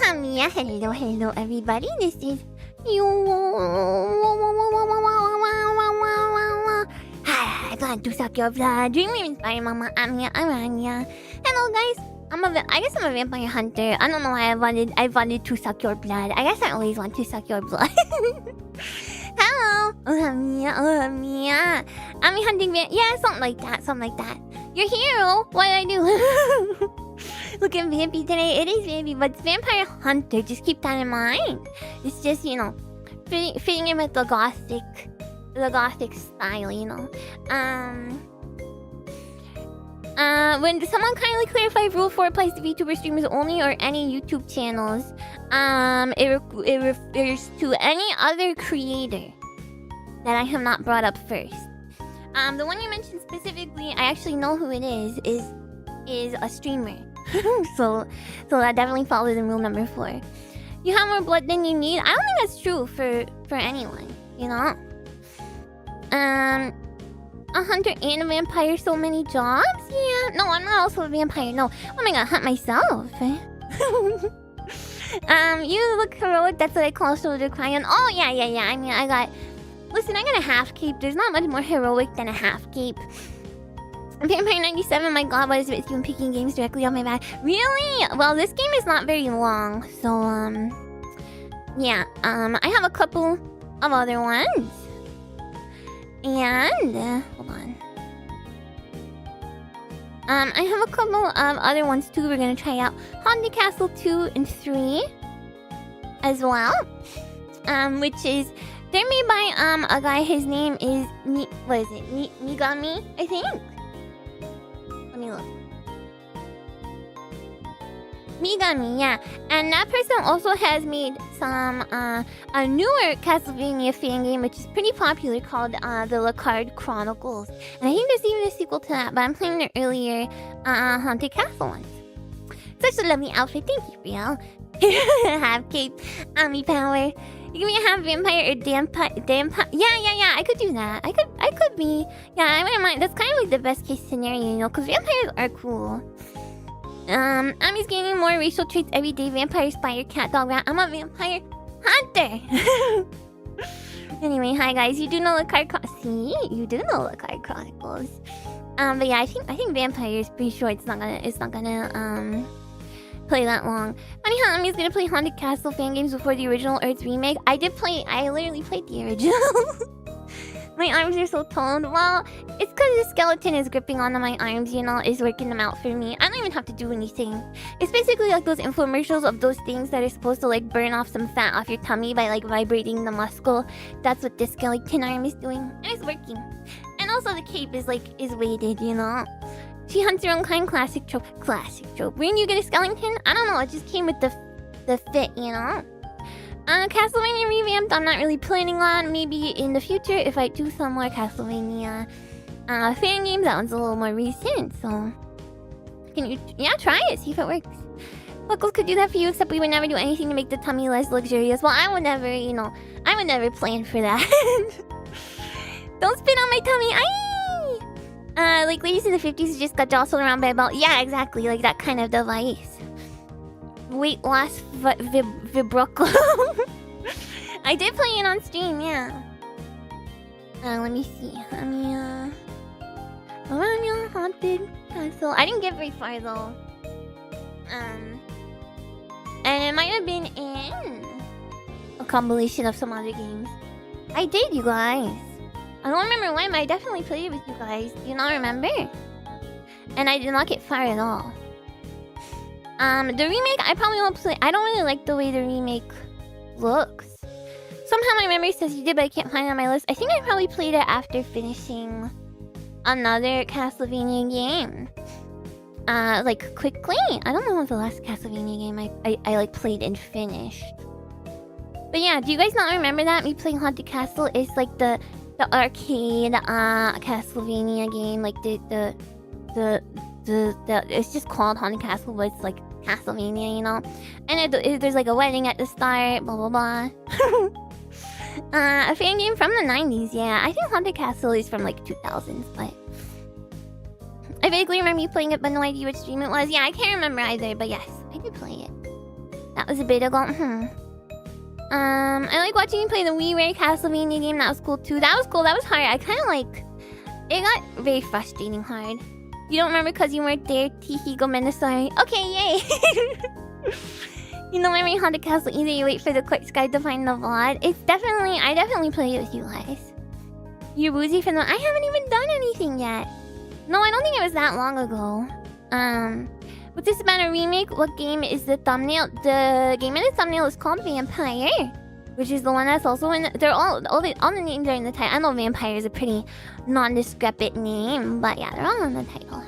Amiya. Hello, everybody. This is I plan to suck your blood. Dreaming inspired Mama Amiya Aranha. Hello, guys. I guess I'm a vampire hunter. I don't know why I wanted to suck your blood. I guess I always want to suck your blood. Hello. Amiya. I'm hunting yeah, something like that. Your hero. What did I do? Look at Vampy today. It is Vampy, but it's Vampire Hunter. Just keep that in mind. It's just, fitting in with the gothic style, When someone kindly clarify if Rule 4 applies to VTuber streamers only or any YouTube channels, it refers to any other creator that I have not brought up first. The one you mentioned specifically, I actually know who it is a streamer. so that definitely falls in rule number 4. You have more blood than you need. I don't think that's true for anyone, A hunter and a vampire, so many jobs? Yeah. No, I'm not also a vampire. No. Oh my god, hunt myself. You look heroic. That's what I call shoulder crying. Oh, yeah. I mean, I got a half cape. There's not much more heroic than a half cape. Vampire 97, my god, what is it with you and picking games directly on my back? Really? Well, this game is not very long, so, yeah. I have a couple of other ones. And, hold on. I have a couple of other ones too. We're gonna try out Haunted Castle 2 and 3 as well. Which is, they're made by, a guy, his name is, Migami, I think? Let me look. Migami, yeah. And that person also has made some, a newer Castlevania fan game, which is pretty popular, called, the Lacard Chronicles. And I think there's even a sequel to that, but I'm playing the earlier, Haunted Castle ones. Such a lovely outfit. Thank you, Riel. Half cape, Ami power. You give me a half vampire or vampire. Yeah. I could do that. I could be. Yeah, I wouldn't mind. That's kind of like the best case scenario, because vampires are cool. Ami's gaining more racial traits every day. Vampire, spider, cat, dog, rat. I'm a vampire hunter. Anyway, hi guys. You do know the card See? You do know the card chronicles. But yeah, I think vampires. Pretty sure it's not gonna play that long. Funny how Ami's gonna play Haunted Castle fan games before the original or its remake. I literally played the original. My arms are so toned. Well, it's because the skeleton is gripping onto my arms, is working them out for me. I don't even have to do anything. It's basically like those infomercials of those things that are supposed to like burn off some fat off your tummy by like vibrating the muscle. That's what this skeleton arm is doing. And it's working. And also the cape is weighted, She hunts her own kind. Classic trope. When you get a skeleton? I don't know. It just came with the fit, Castlevania revamped. I'm not really planning on. Maybe in the future if I do some more Castlevania fan games. That one's a little more recent. So can you? Yeah, try it. See if it works. Buckles could do that for you, except we would never do anything to make the tummy less luxurious. Well, I would never, I would never plan for that. Don't spit on my tummy. Like ladies in the 50s who just got jostled around by a belt. Yeah, exactly. Like that kind of device. Weight loss vibroco. I did play it on stream, yeah. Let me see. Amiya Haunted Castle. I didn't get very far though. And it might have been in a compilation of some other games. I did, you guys. I don't remember when, but I definitely played it with you guys. Do you not remember? And I did not get far at all. The remake, I probably won't play. I don't really like the way the remake looks. Somehow my memory says you did, but I can't find it on my list. I think I probably played it after finishing another Castlevania game. Like quickly. I don't know what the last Castlevania game I like played and finished. But yeah, do you guys not remember that? Me playing Haunted Castle is like the arcade Castlevania game, like the it's just called Haunted Castle, but it's like Castlevania, And there's like a wedding at the start, blah blah blah. A fan game from the 90s, yeah. I think Haunted Castle is from like 2000s, but I vaguely remember you playing it, but no idea which stream it was. Yeah, I can't remember either, but yes, I did play it. That was a bit ago. I like watching you play the WiiWare Castlevania game. That was cool too. That was cool. That was hard. I kind of like... It got very frustrating hard. You don't remember because you weren't there. Teehee, go sorry. Okay, yay. You know, every haunted castle, either you wait for the quick sky to find the VOD. It's definitely... I definitely play it with you guys. You're woozy for the... I haven't even done anything yet. No, I don't think it was that long ago. What's this about a remake? What game is the thumbnail? The game in the thumbnail is called Vampire, which is the one that's also in... They're all the names are in the title. I know Vampire is a pretty nondescript name, but yeah, they're all in the title.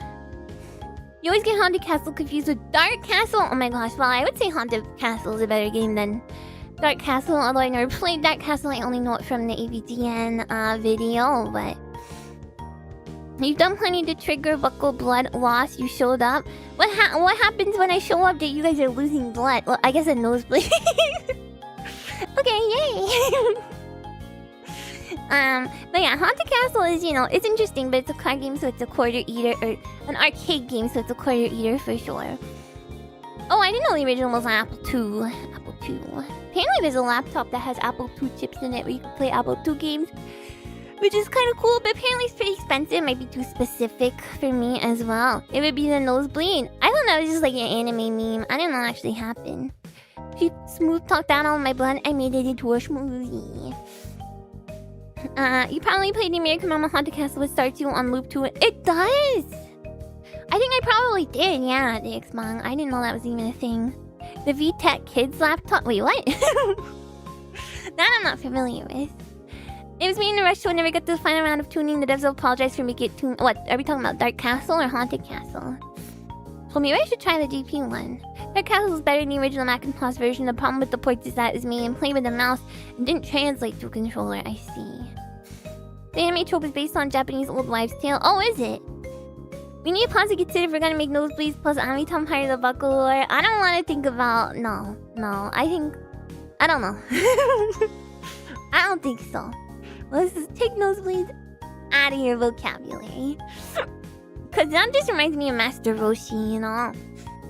You always get Haunted Castle confused with Dark Castle. Oh my gosh, well, I would say Haunted Castle is a better game than Dark Castle, although I never played Dark Castle. I only know it from the AVGN video, but... You've done plenty to trigger buckle blood loss. You showed up. What happens when I show up that you guys are losing blood? Well, I guess a nosebleed. Okay, yay! But yeah, Haunted Castle is, you know, it's interesting, but it's a card game, so it's a quarter eater, or an arcade game, so it's a quarter eater for sure. Oh, I didn't know the original was on Apple II. Apple II. Apparently there's a laptop that has Apple II chips in it where you can play Apple II games, which is kind of cool, but apparently it's pretty expensive. It might be too specific for me as well. It would be the nosebleed. I thought that was just like an anime meme. I didn't know it actually happened. She smooth talked down all my blood. I made it into a smoothie. You probably played the American Mama Haunted Castle with Star 2 on Loop 2. It does! I think I probably did, yeah, the Xmong. I didn't know that was even a thing. The VTech Kids laptop. Wait, what? That I'm not familiar with. It was me in the rush, so I never got to the final round of tuning. The devs will apologize for me get tuned. What? Are we talking about Dark Castle or Haunted Castle? Well, maybe I should try the GP one. Dark Castle is better than the original Macintosh version. The problem with the ports is that it was made and played with a mouse and didn't translate to a controller. I see. The anime trope is based on Japanese old wives' tale. Oh, is it? We need to pause to consider if we're gonna make nosebleeds plus Amitom part of the buckle lore. I don't want to think about... No. I think... I don't know. I don't think so. Let's just take nosebleeds out of your vocabulary. Because that just reminds me of Master Roshi, you know?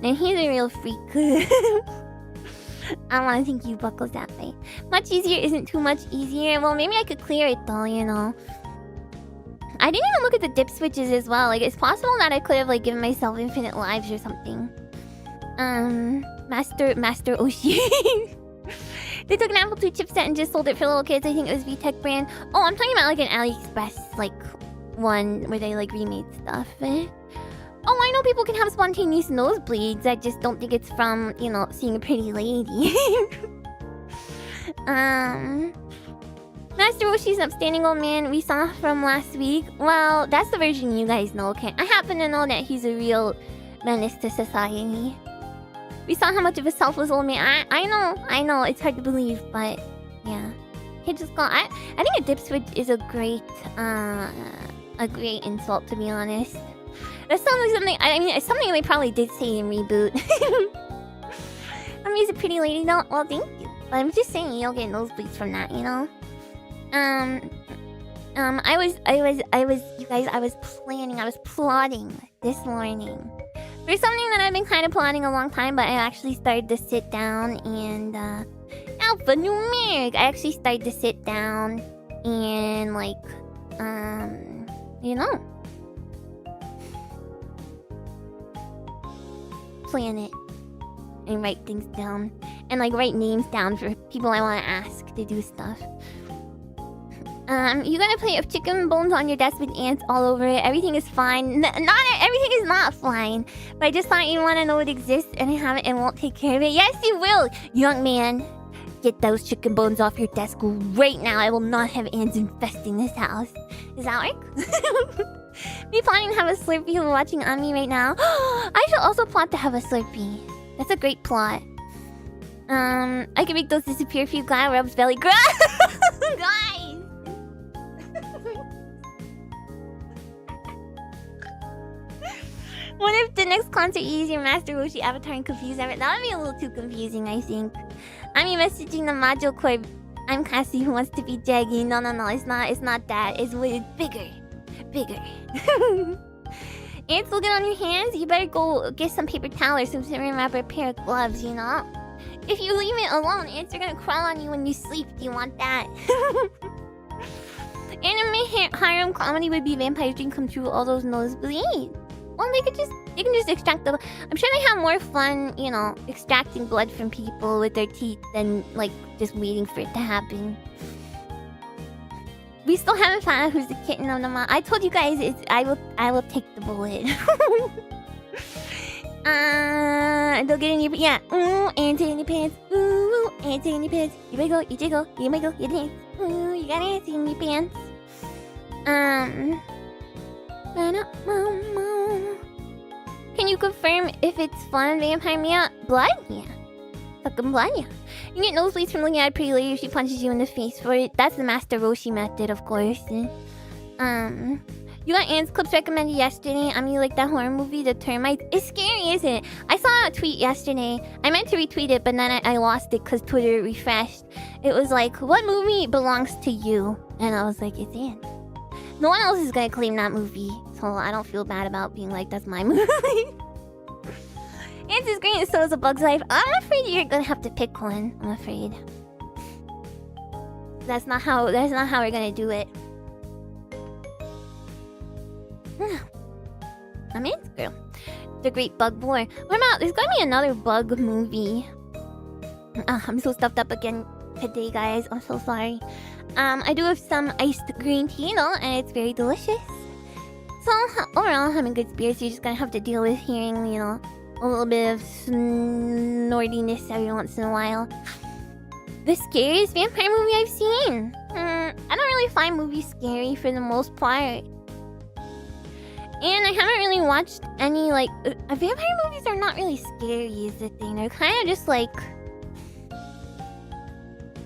And he's a real freak. I don't want to think you buckles that way. Much easier isn't too much easier. Well, maybe I could clear it though, you know? I didn't even look at the dip switches as well. Like, it's possible that I could have, like, given myself infinite lives or something. Master Oshi. They took an Apple II chipset and just sold it for little kids. I think it was VTech brand. Oh, I'm talking about like an AliExpress like one where they like remade stuff. Oh, I know people can have spontaneous nosebleeds. I just don't think it's from, you know, seeing a pretty lady. Master Roshi's an upstanding old man we saw from last week. Well, that's the version you guys know, okay? I happen to know that he's a real menace to society. We saw how much of a selfless old man. I know. It's hard to believe, but yeah. He just got. I think a dip switch is a great insult, to be honest. That sounds like something. I mean, it's something they probably did say in Reboot. I mean, he's a pretty lady, though. Well, thank you. But I'm just saying, you'll get nosebleeds from that, you know. I was plotting this morning. There's something that I've been kind of plotting a long time, but I actually started to sit down and, alphanumeric! I actually started to sit down and, like, you know, plan it and write things down. And, like, write names down for people I want to ask to do stuff. You gotta play with chicken bones on your desk with ants all over it. Everything is fine. Everything is not fine. But I just thought you want to know it exists and I have it and won't take care of it. Yes, you will, young man. Get those chicken bones off your desk right now. I will not have ants infesting this house. Does that work? Me plotting to have a Slurpee while watching Ami right now. I should also plot to have a Slurpee. That's a great plot. I can make those disappear if you glad rubs belly. Guys! What if the next concert you use your Master Roshi avatar and confuse everything? That would be a little too confusing, I think. I'm messaging the module core. I'm Cassie who wants to be Jaggy. No, it's not that. It's bigger. Ants will get on your hands. You better go get some paper towel or some saran wrap or a pair of gloves, you know? If you leave it alone, ants are gonna crawl on you when you sleep. Do you want that? Anime harem comedy would be Vampire's Dream Come True. All those nosebleeds. Well, they can just extract the. I'm sure they have more fun, you know, extracting blood from people with their teeth than like just waiting for it to happen. We still haven't found out who's the kitten of the month. I told you guys, I will take the bullet. They'll get in your ooh, ants in your pants. Ooh, ants in your pants. You wiggle, you jiggle, you wiggle, you dance. Ooh, you got ants in your pants. Can you confirm if it's fun, Vampire Mia? Blood? Yeah. Fucking blood, yeah. You get nosebleeds from looking at a pretty lady if she punches you in the face for it. That's the Master Roshi method, of course. You got ants clips recommended yesterday. I mean, like that horror movie, The Termites. It's scary, isn't it? I saw a tweet yesterday. I meant to retweet it, but then I lost it because Twitter refreshed. It was like, what movie belongs to you? And I was like, it's ants. No one else is gonna claim that movie, so I don't feel bad about being like, that's my movie. Ants is great, and so is A Bug's Life. I'm afraid you're gonna have to pick one. I'm afraid. That's not how we're gonna do it. I'm Ants Girl. The Great Bug Boy. What about, there's gonna be another bug movie. I'm so stuffed up again today, guys. I'm so sorry. I do have some iced green tea though, and it's very delicious. So overall, I'm in good spirits. You're just gonna have to deal with hearing, you know, a little bit of snortiness every once in a while. The scariest vampire movie I've seen? I don't really find movies scary for the most part. And I haven't really watched any, like... vampire movies are not really scary is the thing. They're kind of just like...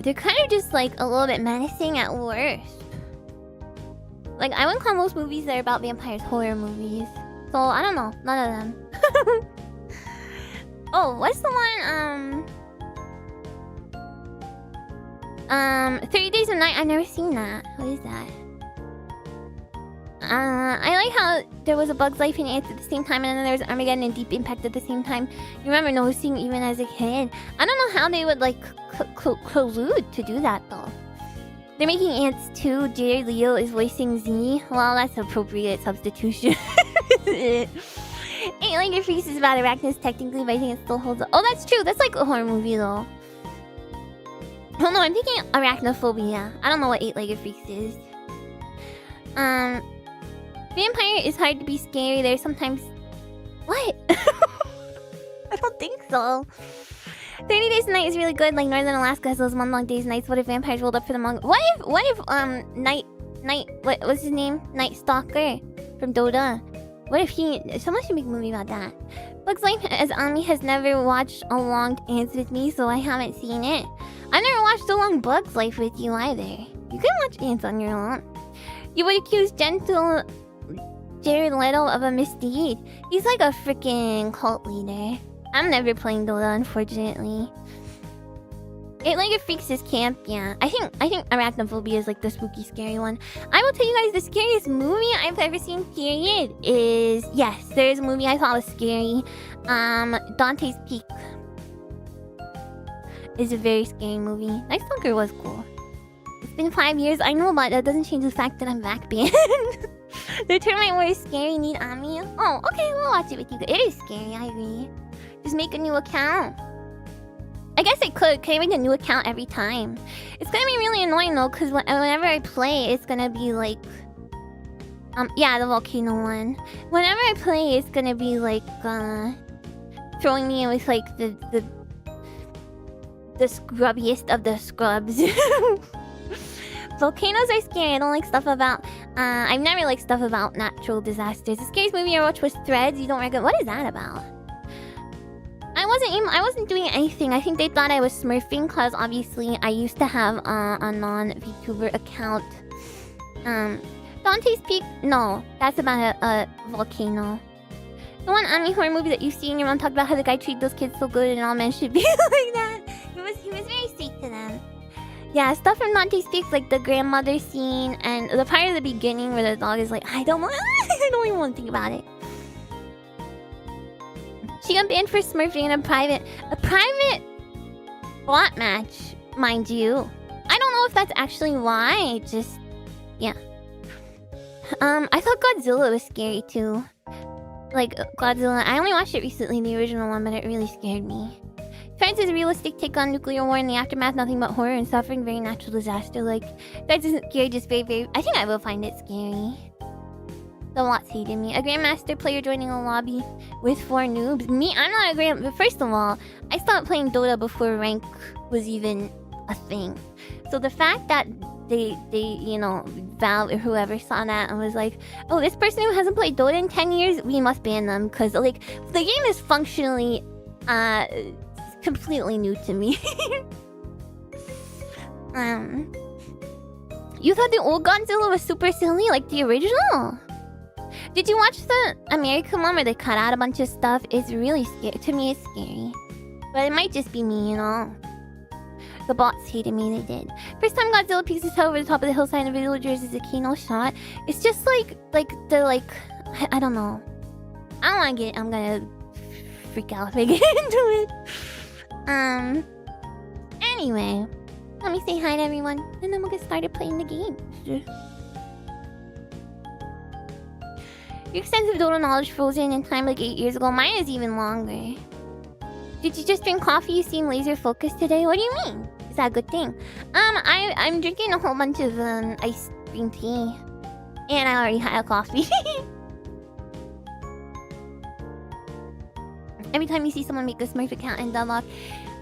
They're kind of just like a little bit menacing at worst. Like, I wouldn't call most movies that are about vampires horror movies. So, I don't know. None of them. Oh, what's the one? 30 Days of Night. I've never seen that. What is that? I like how there was A Bug's Life and Ants at the same time, and then there was Armageddon and Deep Impact at the same time. You remember noticing even as a kid. I don't know how they would like collude to do that though. They're making Ants 2. Jared Leto is voicing Z. Well, that's appropriate substitution. 8-Legged Freaks is about arachnids technically, but I think it still holds up. Oh, that's true. That's like a horror movie though. Oh no, I'm thinking Arachnophobia. I don't know what 8-Legged Freaks is. Vampire is hard to be scary. There's sometimes... What? I don't think so. 30 Days a Night is really good. Like Northern Alaska has those month-long days and nights. What if vampires rolled up for the month? What if what's his name? Night Stalker from Dota. What if someone should make a movie about that. Bug's Life as Ami has never watched A Long Ants with me, so I haven't seen it. I've never watched A Long Bug's Life with you either. You can watch Ants on your own. You would accuse gentle Jared Leto of a misdeed. He's like a freaking cult leader. I'm never playing Dota, unfortunately. 8-Legged Freaks is camp, yeah. I think Arachnophobia is like the spooky, scary one. I will tell you guys the scariest movie I've ever seen, period, is... Yes, there is a movie I thought was scary. Dante's Peak is a very scary movie. Night Stalker was cool. It's been 5 years. I know, but that doesn't change the fact that I'm back banned. The Termite War is scary. Need Amiya? Oh, okay, we'll watch it with you. It is scary, I agree. Just make a new account. I guess I could. Can I make a new account every time? It's gonna be really annoying though, because whenever I play, it's gonna be like... yeah, the volcano one. Whenever I play, it's gonna be like, throwing me with like the scrubbiest of the scrubs. Volcanoes are scary. I don't like stuff about... I've never liked stuff about natural disasters. The scariest movie I watched was Threads. You don't recommend... What is that about? I wasn't doing anything. I think they thought I was smurfing because obviously I used to have a non-VTuber account. Dante's Peak? No, that's about a volcano. The one anime horror movie that you see and your mom talked about how the guy treated those kids so good and all men should be like that. He was very sweet to them. Yeah, stuff from Dante's Peak, like the grandmother scene and the part of the beginning where the dog is like, I don't even want to think about it. She got banned for smurfing in a private bot match, mind you. I don't know if that's actually why. Just yeah. I thought Godzilla was scary too. Like Godzilla, I only watched it recently, the original one, but it really scared me. France's realistic take on nuclear war and the aftermath, nothing but horror and suffering, very natural disaster. Like, that isn't scary, just very, very... I think I will find it scary. The lots hated me. A Grandmaster player joining a lobby with 4 noobs. Me, I'm not a Grand... But first of all, I stopped playing Dota before rank was even a thing. So the fact that they you know, Valve or whoever saw that and was like, oh, this person who hasn't played Dota in 10 years, we must ban them. Because, like, the game is functionally, completely new to me. You thought the old Godzilla was super silly, like the original? Did you watch the American one where they cut out a bunch of stuff? It's really scary. To me, it's scary. But it might just be me, you know? The bots hated me, they did. First time Godzilla peeks his head over the top of the hillside and the villagers is a keynote shot. It's just like, I don't know. I don't wanna get, I'm gonna freak out if I get into it. Anyway, let me say hi to everyone, and then we'll get started playing the game. Your extensive Dota knowledge frozen in time like 8 years ago. Mine is even longer. Did you just drink coffee? You seem laser focused today. What do you mean? Is that a good thing? I'm drinking a whole bunch of iced green tea, and I already had a coffee. Every time you see someone make a Smurf account and deadlock,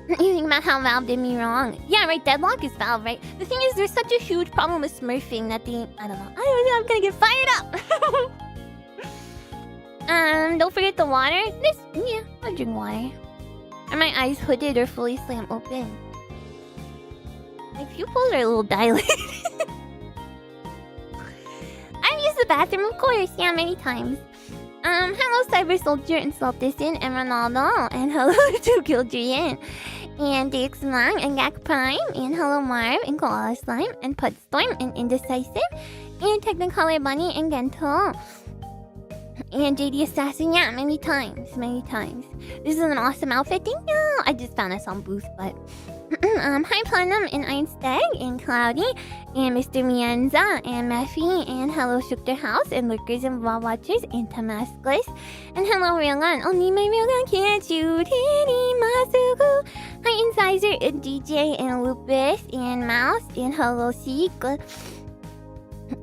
you think about how Valve did me wrong. Yeah, right, deadlock is Valve, right? The thing is, there's such a huge problem with smurfing that I don't know. I'm gonna get fired up! Don't forget the water. Yeah, I'll drink water. Are my eyes hooded or fully slammed open? My pupils are a little dilated. I've used the bathroom, of course, yeah, many times. Hello Cyber Soldier and Saltisan and Ronaldo, and hello to Gildrian, and DXMang and Gak Prime, and hello Marv and Koala Slime, and Pudstorm and Indecisive, and Technicolor Bunny and Gento, and JD Assassin, yeah, many times. This is an awesome outfit, thank you! I just found this on Booth, but... hi Platinum and Einsteg and Cloudy and Mr. Mienza and Mephi and hello Shukter House and Lurkers and Raw Watchers and Damascus and hello Railgun. Only my Railgun can't shoot Hiri Masuku. Hi Incisor and DJ and Lupus and Mouse and hello Seek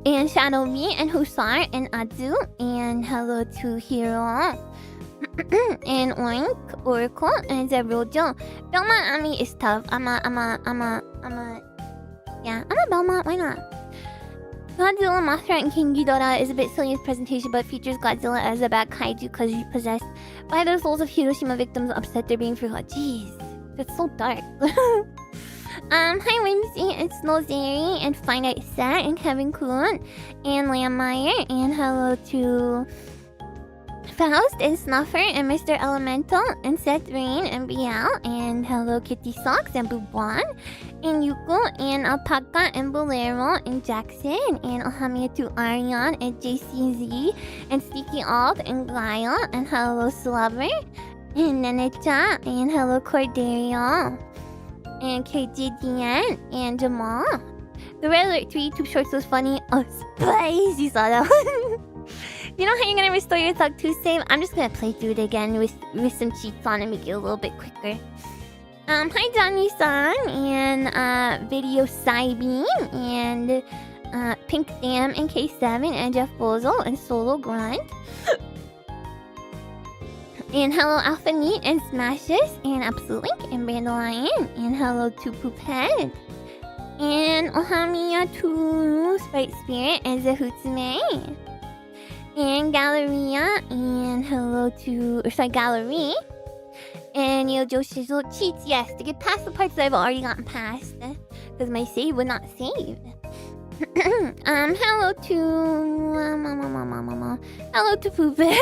and Shadow Me and Husar and Adzu and hello to Hero. And Oink, Oracle, and Zerojo. Belmont Ami is tough. I'm a Belmont, why not? Godzilla, Mothra, and King Ghidorah is a bit silly in presentation, but features Godzilla as a bad kaiju because he's possessed by the souls of Hiroshima victims upset they're being forgotten. Jeez, that's so dark. Hi Whimsy and Snowzeri and Finite Set and Kevin Kuhn and Lammeyer and hello to Faust and Snuffer and Mr. Elemental and Seth Rain and Bial and hello Kitty Socks and Bubuan and Yuko and Alpaca and Bolero and Jackson and Ohamia to Arion and JCZ and Sneaky Alt and Gaia and hello Slubber and Nenecha and hello Cordelia and KJDN and Jamal. The Red Alert 3 Tube Shorts was funny. Oh, Spice! You saw that one. You know how you're gonna restore your Thug 2 save? I'm just gonna play through it again with some cheats on and make it a little bit quicker. Hi Johnny-san and Video Cybeam and Pink Dam and K7 and Jeff Bozo and Solo Grunt. And hello Alpha Neat and Smashes and Absolute Link and Bandolion and hello to Poophead. And Ohamiya to Sprite Spirit and Zahutsume. And Galleria, and hello to... Gallery. And Yojo Shizzle cheats, yes, to get past the parts that I've already gotten past. Because my save would not save. Hello to... hello to Poopin.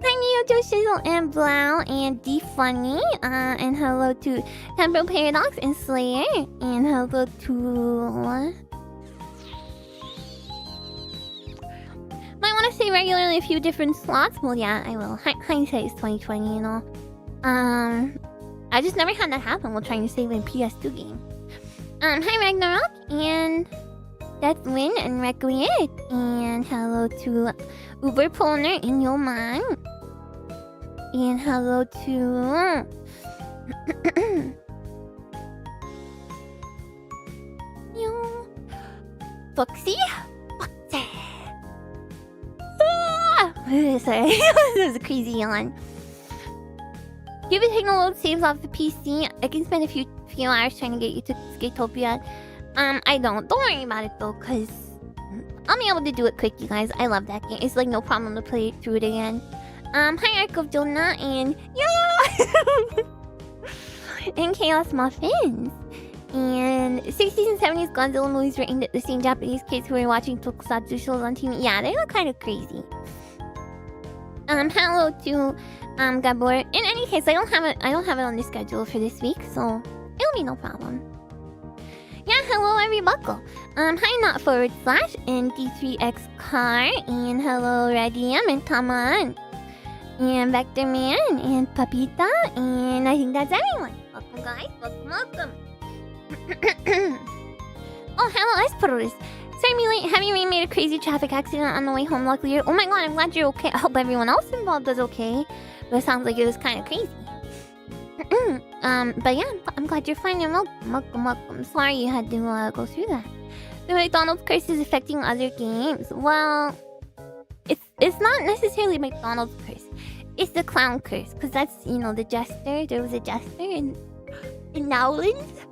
Hi Yojo Shizzle and Blau and D-Funny. And hello to Temporal Paradox and Slayer. And hello to... I want to say regularly a few different slots. Well, yeah, I will. Hindsight is 2020, you know. I I just never had that happen while trying to save a PS2 game. Hi Ragnarok, and that's Lynn and Requiet, and hello to Uber Polner in your mind, and hello to Foxy. Sorry, that was a crazy yawn. Give it taking a load saves off the PC. I can spend a few hours trying to get you to Skatopia. I don't. Don't worry about it though, cause I'll be able to do it quick, you guys. I love that game. It's like no problem to play through it again. Hi Arc of Jonah and and Chaos Muffins. And 60s and 70s Godzilla movies were aimed at the same Japanese kids who were watching tokusatsu shows on TV. Yeah, they look kind of crazy. Hello to Gabor. In any case, I don't have it on the schedule for this week, so it'll be no problem. Yeah, hello every buckle. Hi not forward slash and D3X car, and hello Radium and Taman and Vector Man and Papita, and I think that's everyone. Welcome guys, welcome. Oh, hello Esperus. Sorry me late. Have you made a crazy traffic accident on the way home? Luckily you're... Oh my god, I'm glad you're okay. I hope everyone else involved is okay. But it sounds like it was kind of crazy. But yeah, I'm glad you're fine and welcome. Sorry you had to go through that. The McDonald's curse is affecting other games. Well, it's not necessarily McDonald's curse. It's the clown curse. Because that's, you know, the jester. There was a jester in Nowlands.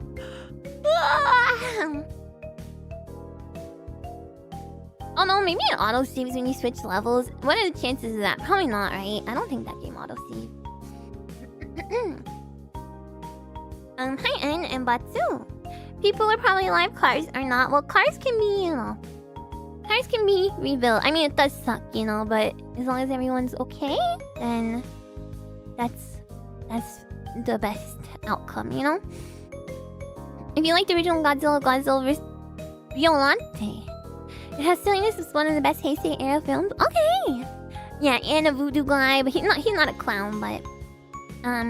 Oh no, maybe it auto-saves when you switch levels. What are the chances of that? Probably not, right? I don't think that game auto-saves. Hi N and Batsu. People are probably alive, cars are not. Well, cars can be, you know... Cars can be rebuilt. I mean, it does suck, you know, but as long as everyone's okay, then... That's the best outcome, you know? If you like the original Godzilla vs. Violante, it has silliness. It's one of the best Heisei era films. Okay. Yeah, and a voodoo guy, but he's not a clown. But at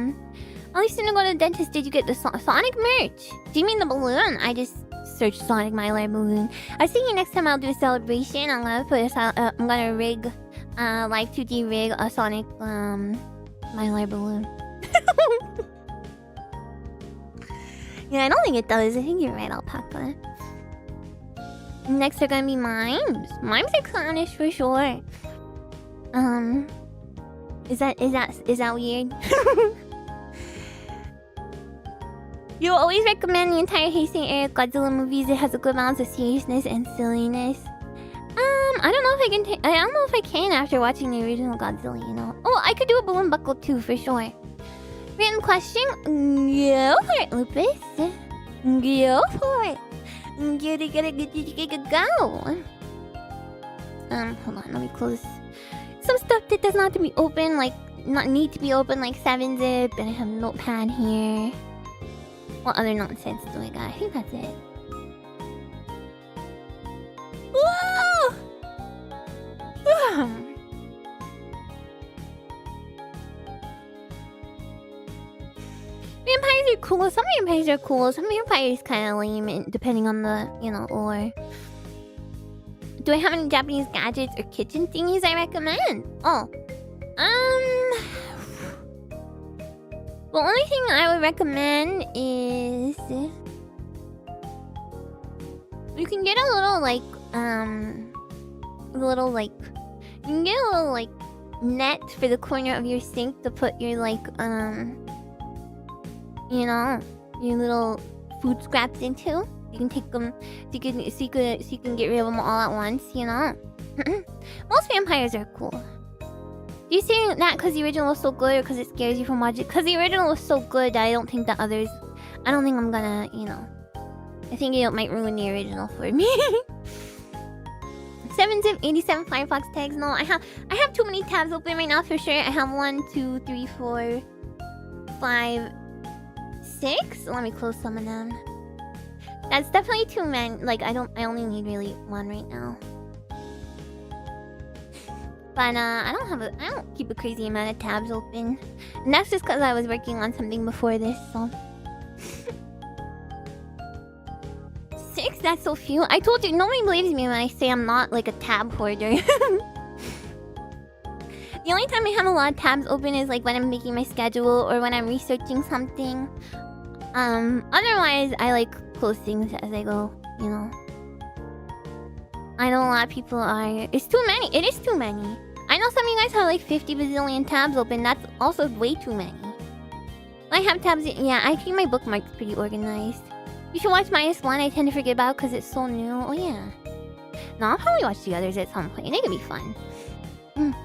least when I go to the dentist, did you get the Sonic merch? Do you mean the balloon? I just searched Sonic Mylar balloon. I was thinking next time I'll do a celebration. I'm gonna put I'm gonna rig, like 2D rig a Sonic Mylar balloon. Yeah, I don't think it does. I think you're right, Alpaca. Next are gonna be mimes. Mimes are clownish for sure. Is that weird? You always recommend the entire Heisei era Godzilla movies. It has a good balance of seriousness and silliness. I don't know if I can. I don't know if I can after watching the original Godzilla. You know. Oh, I could do a balloon buckle too for sure. Written question? Go for it, Lupus. Go for it. Go. Hold on, let me close some stuff that does not have to be open, like not need to be open, like 7-zip, and I have a notepad here. What other nonsense do I got? I think that's it. Whoa! Vampires are cool. Some vampires are cool. Some vampires kind of lame, depending on the, you know, lore. Do I have any Japanese gadgets or kitchen thingies I recommend? Oh, the only thing I would recommend is you can get a little like you can get a little like net for the corner of your sink to put your like you know, your little food scraps into. You can take them, so you can get rid of them all at once, you know. Most vampires are cool. Do you say that because the original was so good, or because it scares you from watching? Because the original was so good that I don't think the others. I don't think I'm gonna, you know. I think it might ruin the original for me. 7-zip, 87 Firefox tags. No, I have too many tabs open right now for sure. I have 1, 2, 3, 4, 5, 6. Let me close some of them. That's definitely too many. Like I only need really one right now. But I don't keep a crazy amount of tabs open. And that's just because I was working on something before this, so. 6? That's so few. I told you, nobody believes me when I say I'm not like a tab hoarder. The only time I have a lot of tabs open is like when I'm making my schedule or when I'm researching something. Otherwise, I like close things as I go, you know. I know a lot of people are... It's too many. It is too many. I know some of you guys have like 50 bazillion tabs open. That's also way too many. I have tabs... Yeah, I keep my bookmarks pretty organized. You should watch -1. I tend to forget about because it's so new. Oh, yeah. No, I'll probably watch the others at some point. They could be fun.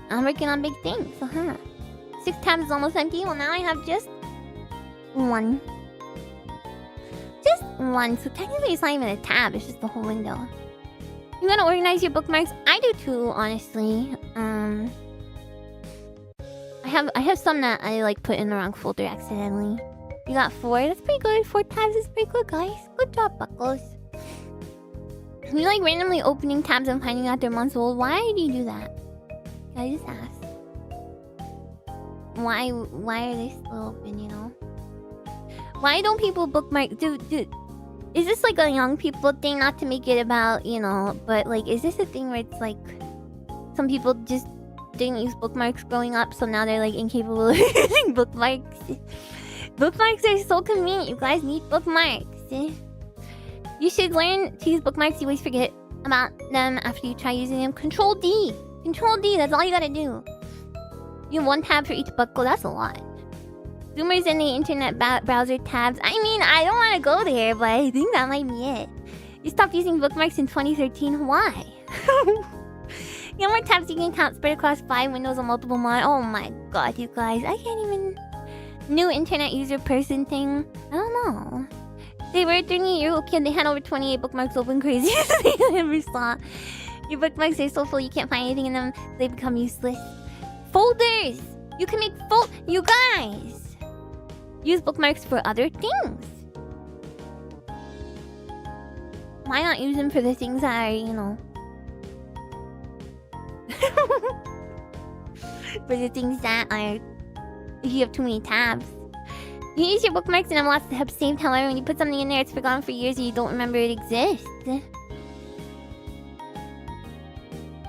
I'm working on big things. 6 tabs is almost empty. Well, now I have just 1. Just 1. So technically it's not even a tab. It's just the whole window. You gotta organize your bookmarks. I do too, honestly. I have some that I like put in the wrong folder accidentally. You got 4. That's pretty good. 4 tabs is pretty good, guys. Good job, Buckles. You like randomly opening tabs and finding out they're months old. Why do you do that? I just ask. Why are they still open, you know? Why don't people bookmark? Dude, is this like a young people thing? Not to make it about, you know, but like, is this a thing where it's like some people just didn't use bookmarks growing up, so now they're like incapable of using bookmarks? Bookmarks are so convenient. You guys need bookmarks. You should learn to use bookmarks. You always forget about them after you try using them. Control D. Control D. That's all you gotta do. You have 1 tab for each buckle. That's a lot. Zoomers in the internet browser tabs. I mean, I don't want to go there, but I think that might be it. You stopped using bookmarks in 2013. Why? You know more tabs you can count spread across 5 windows on multiple monitors. Oh my god, you guys. I can't even... New internet user person thing. I don't know. They were a 30-year-old kid. They had over 28 bookmarks open. Crazy. They never saw. Your bookmarks are so full you can't find anything in them. They become useless. Folders! You can make You guys! Use bookmarks for other things. Why not use them for the things that are, you know... for the things that are... If you have too many tabs. You use your bookmarks and have lots of tabs saved. However, when you put something in there, it's forgotten for years and you don't remember it exists.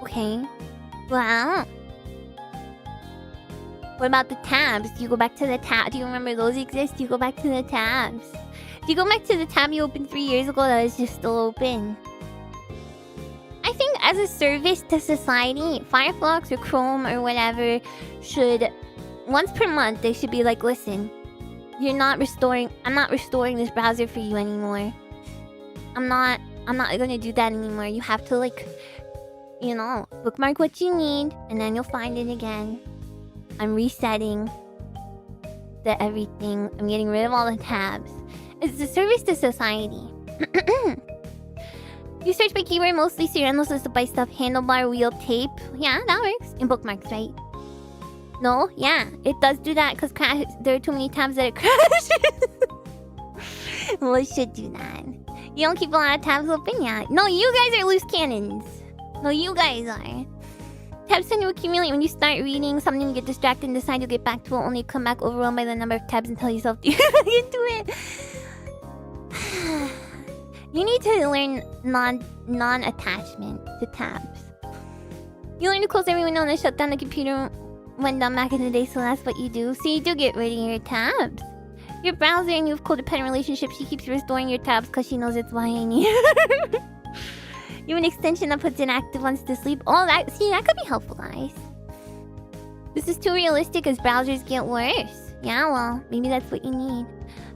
Okay. Wow. What about the tabs? Do you go back to the tab? Do you remember those exist? Do you go back to the tabs? Do you go back to the tab you opened 3 years ago that is just still open? I think as a service to society, Firefox or Chrome or whatever should... Once per month, they should be like, listen, I'm not restoring this browser for you anymore. I'm not gonna do that anymore. You have to, like, you know, bookmark what you need, and then you'll find it again. I'm resetting the everything. I'm getting rid of all the tabs. It's a service to society. You search by keyword mostly, so you're endless list to buy stuff. Handlebar, wheel, tape. Yeah, that works. In bookmarks, right? No? Yeah, it does do that because there are too many tabs that it crashes. Well, it should do that. You don't keep a lot of tabs open? Yeah. No, you guys are loose cannons. No, you guys are. Tabs tend to accumulate when you start reading something, you get distracted and decide you'll get back to it, only come back overwhelmed by the number of tabs and tell yourself to get into it. You need to learn non-attachment to tabs. You learn to close every window and then shut down the computer when done back in the day, so that's what you do. So you do get rid of your tabs. Your browser and you have codependent relationship. She keeps restoring your tabs because she knows it's behind you. You have an extension that puts inactive ones to sleep. Oh, that could be helpful, guys. This is too realistic as browsers get worse. Yeah, well, maybe that's what you need.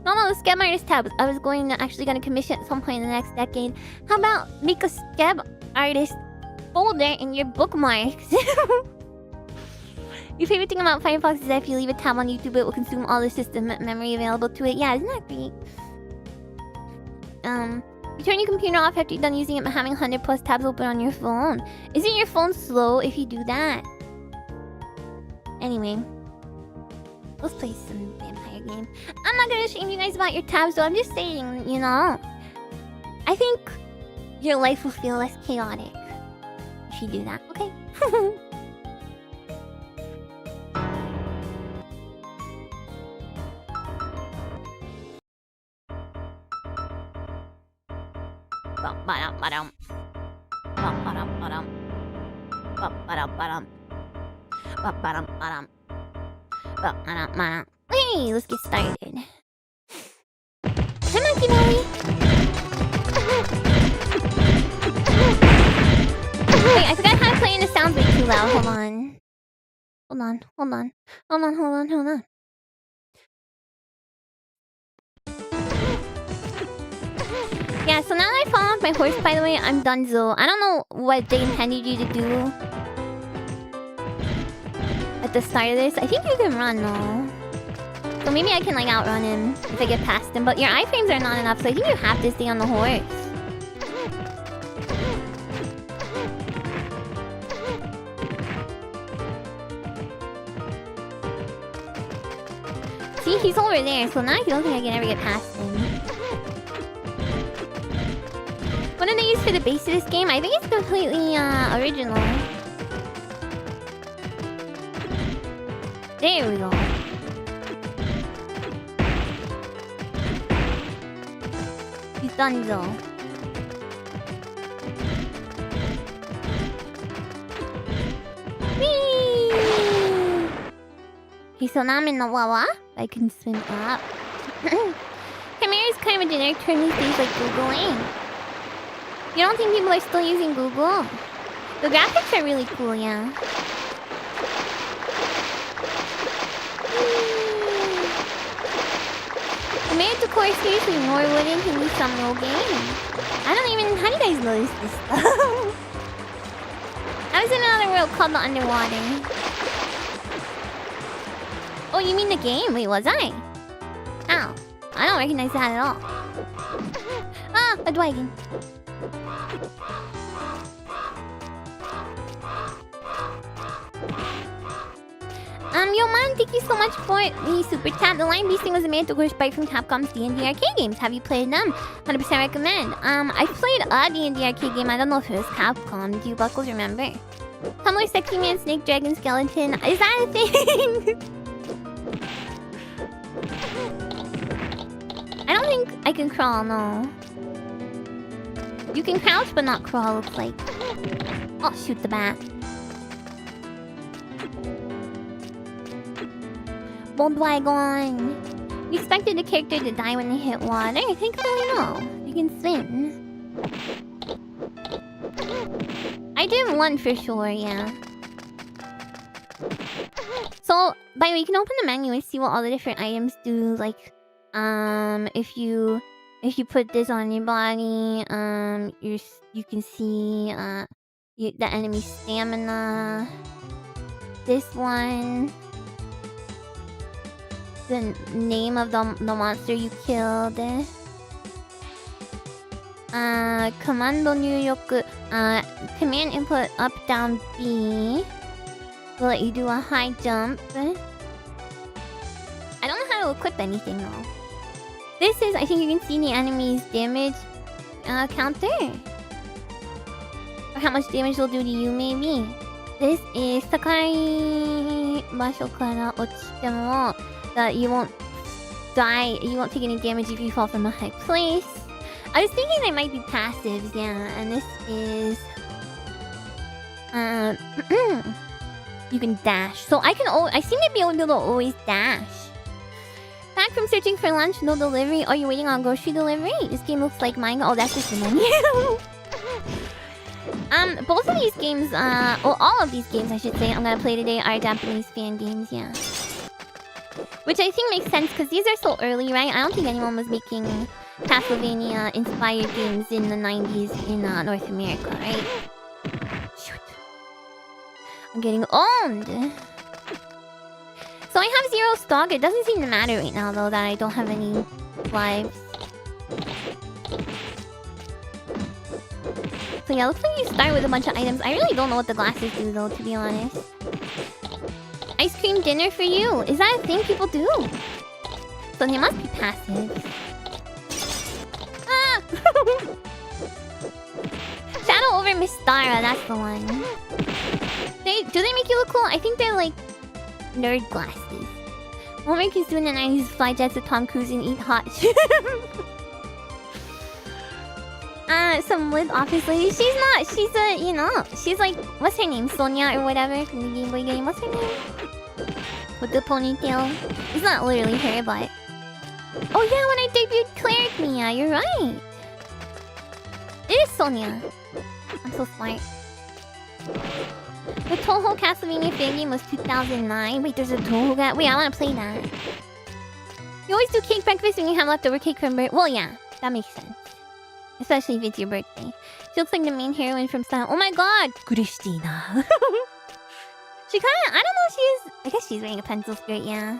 No, the Scab Artist tab. I was actually going to commission at some point in the next decade. How about make a Scab Artist folder in your bookmarks? Your favorite thing about Firefox is that if you leave a tab on YouTube, it will consume all the system memory available to it. Yeah, isn't that great? You turn your computer off after you're done using it by having 100+ tabs open on your phone. Isn't your phone slow if you do that? Anyway. Let's play some vampire game. I'm not gonna shame you guys about your tabs, though. I'm just saying, you know. I think your life will feel less chaotic if you do that, okay? Ba-ba-dum-ba-dum. Ba-ba-dum-ba-dum. Ba-ba-dum-ba-dum. Ba-ba-dum-ba-dum. Ba-ba-dum-ba-dum. Hey, let's get started. Hi, Monkey Belly. Wait, I forgot how to play and the sound's way too loud. Hold on. Hold on. Yeah, so now that I fall off my horse, by the way, I'm donezo. I don't know what they intended you to do at the start of this. I think you can run, though. So maybe I can, like, outrun him if I get past him. But your iframes are not enough, so I think you have to stay on the horse. See, he's over there, so now I don't think I can ever get past him. What did they use for the base of this game? I think it's completely original. There we go. He's done though. Whee! Okay, so now I'm in the Wawa. I can swim up. Chimera is kind of a generic term these days, like Googling. You don't think people are still using Google? The graphics are really cool, yeah. Compared to course, seriously, Norwood can do some real game. I don't even... How do you guys notice this stuff? I was in another world called the Underwater. Oh, you mean the game? Wait, was I? Ow. I don't recognize that at all. Ah, a dragon. Yo man, thank you so much for the super chat. The Line Beasting was a made to course bite from Capcom's D&D arcade games. Have you played them? 100% recommend. I played a D&D arcade game. I don't know if it was Capcom. Do you buckles remember? Tumblr, sexy man, snake, dragon, skeleton. Is that a thing? I don't think I can crawl, no. You can crouch but not crawl, looks like. Oh, shoot the bat. Bulldragon. You expected the character to die when they hit water? I think so, no. You can swim. I did one for sure, yeah. So, by the way, you can open the menu and see what all the different items do. Like, if you put this on your body, you can see the enemy stamina. This one. The name of the monster you killed. Commando Nyuyoku. Command input up, down, B. Will let you do a high jump. I don't know how to equip anything though. This is, I think you can see the enemy's damage counter. Or how much damage they'll do to you, maybe. This is Sakai Basho Kara Ochite mo. That you won't die, you won't take any damage if you fall from a high place. I was thinking they might be passives, yeah. And this is... you can dash. So I seem to be able to always dash. Back from searching for lunch, no delivery. Are you waiting on grocery delivery? This game looks like mine. Oh, that's just the menu. Both of these games, well, all of these games, I should say, I'm gonna play today are Japanese fan games, yeah. Which I think makes sense, because these are so early, right? I don't think anyone was making Castlevania-inspired games in the 90s in North America, right? Shoot. I'm getting owned! So I have 0 stock. It doesn't seem to matter right now, though, that I don't have any lives. So yeah, looks like you start with a bunch of items. I really don't know what the glasses do, though, to be honest. Ice cream dinner for you. Is that a thing people do? So they must be passive. Ah! Shadow over Mistara, that's the one. Do they make you look cool? I think they're like nerd glasses. What make you do in the 90s fly jets with Tom Cruise and eat hot shit? Some lit office lady. She's not. She's a, you know, she's like, what's her name? Sonia or whatever from the Game Boy game. What's her name? With the ponytail. It's not literally her, but... Oh yeah, when I debuted Cleric Mia, you're right. It is Sonia. I'm so smart. The Toho Castlevania fan game was 2009. Wait, there's a Toho game? Wait, I want to play that. You always do cake breakfast when you have leftover cake from birthday. Well, yeah, that makes sense. Especially if it's your birthday. She looks like the main heroine from Style. Oh my god! Christina. She kinda... I don't know if she is... I guess she's wearing a pencil skirt, yeah.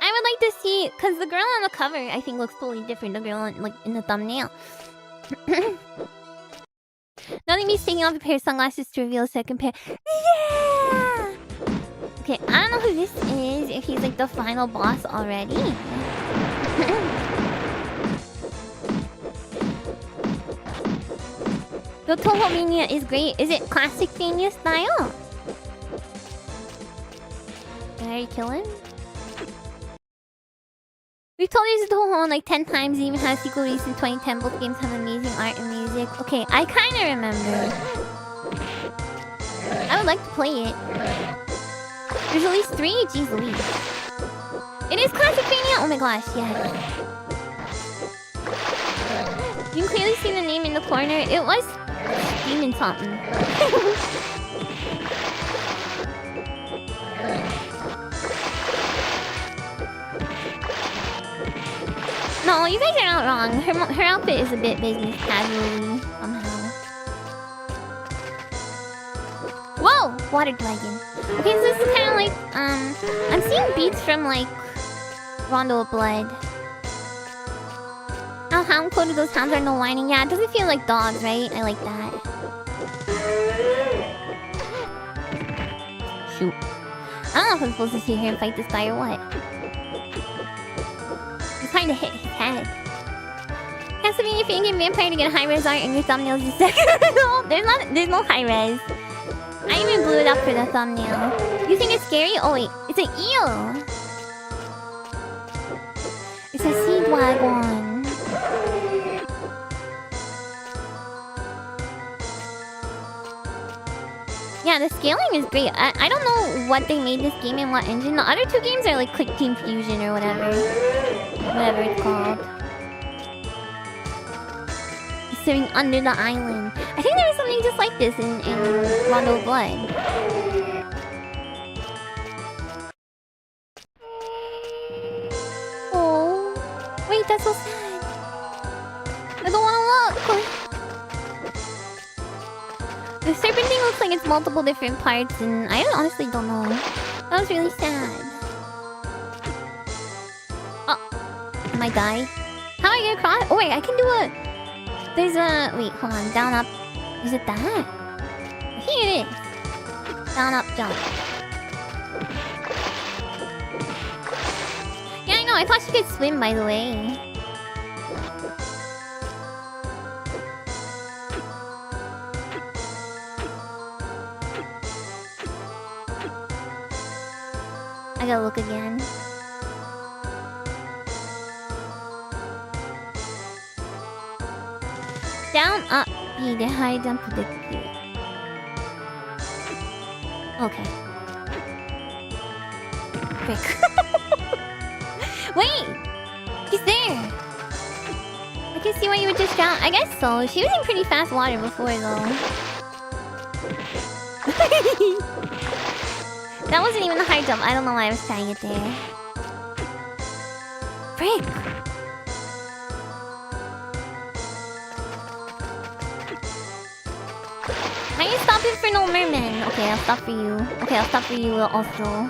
I would like to see... Because the girl on the cover, I think, looks totally different. The girl like in the thumbnail. Nothing beats taking off a pair of sunglasses to reveal a second pair. Yeah! Okay, I don't know who this is. If he's like the final boss already. The Toho Mania is great. Is it classic Mania style? Did I kill him? We've told you to Toho like 10 times. It even has a sequel released in 2010. Both games have amazing art and music. Okay, I kind of remember. I would like to play it. There's at least 3? Jeez Louise. It is classic Mania? Oh my gosh, yeah. You can clearly see the name in the corner. It was Demon something. No, you guys are not wrong. Her outfit is a bit business casually somehow. Whoa! Water dragon. Okay, so this is kind of like I'm seeing beats from like Rondo of Blood. How hound coded those hounds are no whining. Yeah, it doesn't feel like dogs, right? I like that. Shoot. I don't know if I'm supposed to sit here and fight this guy or what. He's trying to hit his head. Castlevania fan game vampire to get high res art in your thumbnails in second. No, there's no high res. I even blew it up for the thumbnail. You think it's scary? Oh wait, it's an eel. It's a sea dragon. Yeah, the scaling is great. I don't know what they made this game in, what engine. The other 2 games are like Click Team Fusion or whatever. Whatever it's called. He's sitting under the island. I think there was something just like this in Rondo of Blood. Oh. Wait, that's so sad. I don't want to look. The serpent thing looks like it's multiple different parts, and I honestly don't know. That was really sad. Oh, am I die? How do I get across? Oh wait, I can do a... There's a... Wait, hold on. Down, up. Is it that? Here it is. Down, up, jump. Yeah, I know. I thought she could swim, by the way. I gotta look again. Down, up, B, the high jump to the Q. Okay. Frick. Wait! He's there! I can see why you would just drown. I guess so. She was in pretty fast water before, though. That wasn't even a high jump. I don't know why I was trying it there. Frick! Why are you stopping for no merman? Okay, I'll stop for you. Okay, I'll stop for you also.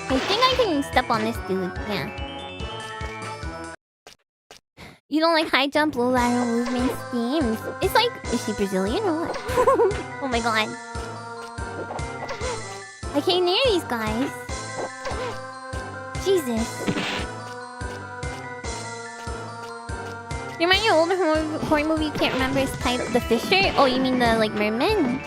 I think I can step on this dude. Yeah. You don't like high jump, low lateral movement schemes? It's like, is she Brazilian or what? Oh my god. I can't near these guys. Jesus. You remind you of an older horror movie you can't remember his type? The Fisher? Oh, you mean the, like, merman?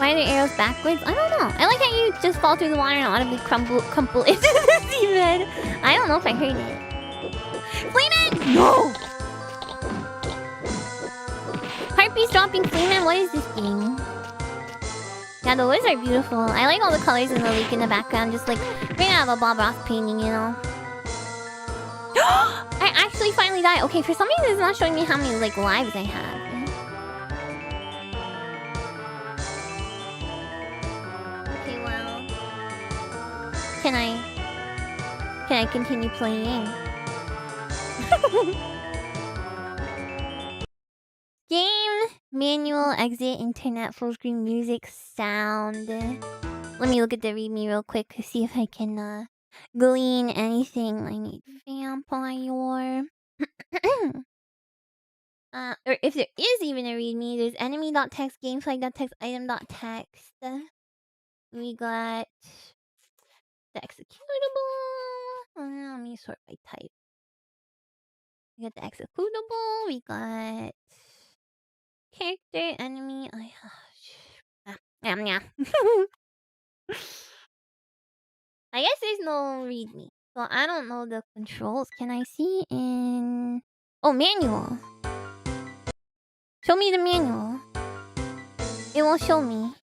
Why are the arrows backwards? I don't know. I like how you just fall through the water and audibly crumple into the seabed. I don't know if I heard it. Fleeman! No! Harpies dropping Fleeman? What is this thing? Yeah, the woods are beautiful. I like all the colors in the lake in the background. Just like right out of a Bob Ross painting, you know? I actually finally died. Okay, for some reason it's not showing me how many like lives I have. Okay, well, can I continue playing? Game manual exit internet full screen music sound. Let me look at the readme real quick to see if I can glean anything I need. Vampire. Or if there is even a readme, there's enemy.txt, gameflag.txt, item.txt. We got the executable. Let me sort by type. We got the executable. We got character, enemy. Yeah. I guess there's no readme. So I don't know the controls. Can I see in... Oh, manual. Show me the manual. It won't show me.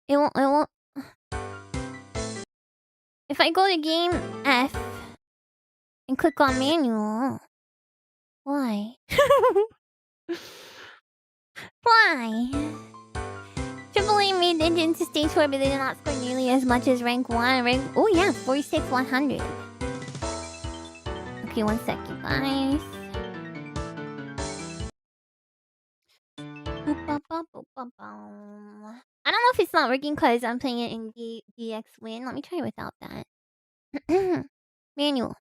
It won't... If I go to game F and click on manual... Why? Why? AAA made it into stage 4, but they did not score nearly as much as rank 1. Oh yeah, 46, 100. Okay, 1 second, guys. I don't know if it's not working because I'm playing it in DX Win. Let me try without that. Manual.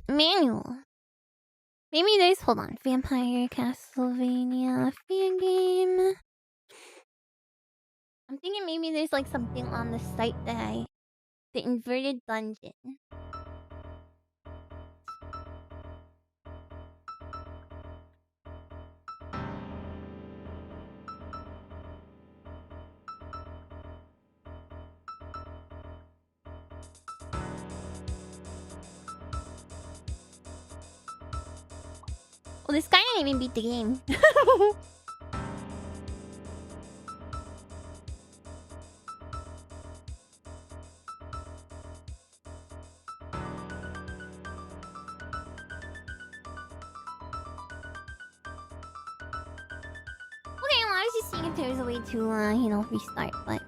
Manual. Maybe there's... Hold on. Vampire, Castlevania, Fangame. I'm thinking maybe there's like something on the site that the inverted dungeon. Well, this guy didn't even beat the game. If there's a way to, you know, restart, but...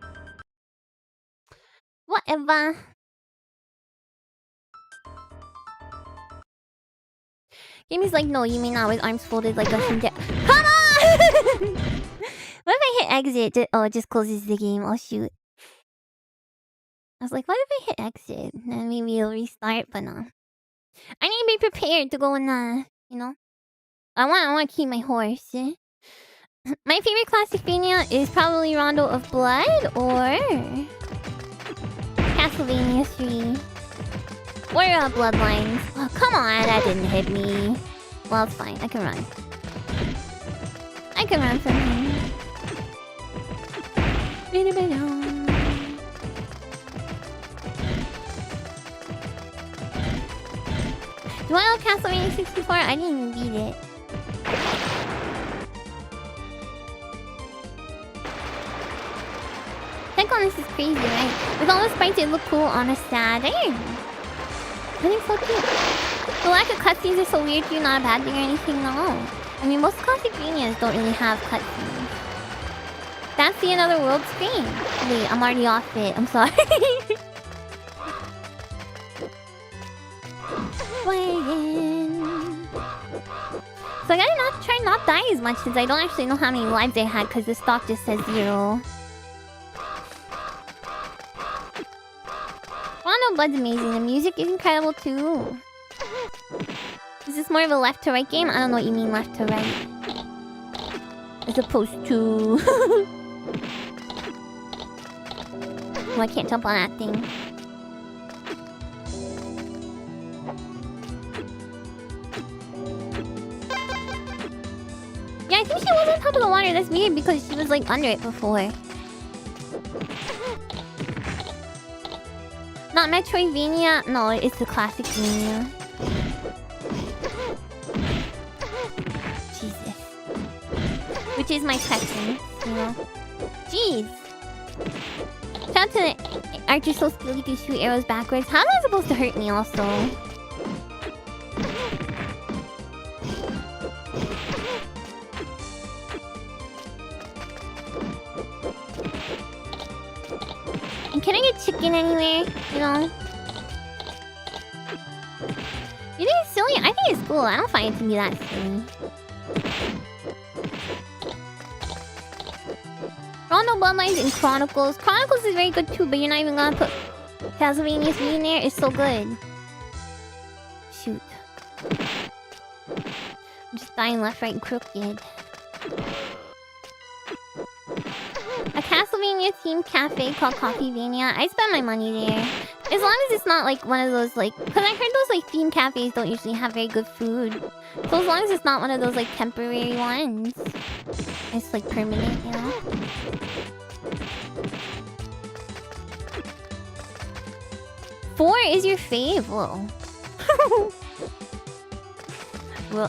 Whatever. Game is like, no, you may not with arms folded like a Come on! What if I hit exit? Oh, it just closes the game. Oh, shoot. I was like, what if I hit exit? Then maybe it'll restart, but no. I need to be prepared to go and, you know... I want to keep my horse. My favorite Castlevania is probably Rondo of Blood or Castlevania 3 or Bloodlines. Oh, come on, that didn't hit me. Well, it's fine. I can run. I can run from him. Do I know Castlevania 64? I didn't even beat it. This is crazy, right? With all the sprites, it look cool on a sad. I think so too. The lack of cutscenes is so weird to you, not a bad thing or anything, no. I mean, most Castlevanias don't really have cutscenes. That's the Another World screen. Wait, I'm already off it. I'm sorry. So I gotta try not die as much since I don't actually know how many lives I had because the stock just says 0. Rondo Blood's amazing. The music is incredible too. Is this more of a left to right game? I don't know what you mean left to right. As opposed to... Oh, I can't jump on that thing. Yeah, I think she was on top of the water. That's weird because she was like under it before. Not Metroidvania? No, it's the classic Vania. Jesus. Which is my preference, you know? Jeez. Shout out to the archer so skilled he can shoot arrows backwards. How am I supposed to hurt me also? And can I get chicken anywhere? You know? You think it's silly? I think it's cool. I don't find it to be that silly. Rondo Bloodlines and Chronicles. Chronicles is very good too, but you're not even gonna put Castlevania's V in there. It's so good. Shoot. I'm just dying left, right, and crooked. A Castlevania themed cafe called Coffeevania. I spend my money there. As long as it's not like one of those like... Because I heard those like themed cafes don't usually have very good food. So as long as it's not one of those like temporary ones. It's like permanent, you know? Four is your fave? Whoa. Whoa.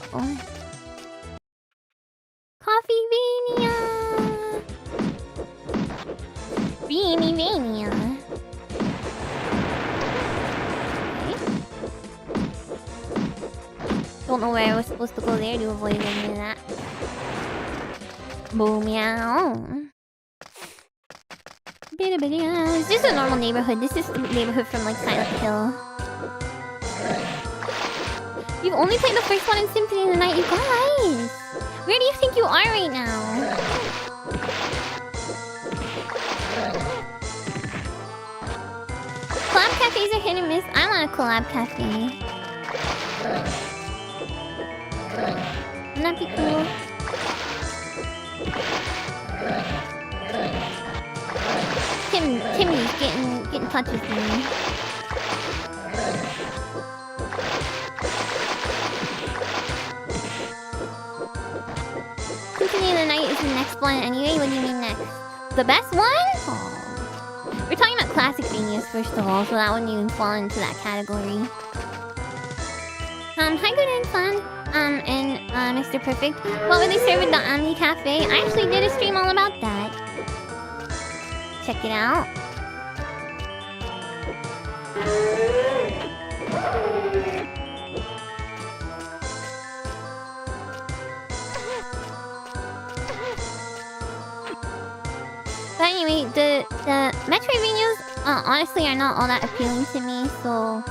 Coffeevania! Beanie-vania. Okay. Don't know where I was supposed to go there to avoid any of that. Boom, meow. It's just a normal neighborhood. This is the neighborhood from like Silent Hill. You've only played the first one in Symphony of the Night, you guys! Where do you think you are right now? Collab cafes are hit and miss. I want a collab cafe. Wouldn't that be cool? Timmy's getting in touch with me. Symphony of the Night is the next one anyway. What do you mean next? The best one? Oh. We're talking about classic Vanias first of all, so that wouldn't even fall into that category. Hi, good and fun. And Mr. Perfect. What would they serve at the Ami Cafe? I actually did a stream all about that. Check it out. But anyway, the Metroidvanias honestly are not all that appealing to me, so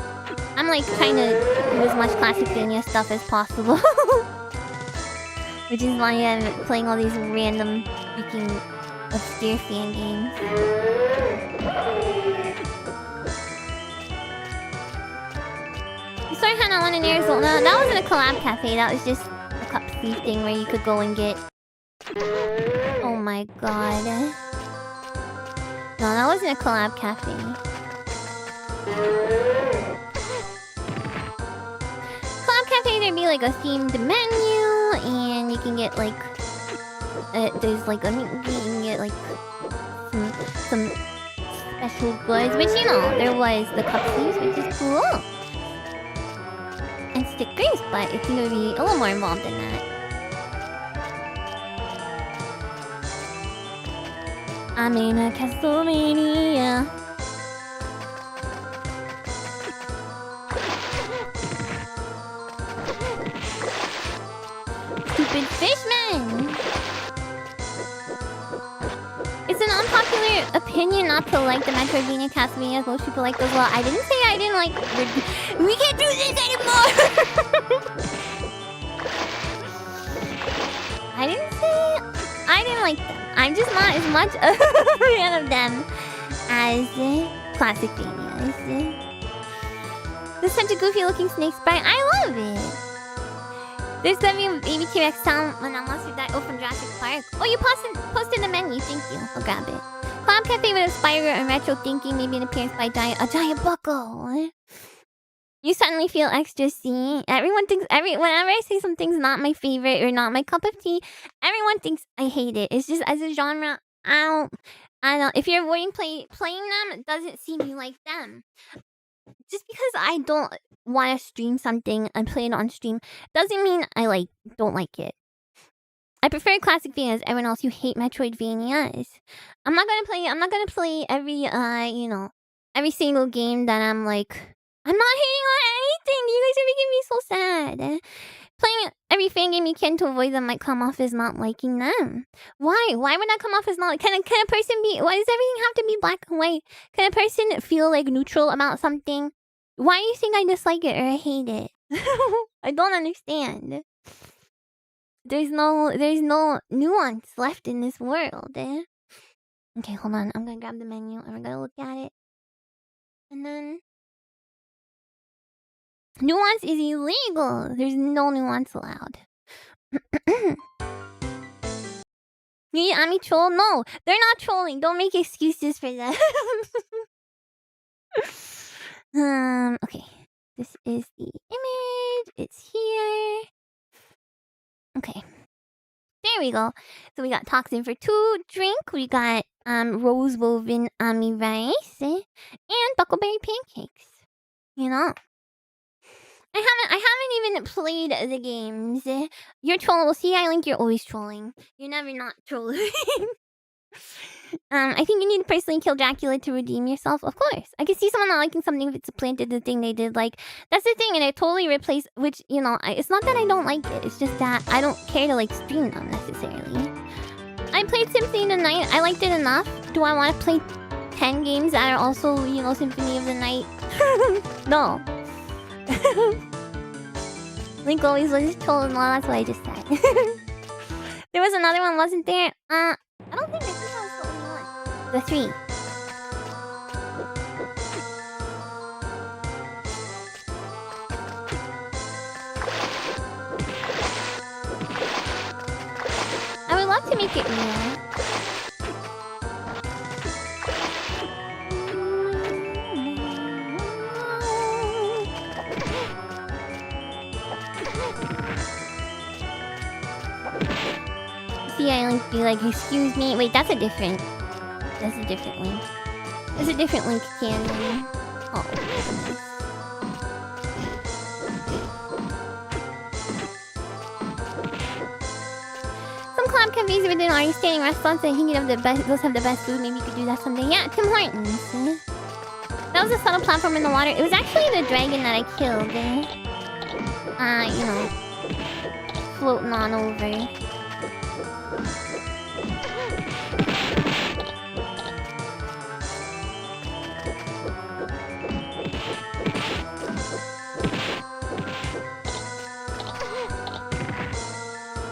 I'm like trying to do as much classic Vania stuff as possible. Which is why I'm playing all these random freaking obscure fan games. You saw Hannah one in Arizona. That wasn't a collab cafe, that was just a cup sleeve thing where you could go and get... Oh my god. No, that wasn't a collab cafe. Collab cafe, there'd be like a themed menu, and you can get like... there's like a... You can get like... some special goods, which you know, there was the cup sleeves, which is cool. And stickers, but it's gonna be a little more involved than that. I'm in a Castlevania. Stupid fishman! It's an unpopular opinion not to like the Metroidvania Castlevania. Most people like those. Well, I didn't say I didn't like... We can't do this anymore! I didn't say... I didn't like them. I'm just not as much a fan of them as classic Vanias. This is such a goofy looking snake sprite. I love it. There's gonna be a baby T-Rex sound when that monster died. Oh, from Jurassic Park. Oh, you posted the menu. Thank you. I'll grab it. Collab cafe with a spider and retro thinking. Maybe an appearance by a giant buckle. You suddenly feel extra seen. Everyone thinks whenever I say something's not my favorite or not my cup of tea, everyone thinks I hate it. It's just as a genre, I don't. If you're avoiding playing them, it doesn't seem you like them. Just because I don't want to stream something and play it on stream doesn't mean I don't like it. I prefer Classicvanias. Everyone else, you hate Metroidvanias. I'm not gonna play every every single game that I'm like. I'm not hating on anything. You guys are making me so sad. Playing every fan game you can to avoid them might come off as not liking them. Why? Why would that come off as not? Can a person be? Why does everything have to be black and white? Can a person feel like neutral about something? Why do you think I dislike it or I hate it? I don't understand. There's no nuance left in this world. Okay, hold on. I'm gonna grab the menu and we're gonna look at it. And then nuance is illegal. There's no nuance allowed. Me, Ami troll? No, they're not trolling. Don't make excuses for that. Okay. This is the image. It's here. Okay. There we go. So we got toxin for 2 drink. We got rose woven ami rice and buckleberry pancakes. You know. I haven't even played the games. You're trolling. See, I think you're always trolling. You're never not trolling. I think you need to personally kill Dracula to redeem yourself. Of course. I can see someone not liking something if it's supplanted the thing they did. Like, that's the thing, and it totally replaced, which, it's not that I don't like it. It's just that I don't care to, stream them, necessarily. I played Symphony of the Night. I liked it enough. Do I want to play 10 games that are also, Symphony of the Night? No. Link always was trolling. Well, that's what I just said. There was another one, wasn't there? I don't think that was the only one. The 3. I would love to make it real. See, I be like, excuse me. Wait, that's a different link. There's a different link, Canyon. Oh, goodness. Some club cafes within already standing restaurants and thinking of the best. Those have the best food. Maybe you could do that someday. Yeah, Tim Hortons. That was a subtle platform in the water. It was actually the dragon that I killed. Floating on over.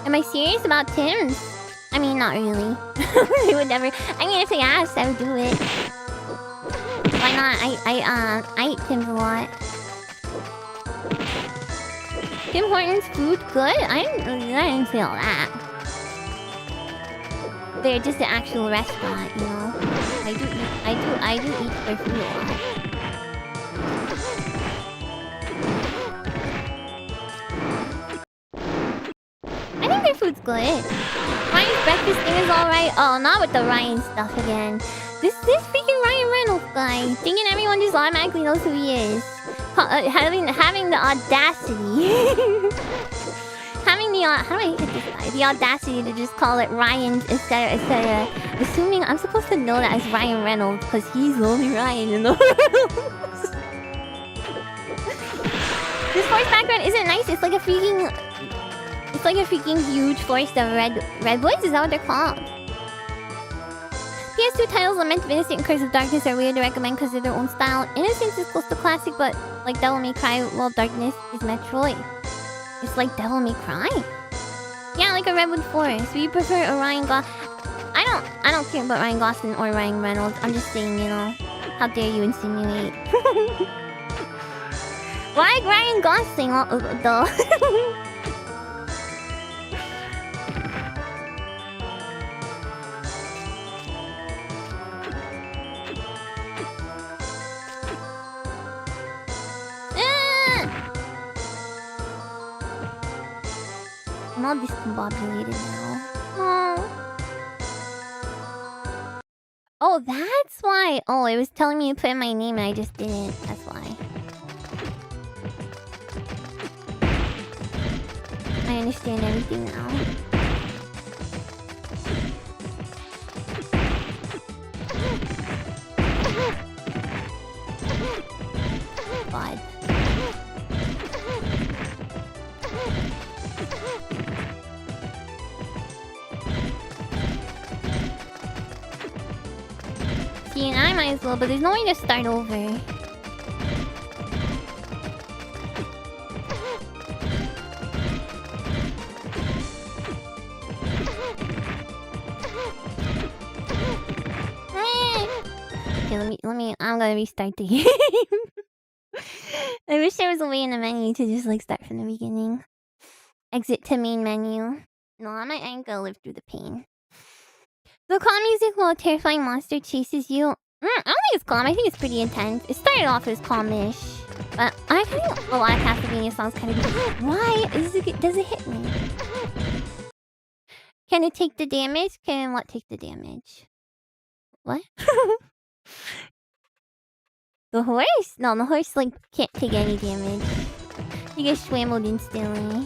Am I serious about Tim's? I mean, not really. They would never. I mean, if they asked, I would do it. Why not? I eat Tim's a lot. Tim Hortons food good? I didn't say all that. They're just an actual restaurant, I do eat their food a lot. I think their food's good. Ryan's breakfast thing is alright. Oh, not with the Ryan stuff again. This freaking Ryan Reynolds guy, thinking everyone just automatically knows who he is. Having the audacity. Having the how do I hit this guy? The audacity to just call it Ryan's, etc., etc. Assuming I'm supposed to know that as Ryan Reynolds because he's the only Ryan in the world. This forest background isn't nice. It's like a freaking huge forest of redwoods. Is that what they're called? PS2 titles Lament of Innocent and Curse of Darkness are weird to recommend because of their own style. Innocence is close to classic, but like Devil May Cry, well, Darkness is Metroid. It's like Devil May Cry. Yeah, like a redwood forest. So you prefer a Ryan Gosling? I don't care about Ryan Gosling or Ryan Reynolds. I'm just saying, how dare you insinuate? Why Ryan Gosling? Though. I'm all discombobulated now. Oh. Oh, that's why. Oh, it was telling me to put in my name and I just didn't. That's why. I understand everything now. God. See, and I might as well, but there's no way to start over. Okay, I'm gonna restart the game. I wish there was a way in the menu to just like start from the beginning. Exit to main menu. No, I ain't gonna live through the pain. The calm music while a terrifying monster chases you. I don't think it's calm. I think it's pretty intense. It started off as calmish, but I think a lot of Castlevania songs kind of. Why does it hit me? Can it take the damage? Can what take the damage? What? The horse? No, the horse like can't take any damage. You get swambled instantly.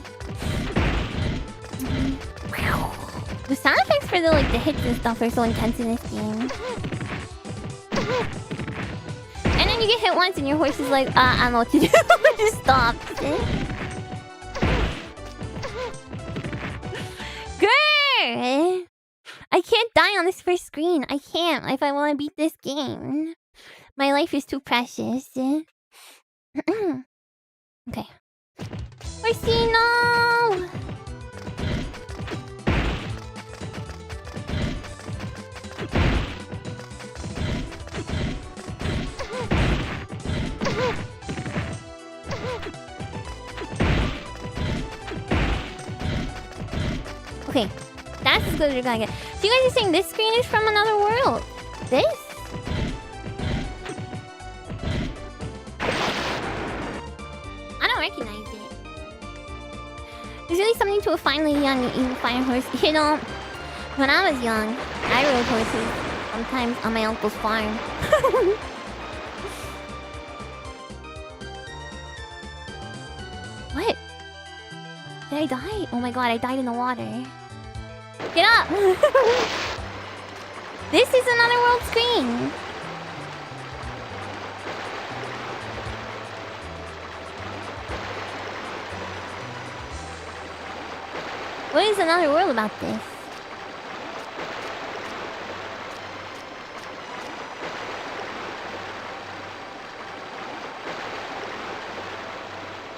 The sound effects for the hits and stuff are so intense in this game. And then you get hit once and your horse is like, I don't know what to do. Just stop. Grrr! I can't die on this first screen. I can't if I want to beat this game. My life is too precious. Okay. Horsey, no! Okay, that's as good as you're gonna get. So you guys are saying this screen is from another world? This? I don't recognize it. There's really something to a finely young fine horse. You know, when I was young, I rode horses sometimes on my uncle's farm. What? Did I die? Oh my god, I died in the water. Get up! This is another world screen! What is another world about this?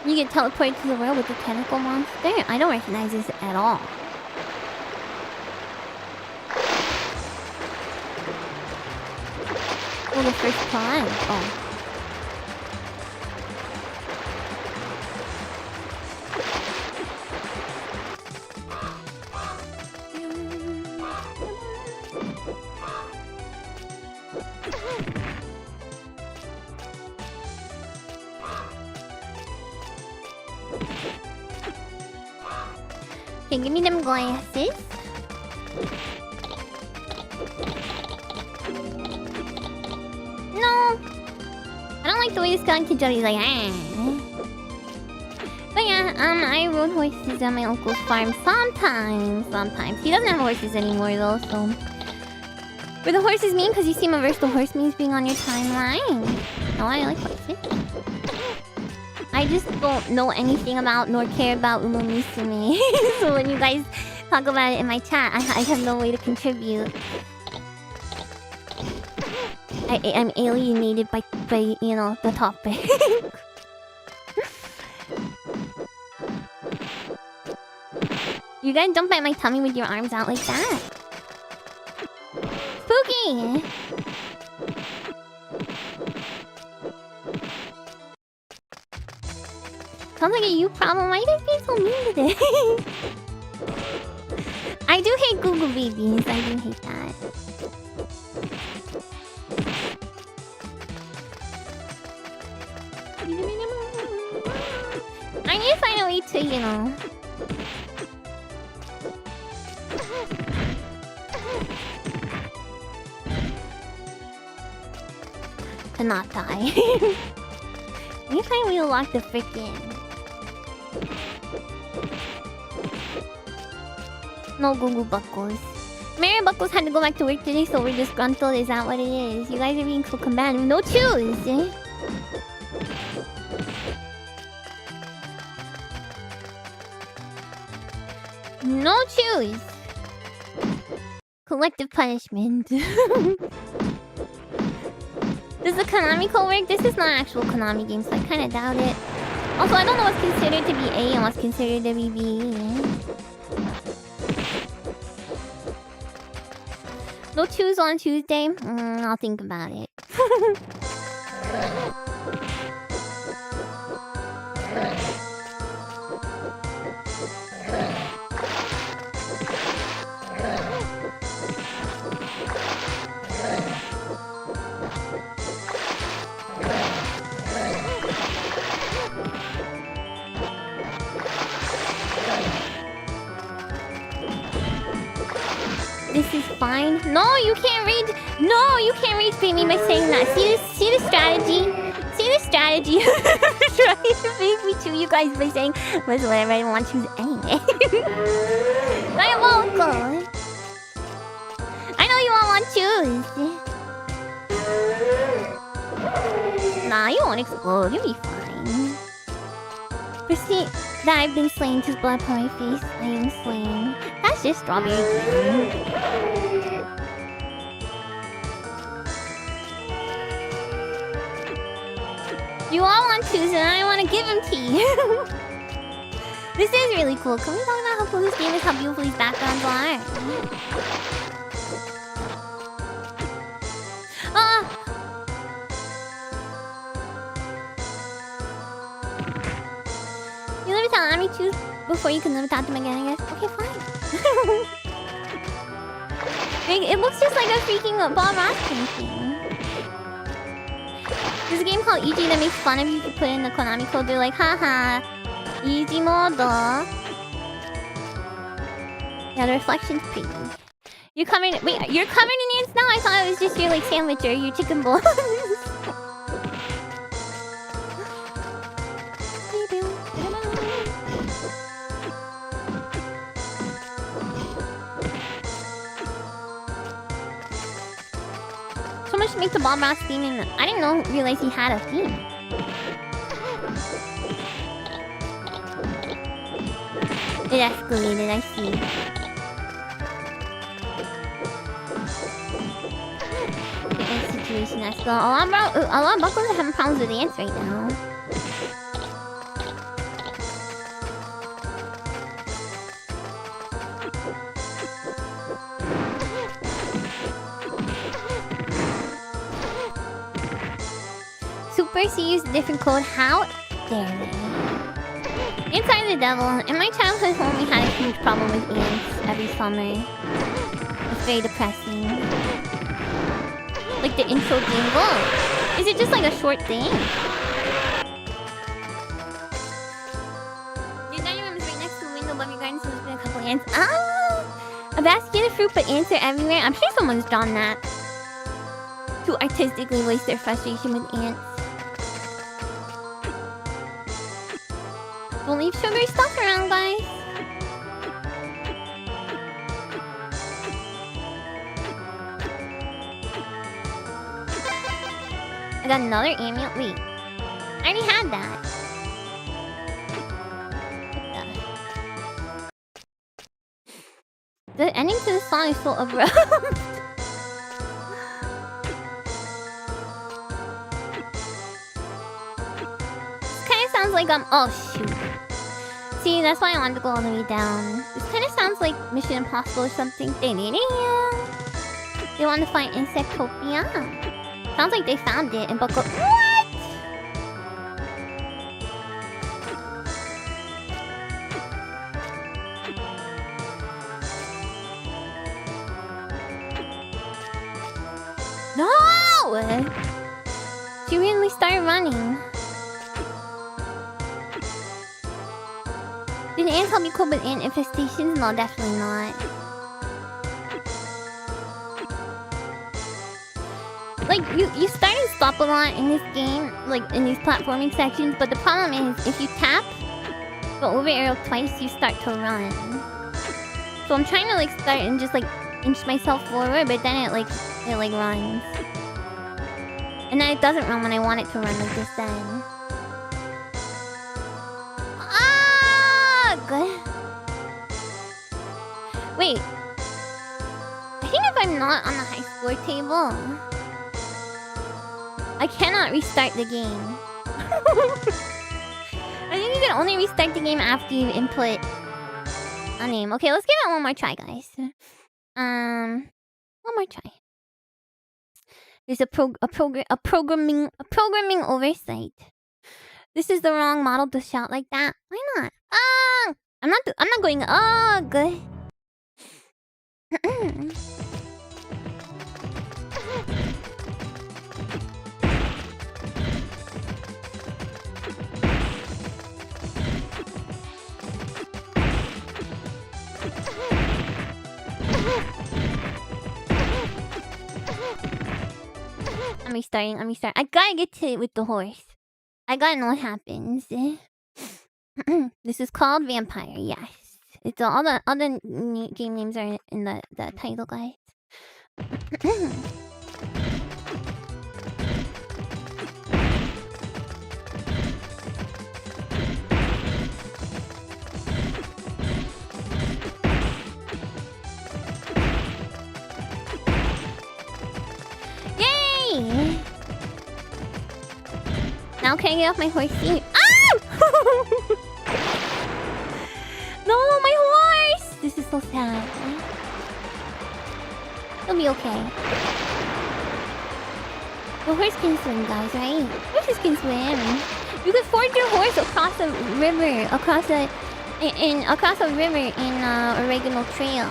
You get teleported to the world with the tentacle monster? I don't recognize this at all. Oh, the first time. Oh. Okay, give me them glasses. No! I don't like the way this guy can jump. He's like, But yeah, I rode horses on my uncle's farm sometimes. He doesn't have horses anymore though, so... Were the horses mean? Because you seem averse to horse memes being on your timeline. No, I like horses. I just don't know anything about nor care about Uma Musume. So when you guys talk about it in my chat, I have no way to contribute. I'm alienated by you know, the topic. You guys don't bite my tummy with your arms out like that. Spooky! Sounds like a you problem. Why are you guys being so mean today? I do hate Google babies. I do hate that. I need to find a way to, you know... to not die. Anytime we lock the frickin'... No Google Buckles. Mary Buckles had to go back to work today, so we're disgruntled. Is that what it is? You guys are being so combative. No choose! Eh? No choose! Collective punishment. Does the Konami code work? This is not actual Konami game, so I kinda doubt it. Also, I don't know what's considered to be A and what's considered to be B. No choose on Tuesday? I'll think about it. This is fine. No, you can't read. No, you can't read me by saying that. See the strategy. See the strategy. Trying to make me choose you guys by saying what's whatever I want to choose anyway. Diabolical. I know you all want choose. Nah, you won't explode. You'll be fine. But see that I've been slain to blood upon my face. I am slain. That's just strawberry jam. You all want choose and I want to give them to you. This is really cool. Can we talk about how cool this game is? How beautiful these backgrounds are? You let me tell Ami choose before you can let me talk to him again, I guess. Okay, fine. It looks just like a freaking Bob Ross painting. There's a game called EG that makes fun of you if you put in the Konami code. They're like, haha, EG mode. Yeah, the reflection's pretty. You're coming. Wait, you're covered in ants now? I thought it was just your like sandwich or your chicken bowl. So much to make the Bob Ross theme, and I didn't realize he had a theme. It escalated, I see. Situation that's still a lot of buckles are having problems with ants right now. Super C used a different code. How dare they? Inside the Devil. In my childhood home, we had a huge problem with ants every summer. It's very depressing. Like the intro jingle. Is it just like a short thing? Your dining room is right next to the window above your garden, so there's been a couple ants. Ah! A basket of fruit, but ants are everywhere. I'm sure someone's drawn that to artistically voice their frustration with ants. Don't leave sugary stuff around, guys. I got another amulet. Wait, I already had that. The ending to the song is so abrupt. This kind of sounds like oh shoot. See, that's why I wanted to go all the way down. This kind of sounds like Mission Impossible or something. They want to find Insectopia. Sounds like they found it and buckled. What? No! She really started running. Did ants help you cope with ant infestations? No, definitely not. like you start and stop a lot in this game, like in these platforming sections. But the problem is, if you tap the over arrow twice, you start to run. So I'm trying to like start and just like inch myself forward, but then it runs, and then it doesn't run when I want it to run like this. Then good. Wait. I think if I'm not on the high score table, I cannot restart the game. I think you can only restart the game after you input a name. Okay, let's give it one more try, guys. One more try. There's a programming oversight. This is the wrong model to shout like that. Why not? I'm not going. Good. I'm restarting. I gotta get to it with the horse. I gotta know what happens. This is called Vampire. Yes. It's all the game names are in the title, guys. Yay! Now can I get off my horse seat? No, my horse! This is so sad. It'll be okay. The horse can swim, guys, right? Horses can swim. You can forge your horse across a river, across a river in Oregano Trail.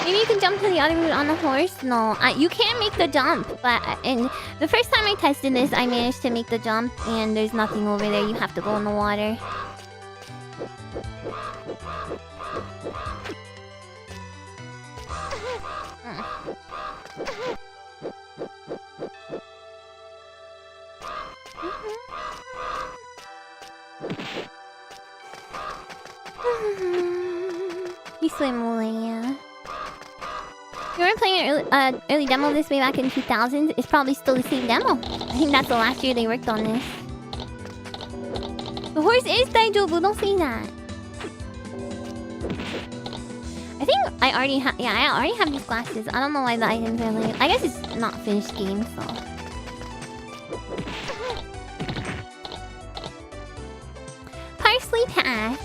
Maybe you can jump to the other route on the horse? No, you can't make the jump. But the first time I tested this, I managed to make the jump, and there's nothing over there. You have to go in the water. You swim away, yeah. You were playing an early demo this way back in 2000. It's probably still the same demo. I think that's the last year they worked on this. The horse is Daijobu, don't say that. I think I already have... Yeah, I already have these glasses. I don't know why the items are like... I guess it's not finished game, so... Parsley path.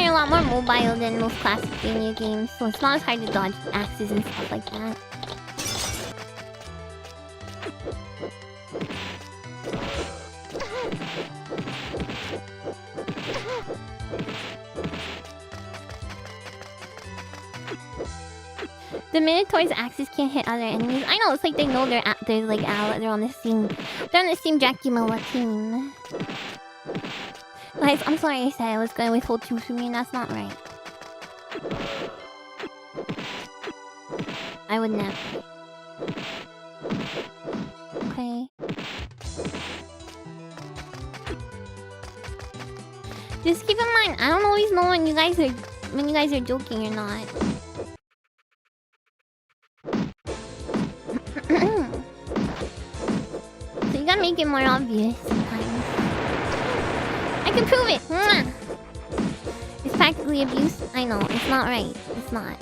A lot more mobile than most classic Castlevania games, so it's not as hard to dodge axes and stuff like that. The Minotaur's axes can't hit other enemies. I know, it's like they know they're on the same Dracula team. Guys, I'm sorry I said I was gonna withhold two from you. That's not right. I would never. Okay. Just keep in mind, I don't always know when you guys are joking or not. So you gotta make it more obvious sometimes. I can prove it! Mwah! It's practically abuse. I know, it's not right. It's not.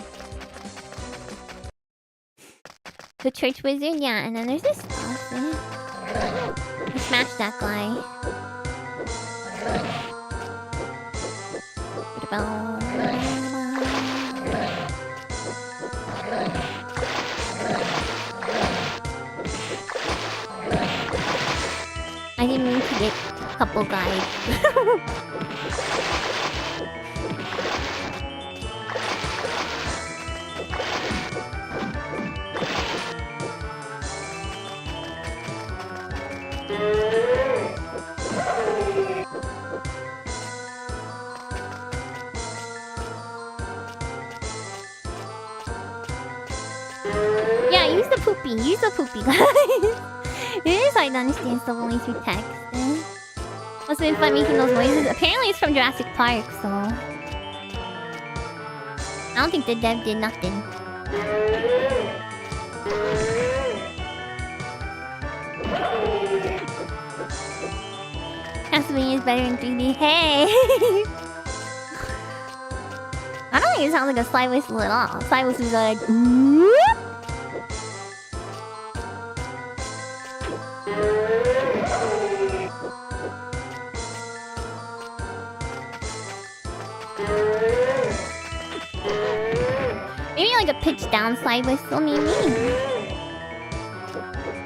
The church wizard? Yeah, and then there's this stuff. I smashed that guy. I didn't mean to get a couple guys. Yeah, use the poopy. Use the poopy, guys. It is hard to understand stuff only through text. Must have been fun making those noises. Apparently it's from Jurassic Park, so... I don't think the dev did nothing. Castlevania is better in 3D. Hey! I don't think it sounds like a slide whistle at all. Slide whistles are like... Maybe like a pitch down slide whistle, maybe?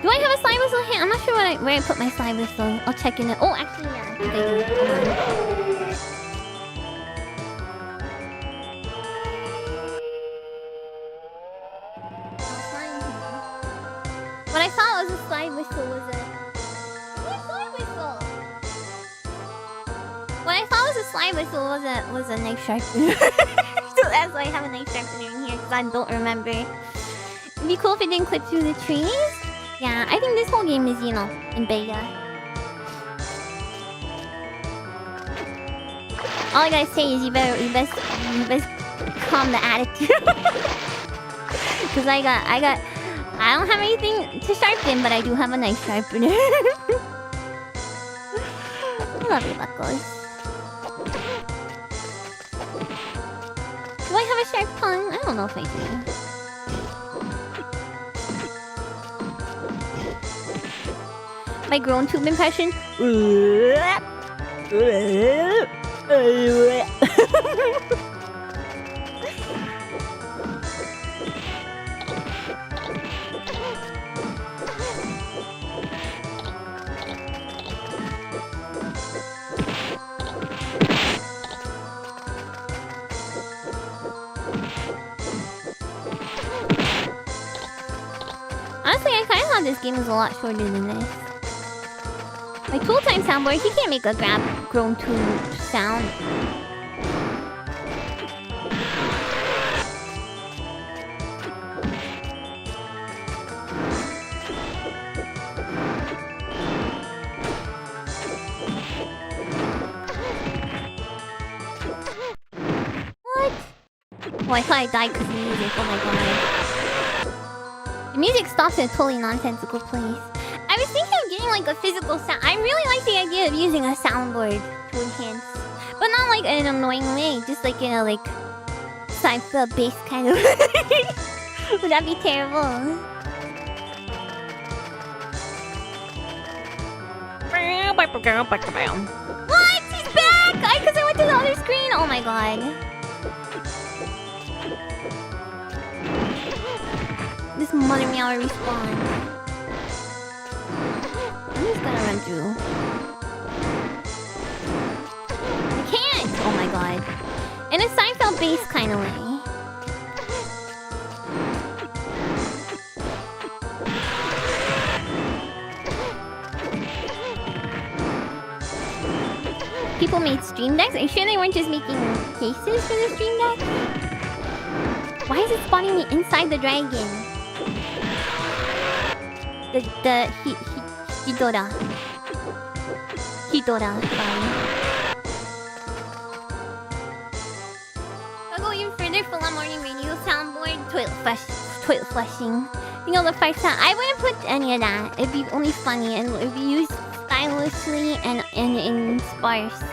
Do I have a slide whistle here? I'm not sure where I put my slide whistle. I'll check in it. Oh, actually, yeah. I think I do. Hold on. What I thought was a slide whistle was a... What slide whistle? What I thought was a slide whistle was a knife sharpener. So that's why I have a knife sharpener in here, because I don't remember. It'd be cool if it didn't clip through the trees. Yeah, I think this whole game is, you know, in beta. All I gotta say is you best calm the attitude. Cause I don't have anything to sharpen, but I do have a knife sharpener. I love you, buckles. Do I have a sharp tongue? I don't know if I do. My grown tube impression. Honestly, I kinda thought this game was a lot shorter than this. My tool time soundboard, he can't make a grown tube sound. What? Oh, I thought I died because of the music. Oh my god. The music stops in a totally nonsensical place. I was thinking of getting like a physical sound. I really like the idea of using a soundboard to enhance, but not like in an annoying way. Just like in a like sci-fi bass kind of. Would that be terrible? What? He's back! Because I went to the other screen. Oh my god. This mother meow respawned. I'm just gonna run through. I can't! Oh my god. In a Seinfeld base kind of way. People made stream decks? Are you sure they weren't just making cases for the stream deck? Why is it spawning me inside the dragon? Hidora. Sorry. I'll go even further. Full on morning radio soundboard. Toilet flushing. You know the fire sound. I wouldn't put any of that. It'd be only funny and it'd be used stylishly and in sparsity.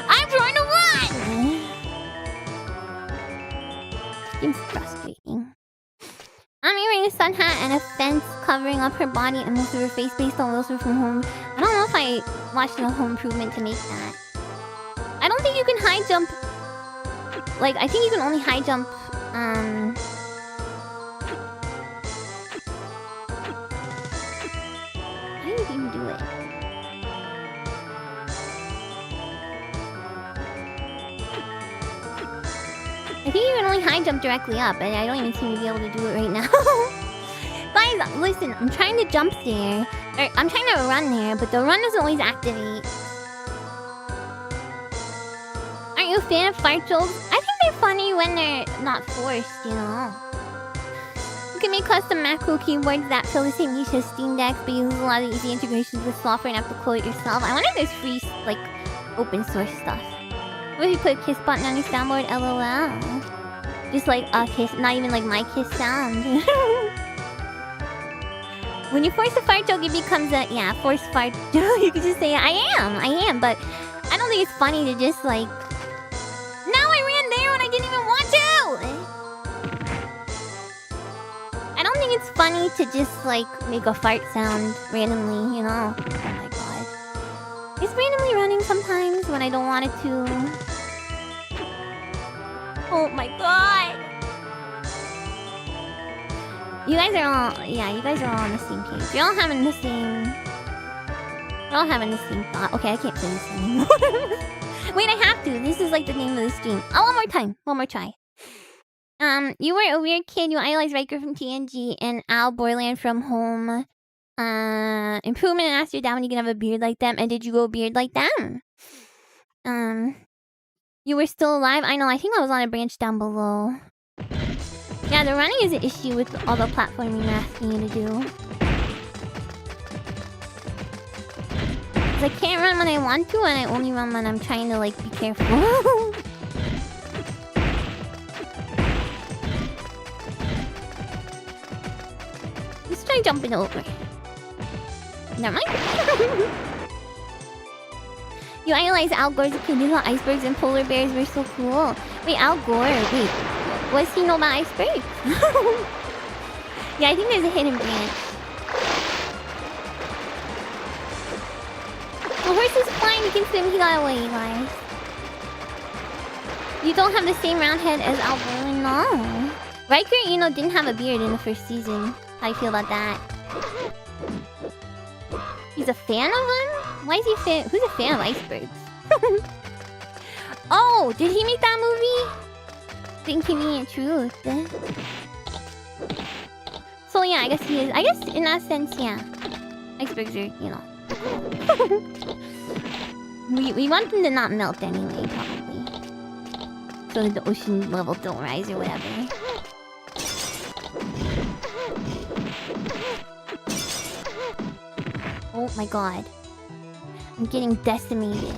I'm trying to run! Seems frustrating. I'm wearing a sun hat and a fence covering up her body and most of her face based on Wilson from Home. I don't know if I watched the Home Improvement to make that. I don't think you can high jump. Like, I think you can only high jump I think you can only high jump directly up, and I don't even seem to be able to do it right now. Guys, listen, I'm trying to jump there. Or, I'm trying to run there, but the run doesn't always activate. Aren't you a fan of fart jokes? I think they're funny when they're not forced, you know? You can make custom macro keyboards that fill the same niche as Steam Deck, but use a lot of easy integrations with software and have to code it yourself. I wonder if there's free, like, open source stuff. What if you put a kiss button on your soundboard? LOL. Just like a kiss, not even like my kiss sound. When you force a fart joke, it becomes a, yeah, forced fart joke. You can just say, I am, but I don't think it's funny to just like, now I ran there when I didn't even want to! I don't think it's funny to just like make a fart sound randomly, you know? Oh my god. It's randomly running sometimes when I don't want it to. Oh my god! You guys are all, yeah, you guys are all on the same page. You're all having the same... You're all having the same thought. Okay, I can't say this anymore. Wait, I have to. This is like the name of the stream. Oh, one more time. One more try. You were a weird kid. You idolized Riker from TNG and Al Borland from Home. Improvement and asked your dad when you can have a beard like them. And did you go beard like them? You were still alive? I know, I think I was on a branch down below. Yeah, the running is an issue with all the platforming they're asking you to do. 'Cause I can't run when I want to, and I only run when I'm trying to, like, be careful. Let's try jumping over. Never mind. You idolize Al Gore's opinion on icebergs and polar bears were so cool. Wait, Al Gore, wait. What does he know about icebergs? Yeah, I think there's a hidden branch. The horse is flying, you can swim, he got away, you guys. You don't have the same round head as Al Gore, no. Riker, you know, didn't have a beard in the first season. How do you feel about that? He's a fan of them? Why is he a fan? Who's a fan of icebergs? Oh, did he make that movie? The Inconvenient Truth. So yeah, I guess he is. I guess in that sense, yeah. Icebergs are, you know. we want them to not melt anyway, probably. So that the ocean level don't rise or whatever. Oh my god. I'm getting decimated.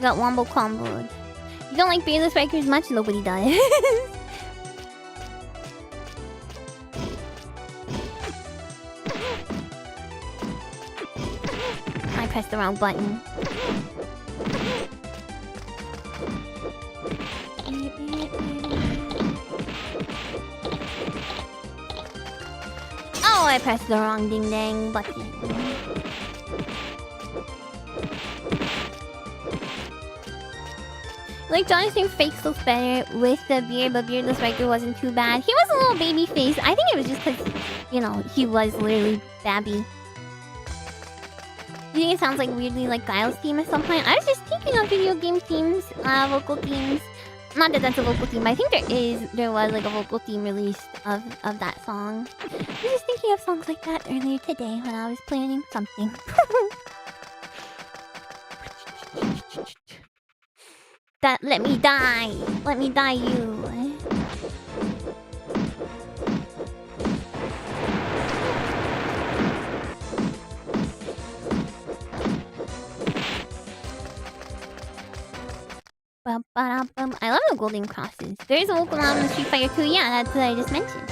Got wombo comboed. You don't like beardless Rikers much? Nobody does. I pressed the wrong button. Oh, I pressed the wrong ding-dang button. Like, Jonathan Frakes looks better with the beard, but beardless Riker wasn't too bad. He was a little baby face. I think it was just because, you know, he was literally babby. You think it sounds like weirdly like Guile's theme at some point? I was just thinking of video game themes, vocal themes. Not that that's a vocal theme, but I think there was like a vocal theme released of that song. I was just thinking of songs like that earlier today when I was planning something. That let me die you. I love the golden crosses. There is a vocal album in Street Fighter 2. Yeah, that's what I just mentioned.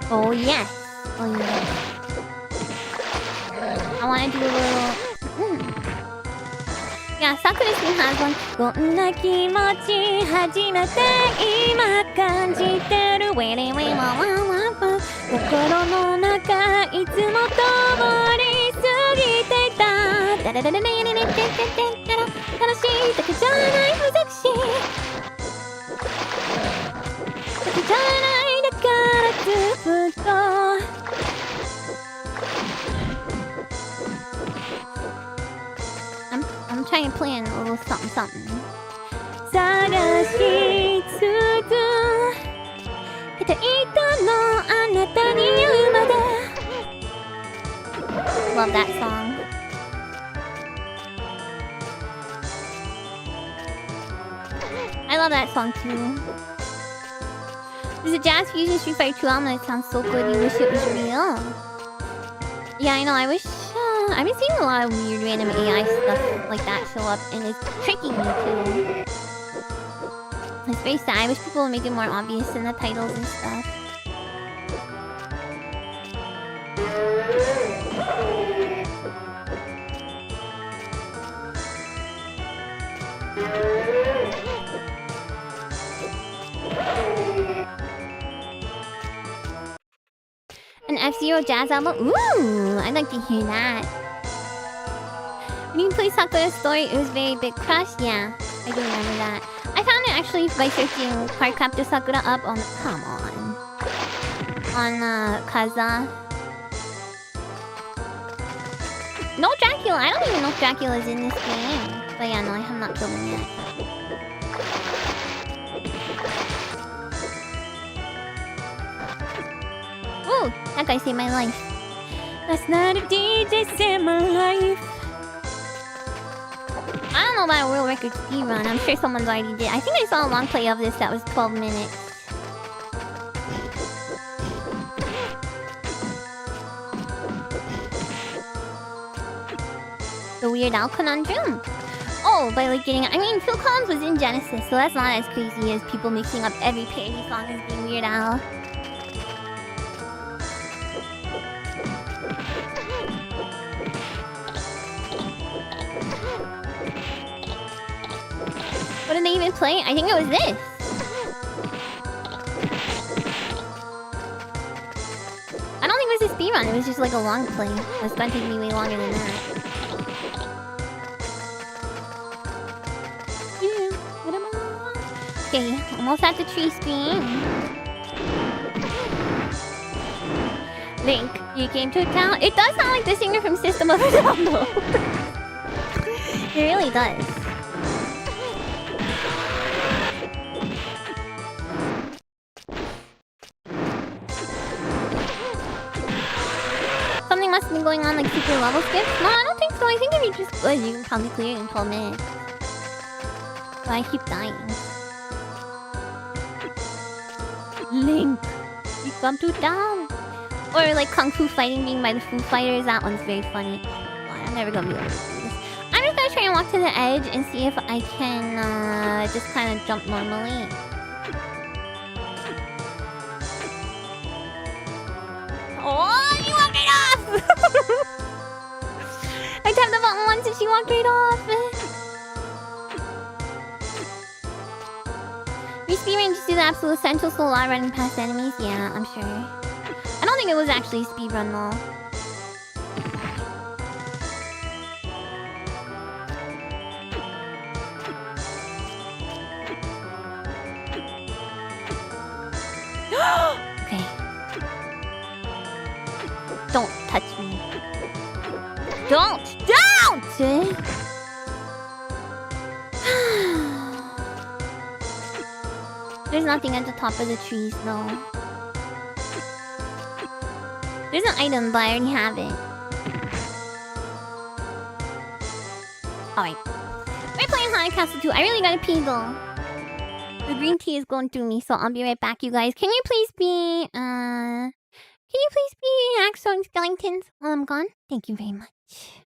Oh yes. Oh yes. I want to do a little... Yeah, Sakura Stream has one. こんな気持ち初めて今感じてる Wait, wait, wait, 心の中いつも通り過ぎていたダラダラダラダラダラ楽しいだけじゃない難しい playing a little something something. 探しつついたのあなたに言うまで Love that song. I love that song too. There's a jazz fusion Street Fighter 2 album that sounds so good you wish it was real. Yeah, I know, I wish... I've been seeing a lot of weird random AI stuff like that show up, and it's tricking me too. It's very sad. I wish people would make it more obvious in the titles and stuff. An F-Zero jazz album? Ooh, I'd like to hear that. When you play Sakura's story, it was very big crush. Yeah, I do remember that. I found it actually by searching Cardcaptor Sakura up on... Come on. On, Kaza. No Dracula! I don't even know if Dracula's in this game. But yeah, no, I have not killed him yet. Ooh! That guy saved my life. Last night a DJ saved my life. I don't know about a world record speedrun. I'm sure someone's already did. I think I saw a long play of this that was 12 minutes. The Weird Al conundrum. Oh, by like getting... I mean, Phil Collins was in Genesis, so that's not as crazy as people mixing up every parody song as being Weird Al. What did they even play? I think it was this. I don't think it was a speedrun. It was just like a long play. It's gonna take me way longer than that. Okay, almost at the tree screen. Link, you came to town. It does sound like the singer from System of a Down though. It really does. Something must have been going on, like super level skips? No, I don't think so. I think if you just good, you can probably clear it in 12 minutes. But I keep dying. Link, you come to town. Or like Kung Fu Fighting being by the Foo Fighters. That one's very funny. God, I'm never gonna be able to do this. I'm just gonna try and walk to the edge and see if I can just kind of jump normally. Oh, you walked right off! I tapped the button once and she walked right off. We speedrun just do the absolute essentials, so a lot running past enemies. Yeah, I'm sure. I don't think it was actually a speedrun though. Okay. Don't touch me. Don't! There's nothing at the top of the trees, though. There's an item, but I already have it. Alright. We're playing Haunted Castle 2. I really gotta pee, though. The green tea is going through me, so I'll be right back, you guys. Can you please be, Can you please be Axel and Skellingtons while I'm gone? Thank you very much.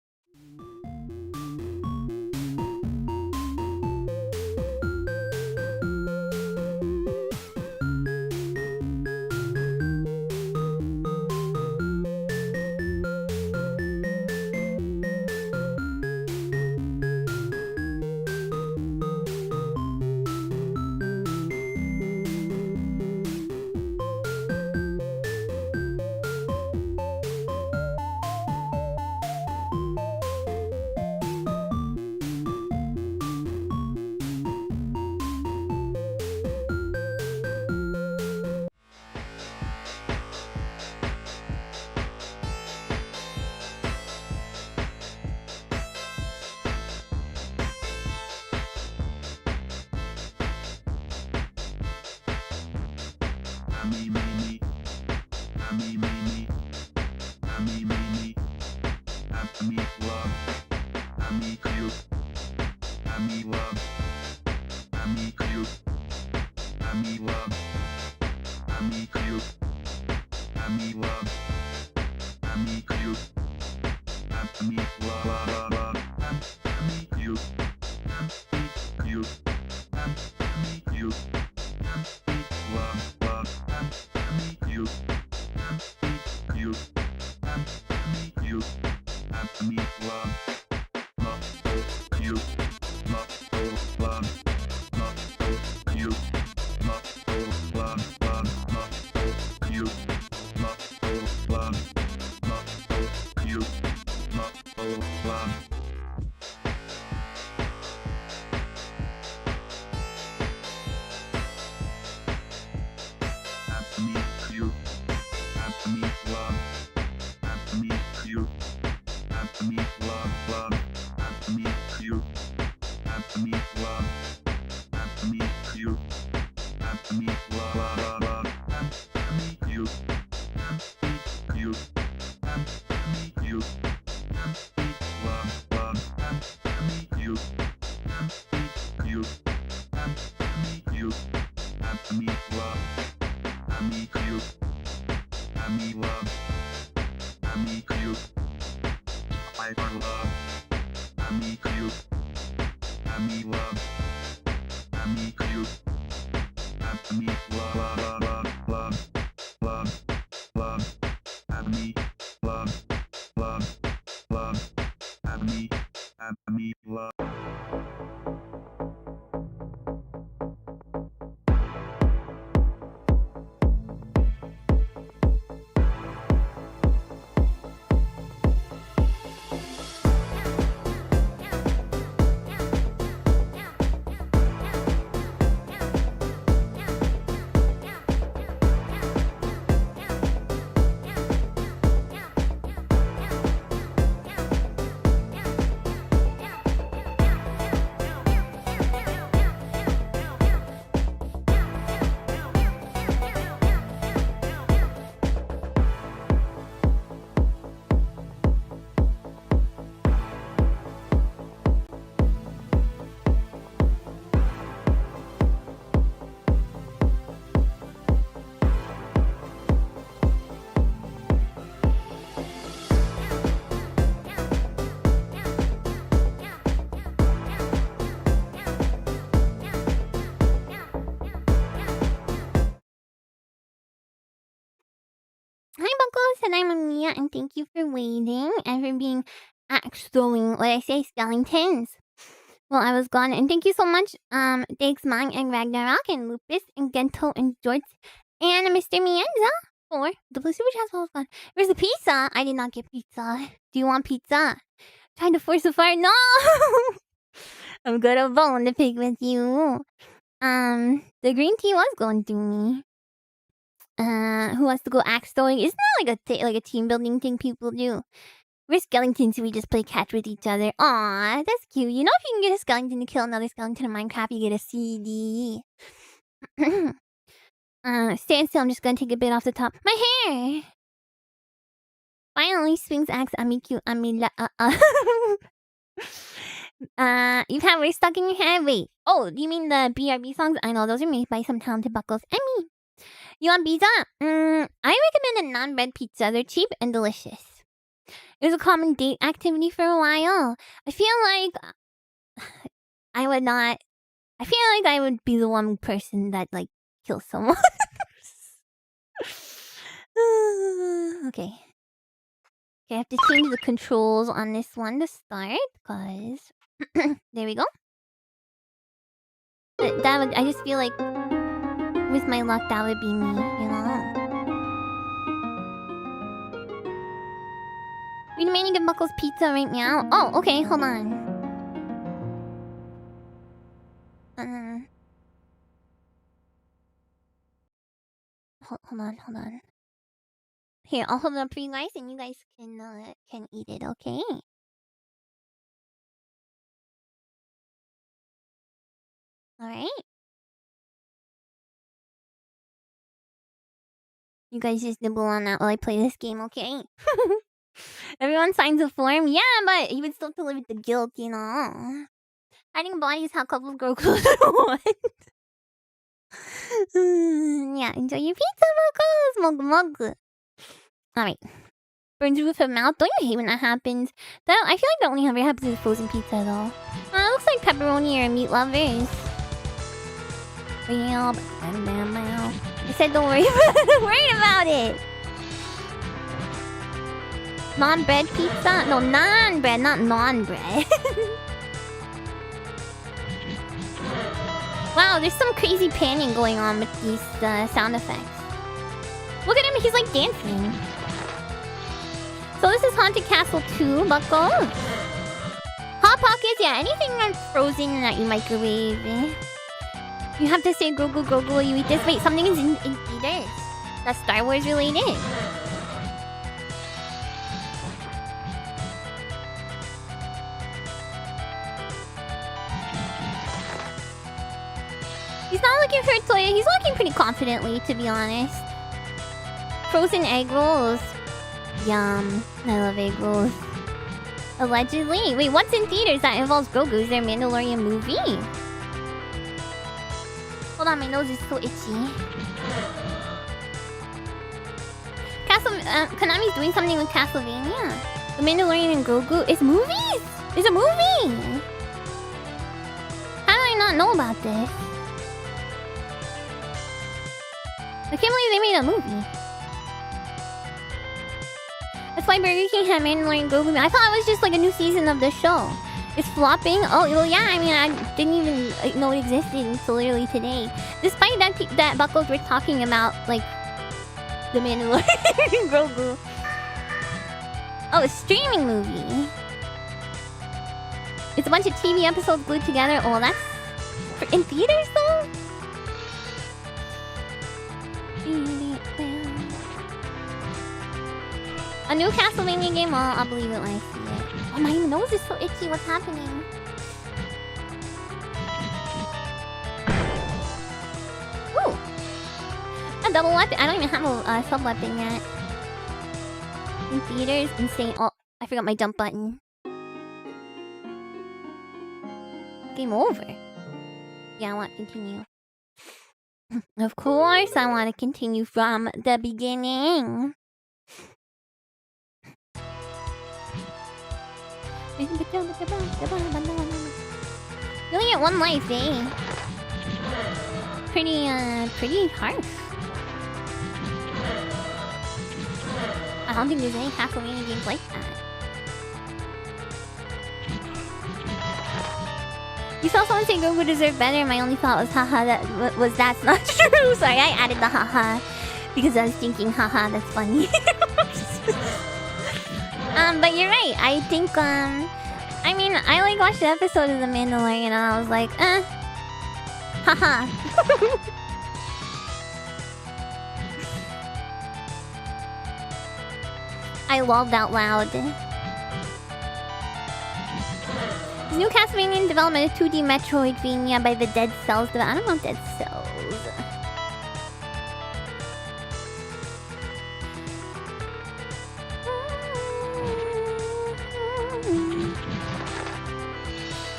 Hi, Buckles, and I'm Amiya, and thank you for waiting and for being axe throwing, what I say, skeletons. Well, I was gone, and thank you so much, thanks Mang and Ragnarok and Lupus and Gento and George and Mr. Mienza for the blue super chat while I was gone. Where's the pizza? I did not get pizza. Do you want pizza? Trying to force a fire? No! I'm gonna bone the pig with you. The green tea was going through me. Who wants to go axe throwing? Isn't that like a team building thing people do? We're skeletons, so we just play catch with each other. Aw, that's cute. You know, if you can get a skeleton to kill another skeleton in Minecraft, you get a CD. Stand still. I'm just gonna take a bit off the top. My hair. Finally, swings axe. Amiku. You've had worse stuck in your head. Wait. Oh, do you mean the BRB songs? I know those are made by some talented buckles. I mean. You want pizza? I recommend a non-bread pizza. They're cheap and delicious. It was a common date activity for a while. I feel like I would not. I feel like I would be the one person that like kills someone. Okay. I have to change the controls on this one to start, because there we go. That would. I just feel like with my luck, that would be me. You know. We're demanding of Buckles pizza right now. Oh, okay, hold on. Hold on. Here, I'll hold it up for you guys, and you guys can eat it, okay? All right. You guys just nibble on that while I play this game, okay? Everyone signs a form? Yeah, but he would still have to live with the guilt, you know? Hiding bodies how couples grow closer to one. Yeah, enjoy your pizza, Muggle! Mug mug. Alright. Burns roof of mouth. Don't you hate when that happens? I feel like that only ever happens with frozen pizza, though. It looks like pepperoni or meat lovers. Well, I said don't worry about it. Non-bread pizza? No, non-bread, not non-bread. Wow, there's some crazy panning going on with these sound effects. Look at him, he's like dancing. So this is Haunted Castle 2, Buckle. Hot Pockets, yeah, anything that's frozen that you microwave. You have to say Grogu Grogu while you eat this. Wait, something is in theaters. That's Star Wars related. He's not looking for a toy. He's walking pretty confidently, to be honest. Frozen egg rolls. Yum. I love egg rolls. Allegedly. Wait, what's in theaters that involves Grogu? Is there a Mandalorian movie? Hold on, my nose is so itchy. Konami's doing something with Castlevania. The Mandalorian and Grogu. It's movies! It's a movie! How do I not know about this? I can't believe they made a movie. That's why Burger King had Mandalorian Grogu. I thought it was just like a new season of the show. It's flopping? Oh, well, yeah, I mean, I didn't even know it existed until literally today. Despite that Buckles were talking about, like, the Mandalorian Grogu. Oh, a streaming movie. It's a bunch of TV episodes glued together. Oh, that's... in theaters, though? A new Castlevania game? Well, I'll believe it when I see it. Oh, my nose is so itchy. What's happening? Ooh! A double weapon. I don't even have a sub-weapon yet. In theaters? Insane. Oh, I forgot my jump button. Game over. Yeah, I want to continue. Of course, I want to continue from the beginning. You only get one life, eh? Pretty harsh. I don't think there's any Castlevania games like that. You saw someone say Grogu deserved better. My only thought was, haha, that's not true. Sorry, I added the haha because I was thinking, haha, that's funny. But you're right. I think, I mean, I like watched the episode of The Mandalorian and I was like, haha. I lolled out loud. This new Castlevania in development, a 2D Metroidvania by the Dead Cells. I don't know Dead Cells.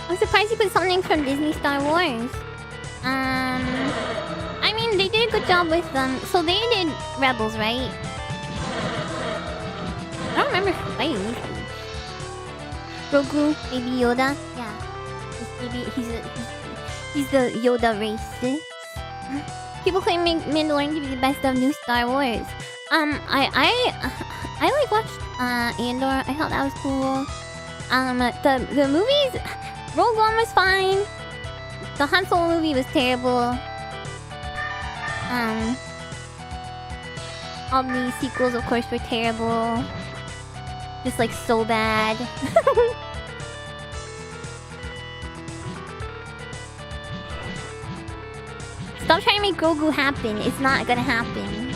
I'm surprised you put something from Disney Star Wars. I mean, they did a good job with them. So they did Rebels, right? I don't remember fighting these things. Grogu, Baby Yoda. Yeah, he's the Yoda race. People claim Mandalorian to be the best of new Star Wars. I like watched Andor. I thought that was cool. The movies, Rogue One was fine. The Han Solo movie was terrible. All the sequels, of course, were terrible. Just like so bad. Stop trying to make Grogu happen. It's not gonna happen.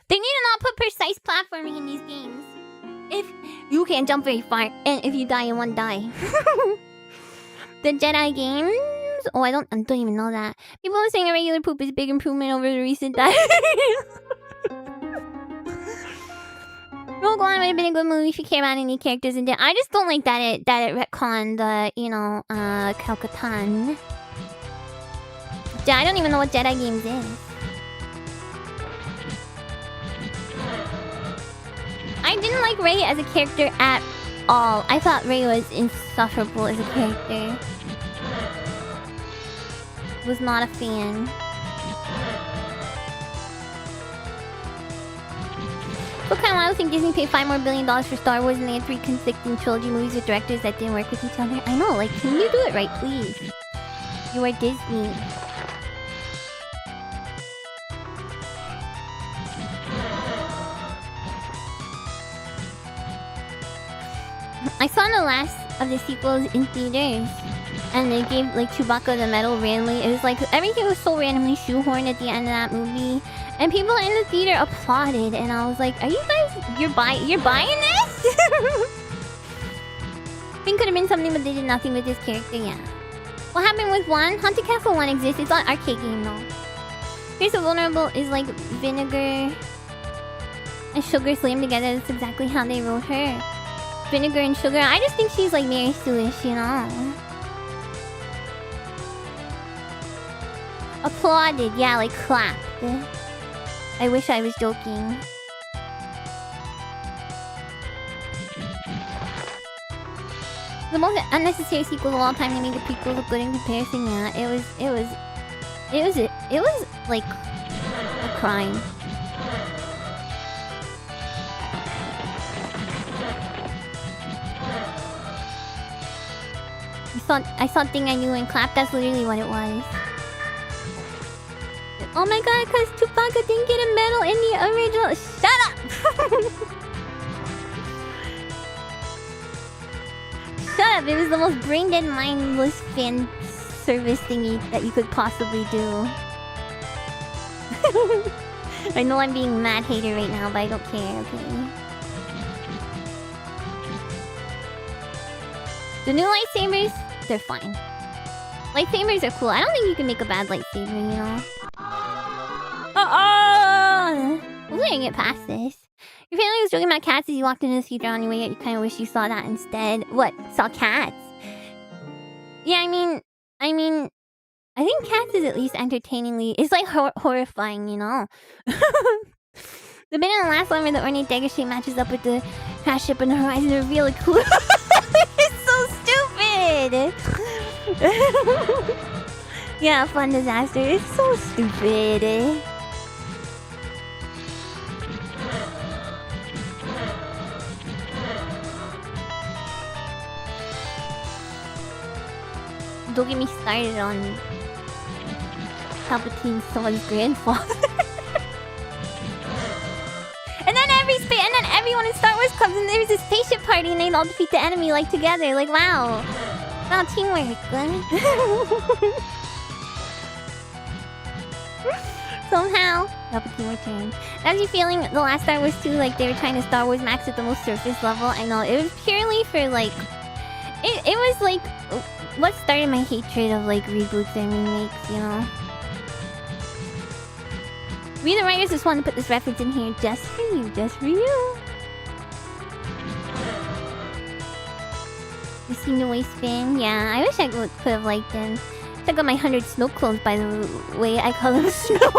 They need to not put precise platforming in these games. If You can't jump very far, and if you die, you won't die. The Jedi games? Oh, I don't even know that. People are saying a regular poop is a big improvement over the recent die. Rogue One would have been a good movie if you care about any characters in it. I just don't like that it retconned Kal-Katan. I don't even know what Jedi games is. I didn't like Rey as a character at all. I thought Rey was insufferable as a character. Was not a fan. What kind of wild think Disney paid $5 billion more for Star Wars and they had 3 conflicting trilogy movies with directors that didn't work with each other? I know, like, can you do it right, please? You are Disney. I saw the last of the sequels in theaters, and they gave like Chewbacca the medal randomly. It was like everything was so randomly shoehorned at the end of that movie, and people in the theater applauded. And I was like, "Are you guys? You're buying this?" I think could have been something, but they did nothing with this character. Yeah. What happened with 1? Haunted Castle 1 exists. It's an arcade game though. Here's a vulnerable is like vinegar and sugar slammed together. That's exactly how they wrote her. Vinegar and sugar. I just think she's like Mary Sue-ish, you know. Applauded, yeah, like clapped. I wish I was joking. The most unnecessary sequel of all time to make a prequel look good in comparison. Yeah, it was like a crime. I saw Thing I Knew and clapped. That's literally what it was. Oh my god, because Chewbacca didn't get a medal in the original. Shut up! Shut up! It was the most brain-dead, mindless fan service thingy that you could possibly do. I know I'm being mad hater right now, but I don't care, okay? The new lightsabers, they're fine. Lightsabers are cool. I don't think you can make a bad lightsaber, you know? We're gonna get past this. Your family was joking about cats as you walked into the theater on your way, yet you kind of wish you saw that instead. What? Saw cats? Yeah, I mean, I think cats is at least entertainingly... It's like horrifying, you know? The bit in the last one where the ornate dagger shape matches up with the crash ship on the horizon are really cool. It's so stupid! Yeah, fun disaster. It's so stupid. Don't get me started on Palpatine's someone's grandfather. And then everyone in Star Wars comes and there's a spaceship party and they all defeat the enemy like together. Like wow. Wow, teamwork, Glenn. Somehow Palpatine returned. As you feeling the last Star Wars 2 like they were trying to Star Wars Max at the most surface level? I know, it was purely for like it was like what started my hatred of like reboots and remakes, you know? We the writers just wanted to put this reference in here just for you, just for you. You seen the waistband? Yeah, I wish I could have liked them. Check out my 100 snow clones, by the way. I call them snow.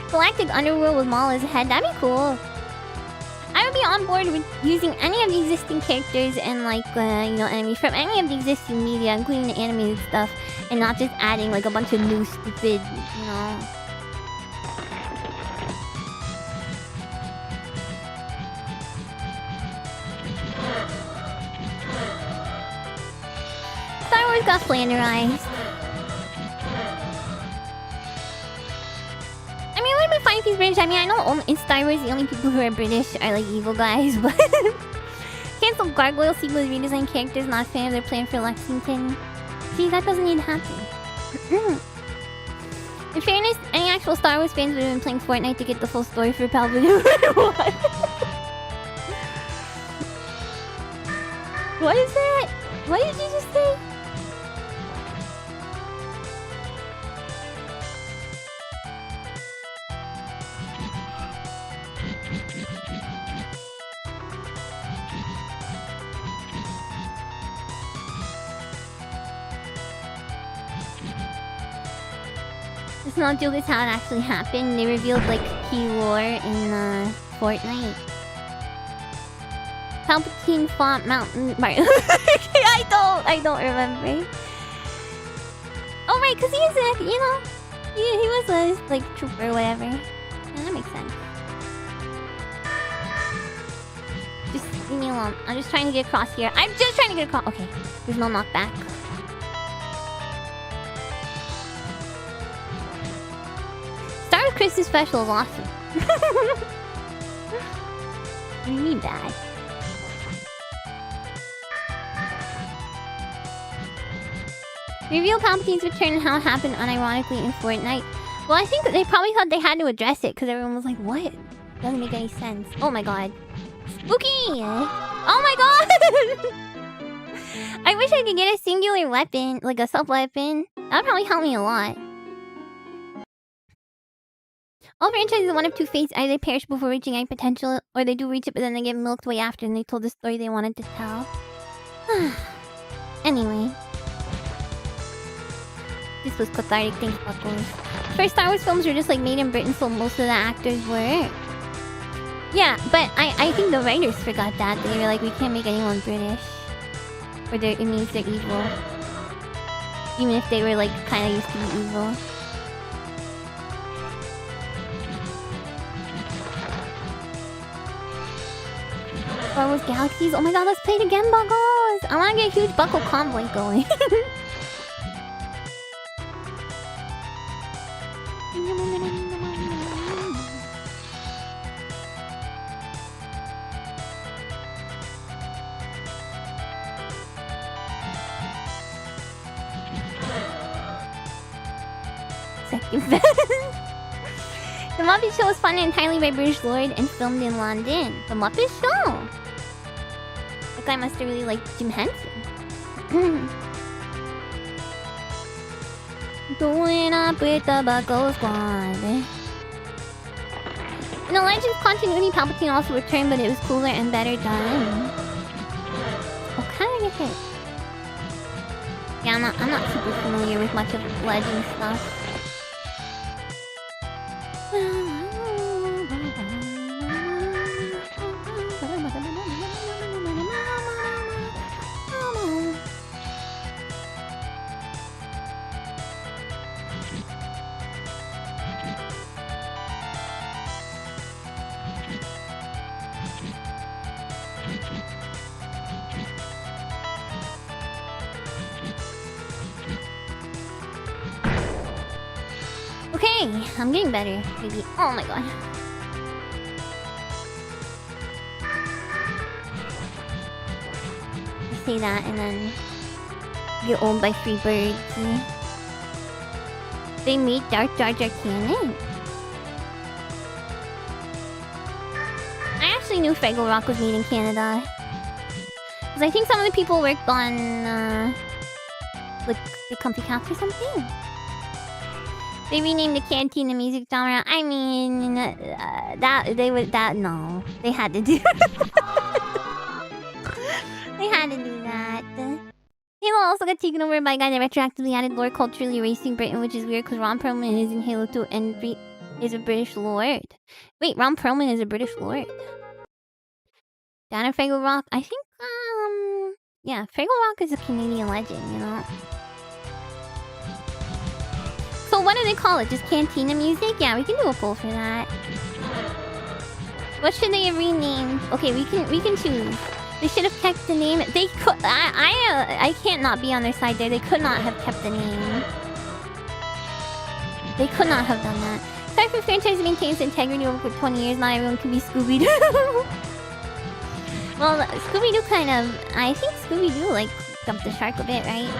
Galactic Underworld with Maul as a head. That'd be cool. I would be on board with using any of the existing characters and like, enemies from any of the existing media, including the animated stuff, and not just adding like a bunch of new stupid, you know. Star Wars got flanderized. I mean, it would have been fine if he's British. I mean, I know in Star Wars the only people who are British are like evil guys, but cancel Gargoyle sequel with redesigned characters. Not a fan of their plan for Lexington. See, that doesn't need to happen. In fairness, any actual Star Wars fans would have been playing Fortnite to get the full story for Palpatine. What? What is that? What did you just say? It's not joke, it's how it actually happened. They revealed like key lore in Fortnite. Palpatine fought Mountain. I don't remember. Oh right, cause he is a, you know, he was a like trooper or whatever. Yeah, that makes sense. Just leave me alone. I'm just trying to get across here. I'm just trying to get across. Okay, there's no knockback. Star Wars Christmas special is awesome. We need that. Reveal Palpatine's return and how it happened unironically in Fortnite. Well, I think they probably thought they had to address it because everyone was like, what? Doesn't make any sense. Oh my god. Spooky! Oh my god! I wish I could get a singular weapon, like a sub-weapon. That would probably help me a lot. All franchises are one of two fates. Either they perish before reaching any potential, or they do reach it but then they get milked way after and they told the story they wanted to tell. Anyway. This was cathartic, thanks Buckles. First Star Wars films were just like made in Britain, so most of the actors were. Yeah, but I think the writers forgot that. They were like, we can't make anyone British. Or it means they're evil. Even if they were like kinda used to be evil. Star Wars Galaxies? Oh my god, let's play it again, Buckles! I wanna get a huge Buckle convoy going. The Muppet Show was funded entirely by British Lord and filmed in London. The Muppet Show? That guy must have really liked Jim Henson. Going up with the Buckle Squad. In the Legends continuity, Palpatine also returned, but it was cooler and better done. Oh, kind of get hit. Yeah, I'm not super familiar with much of Legend stuff. Okay, I'm getting better. Maybe. Oh my god. Say that and then get owned by free birds. They made Dark Jar Jar canon. I actually knew Fraggle Rock was made in Canada. Because I think some of the people worked on like the Comfy Cats or something. They renamed the canteen the music genre. I mean, no, they had to do. They had to do that. Halo also got taken over by a guy that retroactively added lore culturally erasing Britain, which is weird because Ron Perlman is in Halo 2 and is a British lord. Wait, Ron Perlman is a British lord. Dana Fraggle Rock, I think, yeah, Fraggle Rock is a Canadian legend, you know. So what do they call it? Just Cantina music? Yeah, we can do a poll for that. What should they have renamed? Okay, we can choose. They should have kept the name. They could. I can't not be on their side there. They could not have kept the name. They could not have done that. Sorry for franchise maintains integrity over 20 years. Not everyone can be Scooby-Doo. Well, Scooby-Doo kind of. I think Scooby-Doo like jumped the shark a bit, right?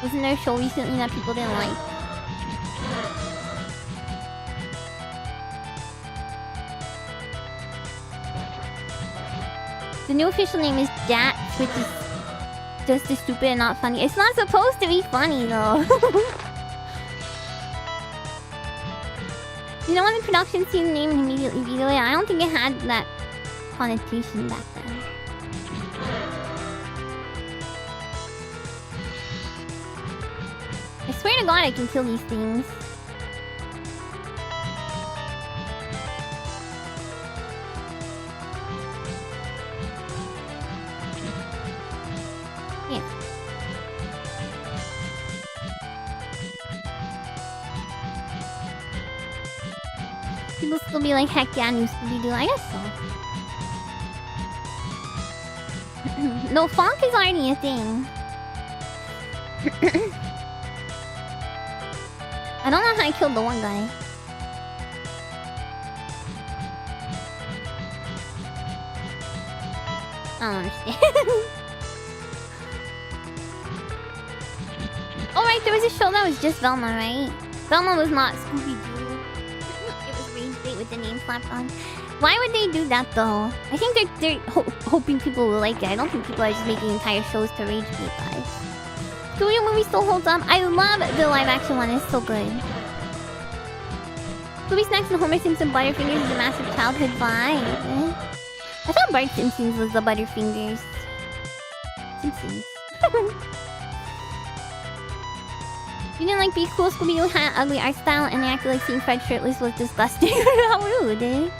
Wasn't there a show recently that people didn't like? The new official name is Jats, which is just as stupid and not funny. It's not supposed to be funny though. You know when the production seen the name and immediately vetoed it? I don't think it had that connotation back then. I swear to God I can kill these things. Yeah. People still be like, heck yeah, new Scooby-Doo. I guess so. No, funk is already a thing. I don't know how I killed the one guy. I don't understand. Oh right, there was a show that was just Velma, right? Velma was not Scooby-Doo. It was Rage Bait with the name slapped on. Why would they do that though? I think they're hoping people will like it. I don't think people are just making entire shows to Rage Bait guys. The real movie still holds up. I love the live action one. It's so good. Scooby Snacks and Homer Simpson Butterfingers is a massive childhood vibe. I thought Bart Simpsons was the Butterfingers. Simpsons. You didn't like Be Cool? Scooby-Doo had ugly art style and they acted like seeing Fred shirtless was disgusting. How rude, eh?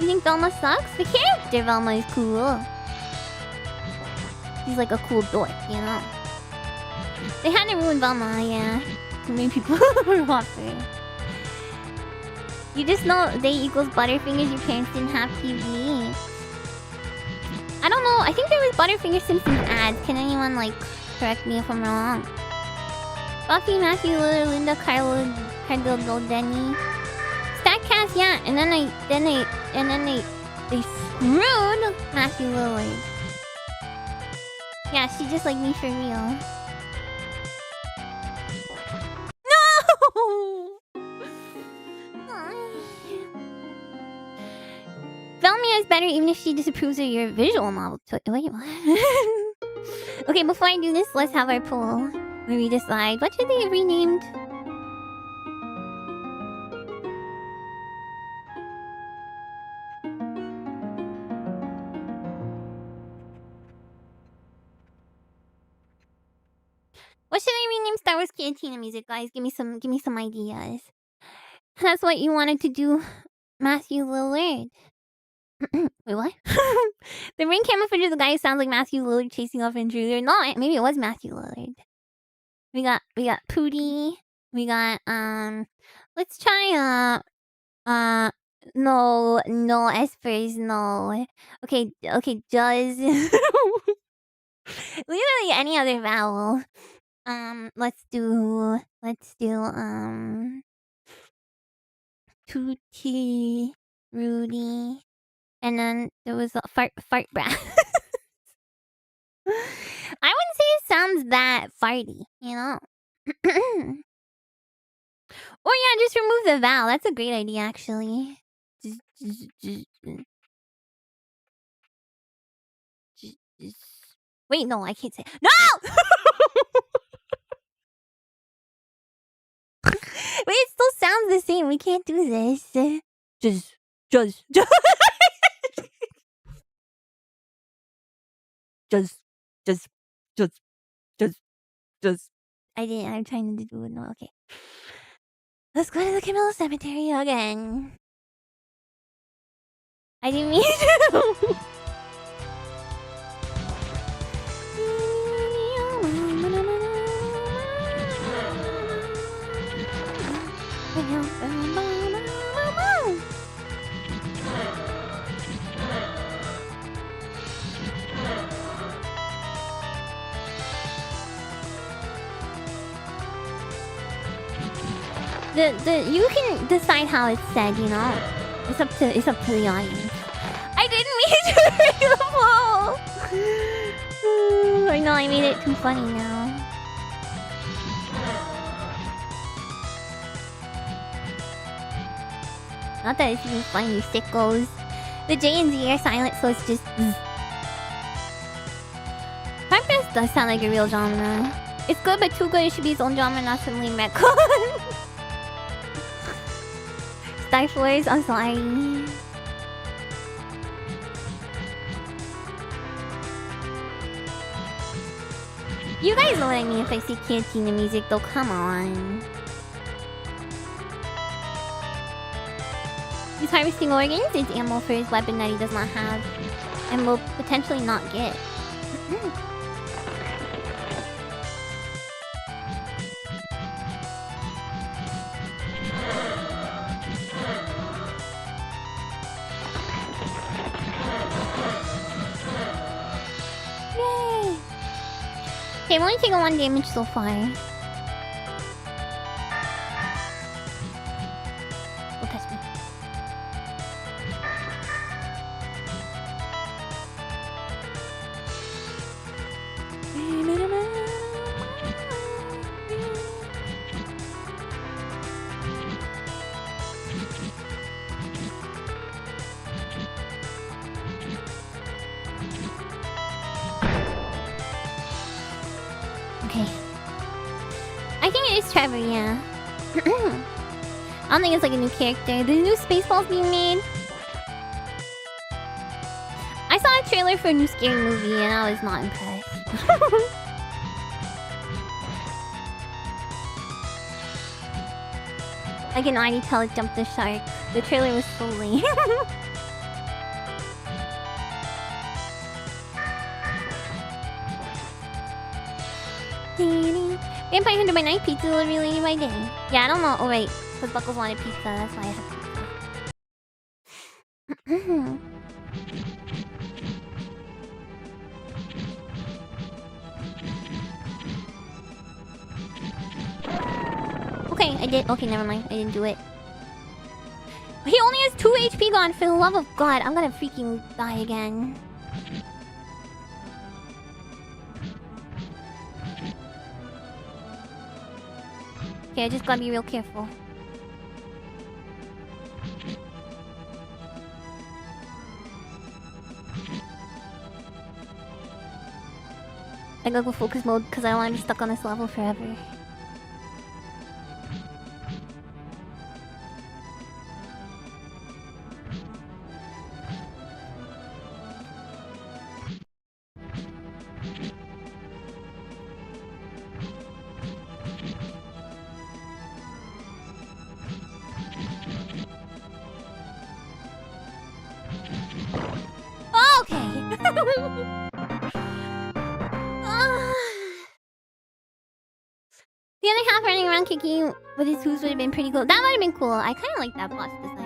You think Velma sucks? The character Velma is cool. He's like a cool dork, you know? They had to ruin Velma, yeah. Too many people were offering. You just know they equals Butterfingers, your parents didn't have TV. I don't know, I think there was Butterfinger Simpsons ads. Can anyone, like, correct me if I'm wrong? Buffy, Matthew, Lillard, Linda, Carlo, Denny. Statcast, yeah, and then they screwed Matthew Lillard. Yeah, she's just like me for real. No! Velmia is better even if she disapproves of your visual novel. Wait, what? Okay, before I do this, let's have our poll. Where we decide what should they have renamed? What should I rename Star Wars Cantina music, guys? Give me some ideas. That's what you wanted to do, Matthew Lillard. Wait, what? The ring camera footage of the guy who sounds like Matthew Lillard chasing off an intruder. No, maybe it was Matthew Lillard. We got Pootie. We got let's try no espers, no. Okay, Juzz. Literally any other vowel. Let's do Tootie, Rudy, and then there was a fart brat. I wouldn't say it sounds that farty, you know. Or yeah, just remove the vowel. That's a great idea, actually. Wait, no, I can't say. No! Wait, it still sounds the same. We can't do this. Just. I'm trying to do it now. Okay. Let's go to the Camilla Cemetery again. I didn't mean to. You can decide how it's said, you know. It's up to the audience. I didn't mean to break the ball. I made it too funny now. Not that it's even funny, you sickos. The J and Z are silent, so it's just... Farmfest does sound like a real genre. It's good, but too good it should be its own genre, not suddenly Metcon. Stiflers, I'm sorry. You guys know what I mean if I say cantina music, though, come on. He's harvesting organs. It's ammo for his weapon that he does not have and will potentially not get. Yay! Okay, I'm only taking 1 damage so far. Don't touch me. Okay. I think it is Trevor, yeah. I don't think it's like a new character. The new Spaceballs being made. I saw a trailer for a new scary movie and I was not impressed. I can already tell it jumped the shark. The trailer was so lame. Vampire Hunter by night, pizza delivery lady by day. Yeah, I don't know. Oh wait, because Buckles wanted pizza, that's why I have pizza. Okay, I did. Okay, never mind. I didn't do it. He only has 2 HP gone. For the love of God, I'm gonna freaking die again. Okay, I just gotta be real careful. I gotta go focus mode because I don't want to be stuck on this level forever. The other half running around kicking with his hooves would have been pretty cool. That would have been cool. I kind of like that boss design,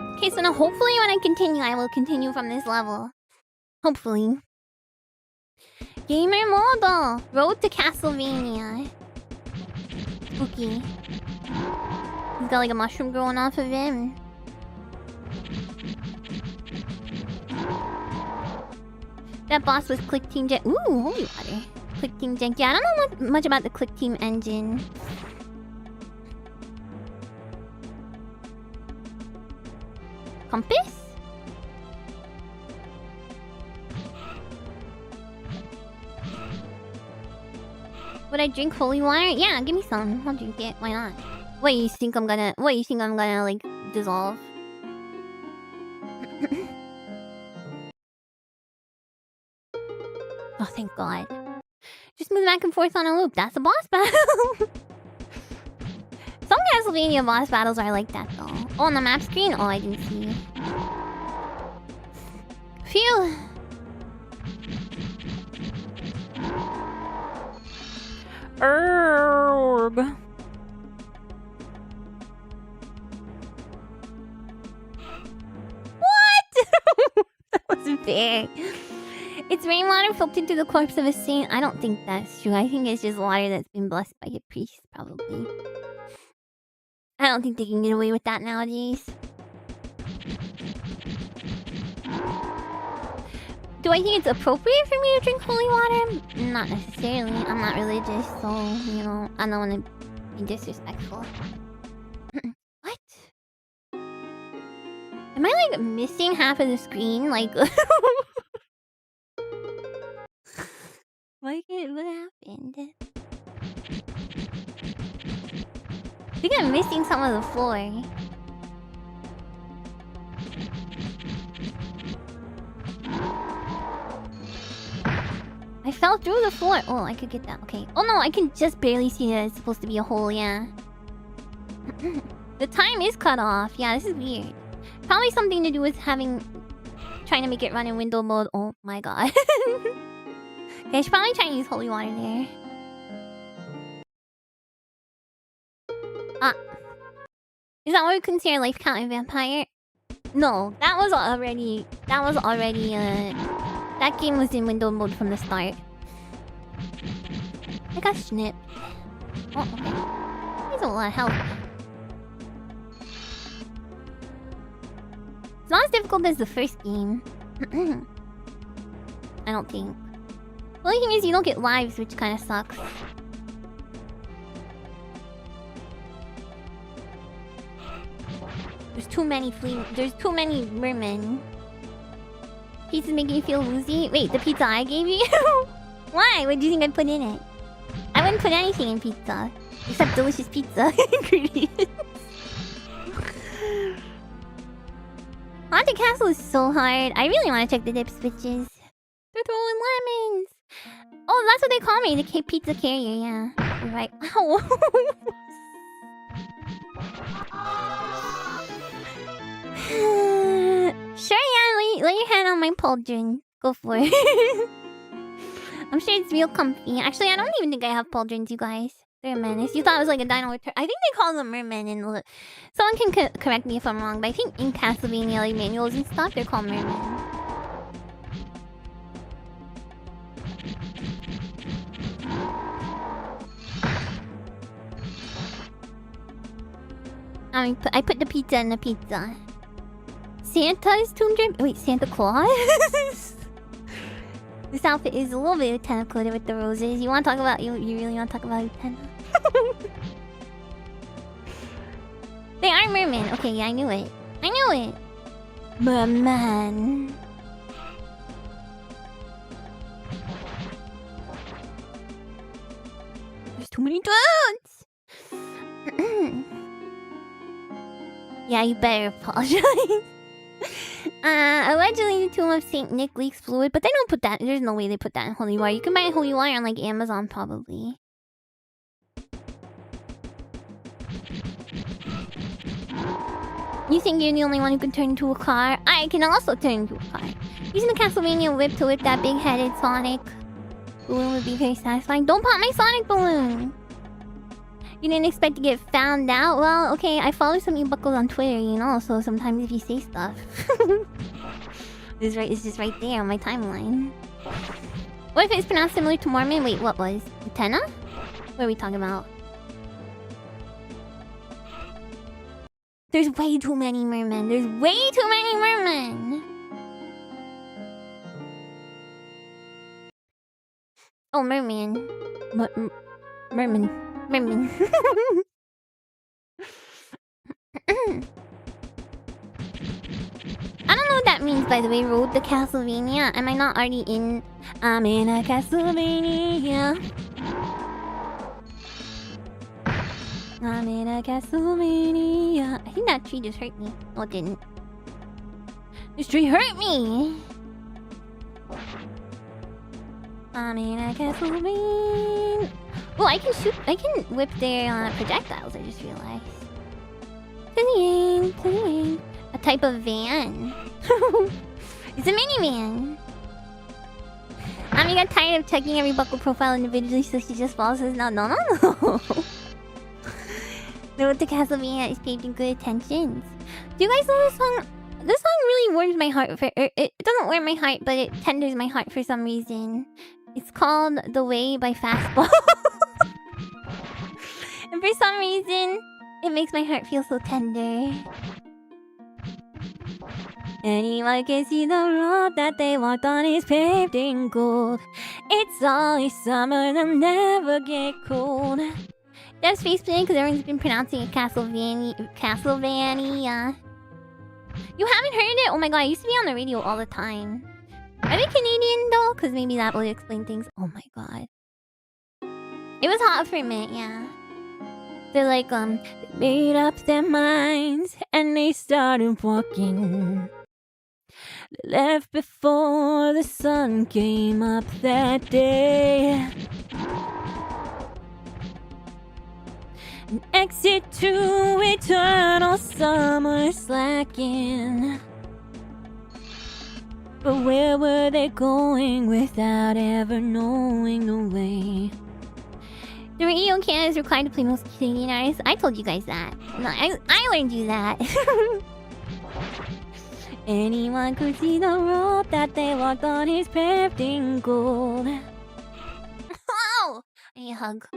yeah. Okay, so now hopefully when I continue, I will continue from this level. Hopefully. Gamer Mobile! Road to Castlevania. Spooky. He's got like a mushroom growing off of him. That boss was Click Team Jet. Ooh, holy water. Click Team Jet. Yeah, I don't know much about the Click Team engine. Compass? Would I drink holy water? Yeah, give me some. I'll drink it. Why not? What you think I'm gonna like dissolve? Oh, thank God. Just move back and forth on a loop. That's a boss battle. Some Castlevania boss battles are like that, though. Oh, on the map screen? Oh, I didn't see. Phew. Erg. What? That wasn't fair. It's rainwater filtered through the corpse of a saint. I don't think that's true. I think it's just water that's been blessed by a priest, probably. I don't think they can get away with that nowadays. Do I think it's appropriate for me to drink holy water? Not necessarily. I'm not religious, so, you know, I don't want to be disrespectful. What? Am I, like, missing half of the screen? Like... What happened? I think I'm missing some of the floor. I fell through the floor. Oh, I could get that. Okay. Oh no, I can just barely see that it's supposed to be a hole, yeah. The time is cut off. Yeah, this is weird. Probably something to do with trying to make it run in window mode. Oh my god. Okay, I should probably try and use holy water there. Ah. Is that what we consider life count in Vampire? No, that was already, that game was in window mode from the start. I got snipped. Oh, okay. There's a lot of health. It's not as difficult as the first game. I don't think. The only thing is you don't get lives, which kind of sucks. There's too many mermen. Pizza's making you feel woozy? Wait, the pizza I gave you? Why? What do you think I put in it? I wouldn't put anything in pizza. Except delicious pizza ingredients. Haunted Castle is so hard. I really want to check the dip switches. They're throwing lemons. Oh, that's what they call me, the pizza carrier, yeah. You're right. Ow. Sure, yeah, lay your hand on my pauldron. Go for it. I'm sure it's real comfy. Actually, I don't even think I have pauldrons, you guys. They're a menace. You thought it was like a dino return. I think they call them mermen in the... Someone can correct me if I'm wrong, but I think in Castlevania, like manuals and stuff, they're called mermen. I put the pizza in the pizza. Santa's tomb drip? Wait, Santa Claus? This outfit is a little bit antenna coated with the roses. You want to talk about... You really want to talk about antenna? They are mermen. Okay, yeah, I knew it. I knew it. Merman. There's too many dudes! Yeah, you better apologize. Allegedly the tomb of Saint Nick leaks fluid, but they don't put that. There's no way they put that in holy water. You can buy holy water on like Amazon probably. You think you're the only one who can turn into a car? I can also turn into a car. Using the Castlevania whip to whip that big-headed Sonic balloon would be very satisfying. Don't pop my Sonic balloon! You didn't expect to get found out? Well, okay, I follow some e-buckles on Twitter, you know, so sometimes if you say stuff... It's just right there on my timeline. What if it's pronounced similar to Mormon? Wait, what was? Antenna? What are we talking about? There's way too many mermen. There's way too many mermen! Oh, merman. Merman. Merman. I don't know what that means, by the way. Road to Castlevania. Am I not already in? I'm in a Castlevania. I'm in a Castlevania. I think that tree just hurt me. No, it didn't. This tree hurt me. I'm in a Castlevania. Oh, I can shoot. I can whip their projectiles. I just realized. A type of van. It's a minivan. Ami got tired of checking every buckle profile individually, so she just follows us now. No. The road to Castlevania is paved in good intentions. Do you guys know this song? This song really warms my heart. It doesn't warm my heart, but it tenders my heart for some reason. It's called The Way by Fastball. And for some reason, it makes my heart feel so tender. Anyone can see the road that they walked on is paved in gold. It's always summer, they'll never get cold. That's face planting because everyone's been pronouncing it Castlevania. You haven't heard it? Oh my god, I used to be on the radio all the time. Are they Canadian though? Because maybe that would explain things. Oh my god. It was hot for a minute, yeah. They're like, they made up their minds and they started walking. They left before the sun came up that day. An exit to eternal summer slacking. But where were they going without ever knowing the way? The radio in Canada is required to play most Canadian artists. I told you guys that. No, I learned you that. Anyone could see the road that they walked on is paved in gold. Oh! I need a hug.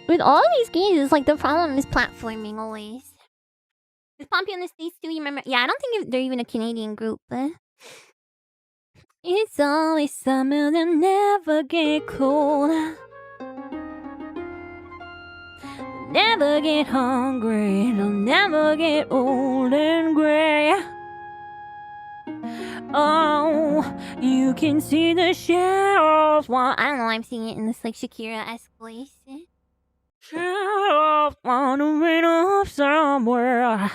With all these games, it's like the problem is platforming always. It's Pompey in the States too, you remember? Yeah, I don't think they're even a Canadian group, but... It's always summer, they'll never get cold. They'll never get hungry, they'll never get old and gray. Oh, you can see the shadows. Well, I don't know, I'm singing it in this like Shakira-esque voice. Shadows wandering off somewhere.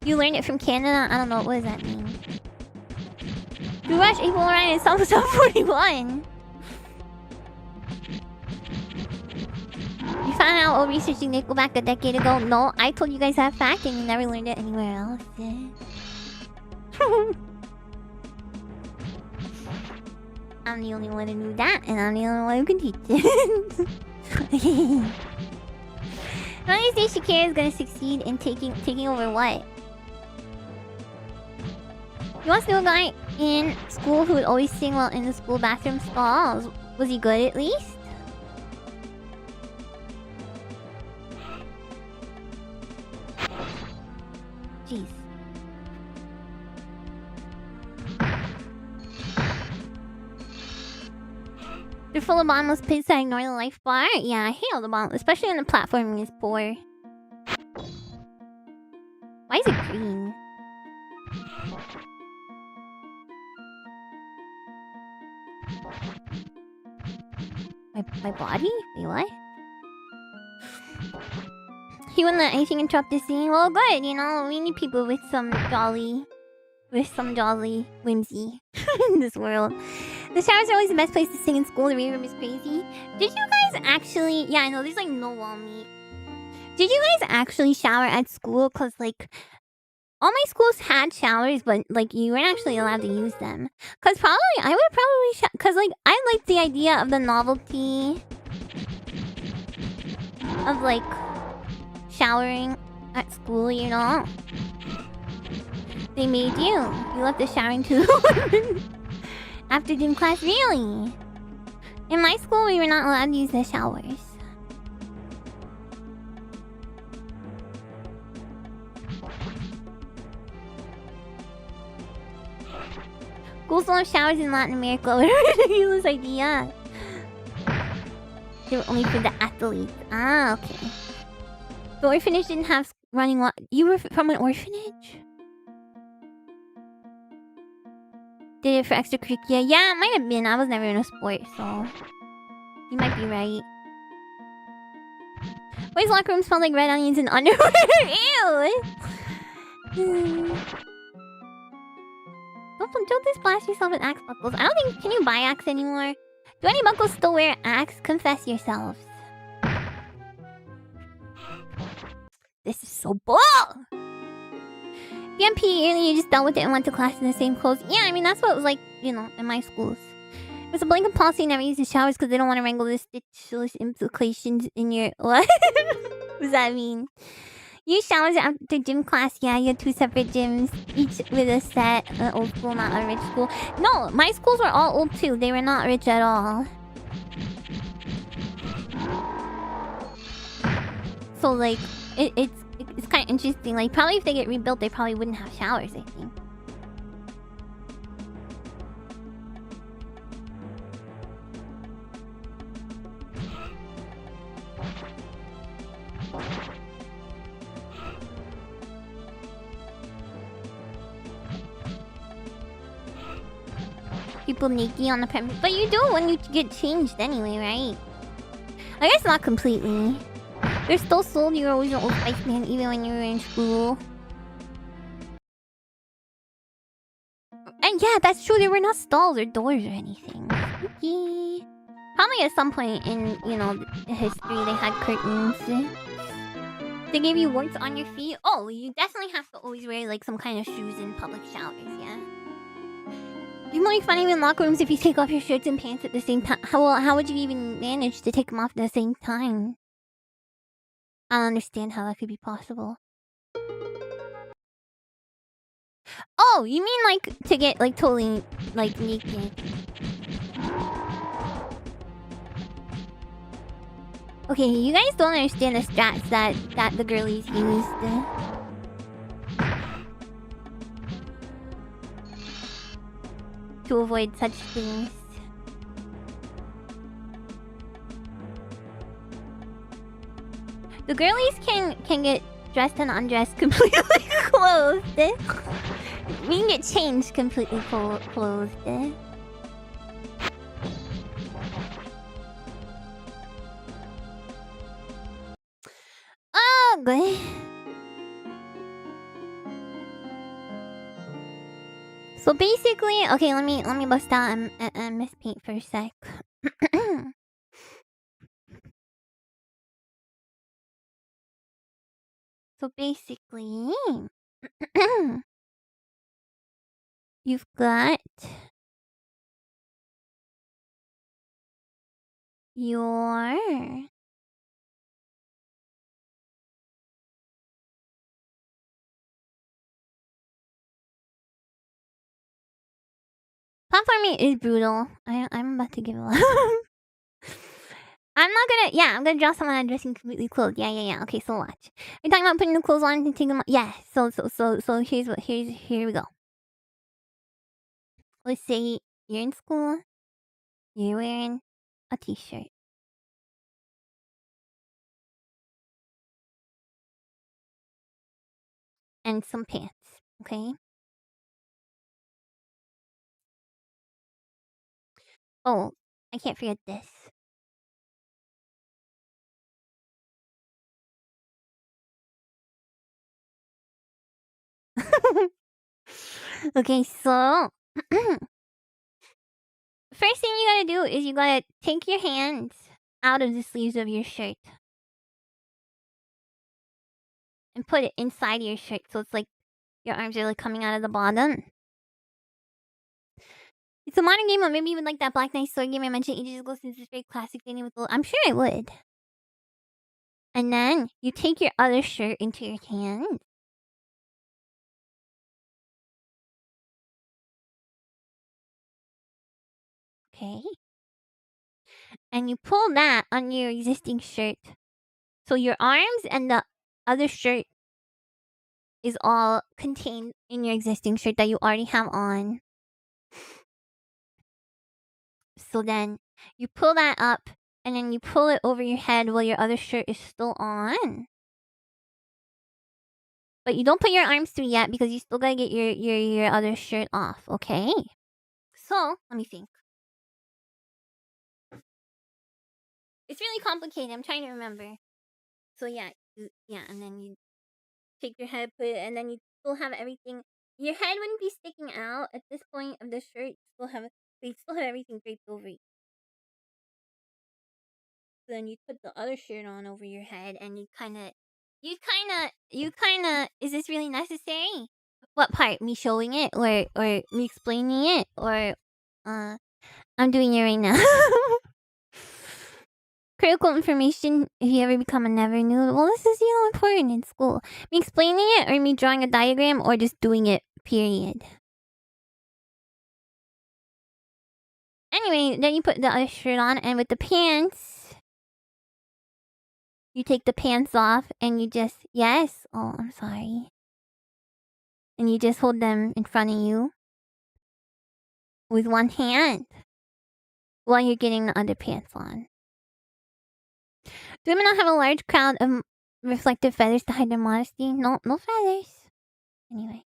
You learned it from Canada? I don't know, what does that mean? You watch April Ryan and Song 41. You found out while researching Nickelback a decade ago? No, I told you guys that fact and you never learned it anywhere else. I'm the only one who knew that, and I'm the only one who can teach it. One of these days, Shakira is gonna succeed in taking over what? You once knew a guy in school who would always sing while in the school bathroom stalls. Was he good at least? Jeez. They're full of bottomless pits that ignore the life bar? Yeah, I hate all the bottom, especially when the platforming is poor. Why is it green? My body? Wait, what? He wouldn't let anything interrupt the scene. Well, good, you know, we need people with some jolly whimsy in this world. The showers are always the best place to sing in school. The reading room is crazy. Did you guys actually... Yeah, I know, there's like no wall meat. Did you guys actually shower at school? Because like... all my schools had showers, but like you weren't actually allowed to use them. Cause I would probably cause like I like the idea of the novelty of like showering at school, you know. They made you left the showering to the women after gym class, really. In my school, we were not allowed to use the showers. Schools don't have showers in Latin America. What a ridiculous idea. They were only for the athletes. Ah, okay. The orphanage didn't have running water. You were from an orphanage? Did it for extracurricular? Yeah, it might have been. I was never in a sport, so... You might be right. Why does locker room smell like red onions and underwear? Ew! Don't just splash yourself with axe buckles. I don't think... Can you buy axe anymore? Do any buckles still wear axe? Confess yourselves. This is so bull! If you had PE early, you just dealt with it and went to class in the same clothes. Yeah, I mean, that's what it was like, you know, in my schools. It was a blanket policy never use the showers because they don't want to wrangle the stitchless implications in your... What? What does that mean? Use showers after gym class. Yeah, you had 2 separate gyms, each with a set. An old school, not a rich school. No, my schools were all old too. They were not rich at all. So like, it's kind of interesting. Like, probably if they get rebuilt, they probably wouldn't have showers, I think. People naked on the premise. But you do when you get changed anyway, right? I guess not completely. They're still sold your original Old Spice Man even when you were in school. And yeah, that's true. There were not stalls or doors or anything. Spooky. Probably at some point in, you know, history they had curtains. They gave you warts on your feet. Oh, you definitely have to always wear like some kind of shoes in public showers, yeah? You might find even in locker rooms if you take off your shirts and pants at the same time. How would you even manage to take them off at the same time? I don't understand how that could be possible. Oh, you mean like to get like totally like naked? Okay, you guys don't understand the strats that the girlies used. To avoid such things. The girlies can get dressed and undressed completely clothed. We can get changed completely clothed. Oh, good. So basically, okay, let me bust out a mispaint for a sec. So basically, you've got your platforming is brutal. I'm about to give up. I'm gonna draw someone undressing completely clothed. Yeah. Okay, so watch. Are you talking about putting the clothes on and taking them off? Yeah. So here we go. Let's say you're in school. You're wearing a t-shirt. And some pants, okay? Oh, I can't forget this. Okay, so first thing you gotta do is you gotta take your hands out of the sleeves of your shirt and put it inside your shirt, so it's like your arms are like coming out of the bottom. It's a modern game, or maybe even like that Black Knight sword game I mentioned ages ago, since it's very classic thing with I'm sure I would. And then you take your other shirt into your hand. Okay. And you pull that on your existing shirt. So your arms and the other shirt is all contained in your existing shirt that you already have on. So then you pull that up and then you pull it over your head while your other shirt is still on. But you don't put your arms through yet because you still gotta get your other shirt off, okay? So, let me think. It's really complicated. I'm trying to remember. So yeah, and then you take your head, put it, and then you still have everything. Your head wouldn't be sticking out at this point of the shirt. You still have everything draped over you. So then you put the other shirt on over your head, and you kind of. Is this really necessary? What part? Me showing it, or me explaining it, or I'm doing it right now. Critical information if you ever become a never knew. Well, this is, important in school. Me explaining it, or me drawing a diagram, or just doing it, period. Anyway, then you put the other shirt on, and with the pants, You take the pants off and you just... Yes? Oh, I'm sorry. And you just hold them in front of you with one hand while you're getting the underpants on. Do women not have a large crowd of reflective feathers to hide their modesty? No, no feathers. Anyway.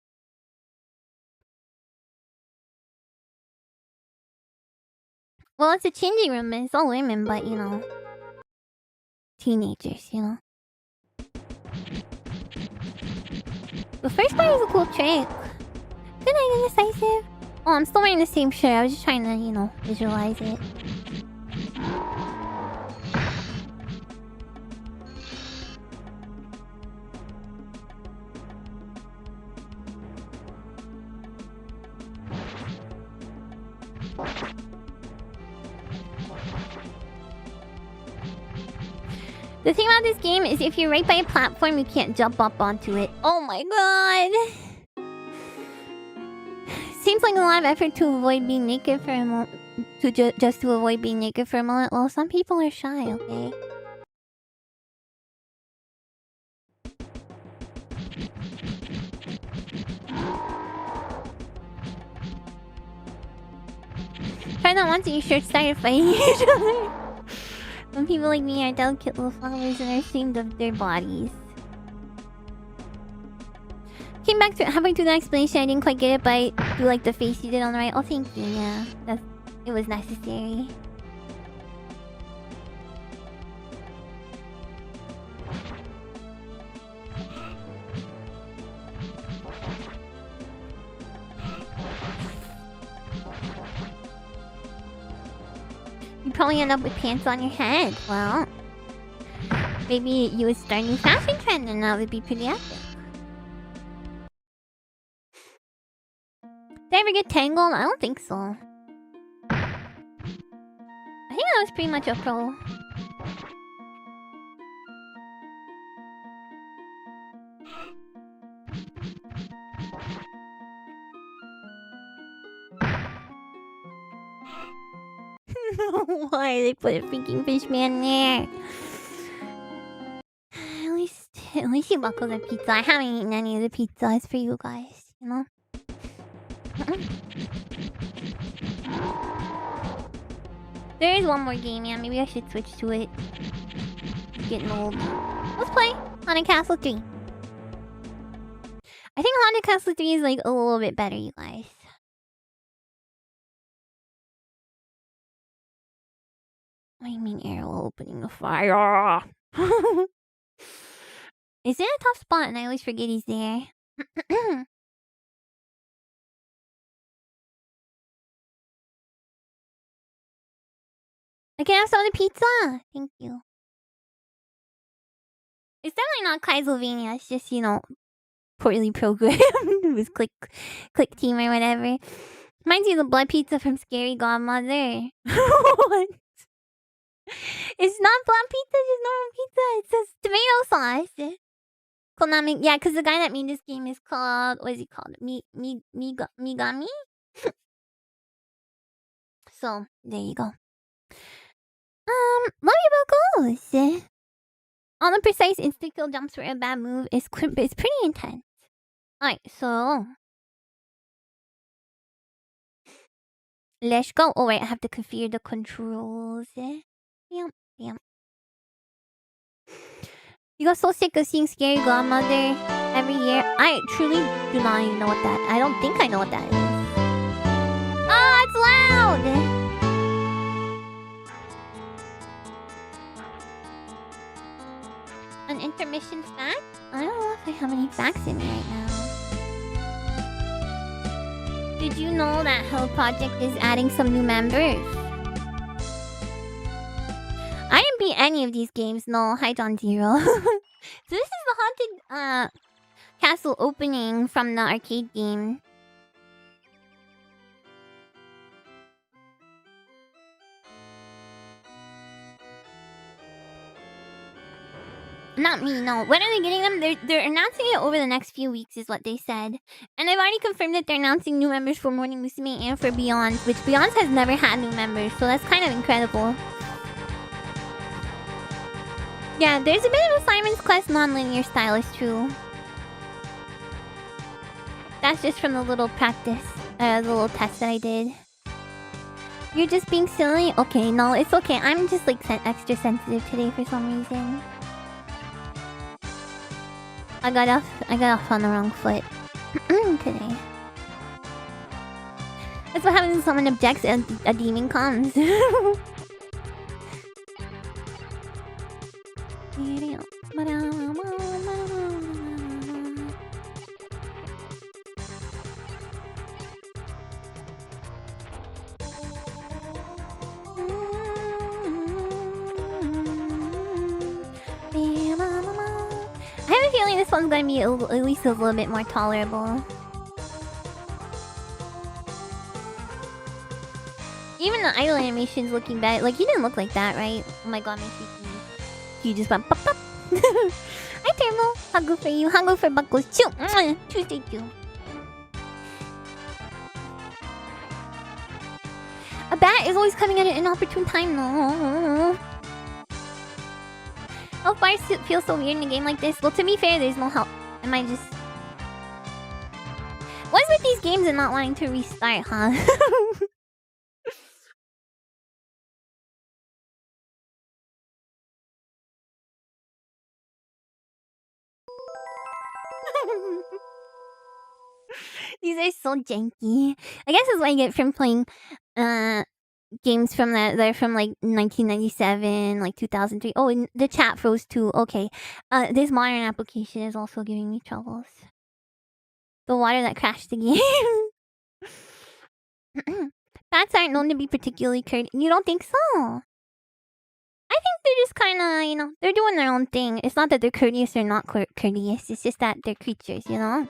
Well, it's a changing room, and it's all women, but, you know. Teenagers, you know. The first part is a cool trick. Good night, Indecisive. Oh, I'm still wearing the same shirt. I was just trying to, you know, visualize it. The thing about this game is if you're right by a platform, you can't jump up onto it. Oh my god! Seems like a lot of effort to avoid being naked for a moment. Just to avoid being naked for a moment. Well, some people are shy, okay? Try that once and your shirts started fighting each other. Some people like me are delicate little flowers and are ashamed of their bodies. Came back to halfway through the explanation. I didn't quite get it, but I do like the face you did on the right. Oh, thank you. Yeah, it was necessary. You probably end up with pants on your head. Well, maybe you would start a new fashion trend and that would be pretty epic. Did I ever get tangled? I don't think so. I think I was pretty much a pro. Why they put a freaking fish man there? At least you buckled the pizza. I haven't eaten any of the pizzas for you guys, you know? There is one more game, yeah. Maybe I should switch to it. It's getting old. Let's play Haunted Castle 3. I think Haunted Castle 3 is like a little bit better, you guys. What do you mean arrow opening a fire? Is it a tough spot and I always forget he's there? I can have some of the pizza! Thank you. It's definitely not Castlevania, it's just, you know, poorly programmed. It was click team or whatever. Reminds you of the blood pizza from Scary Godmother. What? It's not blood pizza, just normal pizza. It's just tomato sauce. Konami, yeah, because the guy that made this game is called, what is he called? Migami? So, there you go. Love you, Buckles! All the precise instant kill jumps for a bad move is pretty intense. Alright, so... Let's go. Oh wait, I have to configure the controls. Yep. You got so sick of seeing Scary Godmother every year. I truly do not even know what that... I don't think I know what that is. Oh, it's loud! An intermission fact? I don't know if I have any facts in me right now. Did you know that Hell Project is adding some new members? I didn't beat any of these games. No, hi John Zero. So this is the Haunted Castle opening from the arcade game. Not me, no. When are they getting them? They're announcing it over the next few weeks is what they said. And they've already confirmed that they're announcing new members for Morning Musume and for Beyond, which Beyond has never had new members, so that's kind of incredible. Yeah, there's a bit of a Simon's Quest non-linear style, it's true. That's just from the little practice, the little test that I did. You're just being silly? Okay, no, it's okay. I'm just like extra sensitive today for some reason. I got off on the wrong foot today. That's what happens when someone objects and a demon comes. I have a feeling this one's gonna be at least a little bit more tolerable. Even the idle animation's looking better. Like, you didn't look like that, right? Oh my god, my cheeky. You just went pop pop. Hi, Thermal. Huggle for you. Huggle for Buckles. Chew. Tuesday, chew. A bat is always coming at an inopportune time, no. Health bars feel so weird in a game like this. Well, to be fair, there's no help. Am I just... What's with these games and not wanting to restart, huh? These are so janky. I guess that's what I get from playing games from that are from like 1997, like 2003. Oh, and the chat froze too. Okay. This modern application is also giving me troubles. The water that crashed the game. Bats aren't known to be particularly courteous. You don't think so? I think they're just kind of, you know, they're doing their own thing. It's not that they're courteous or not courteous. It's just that they're creatures, you know?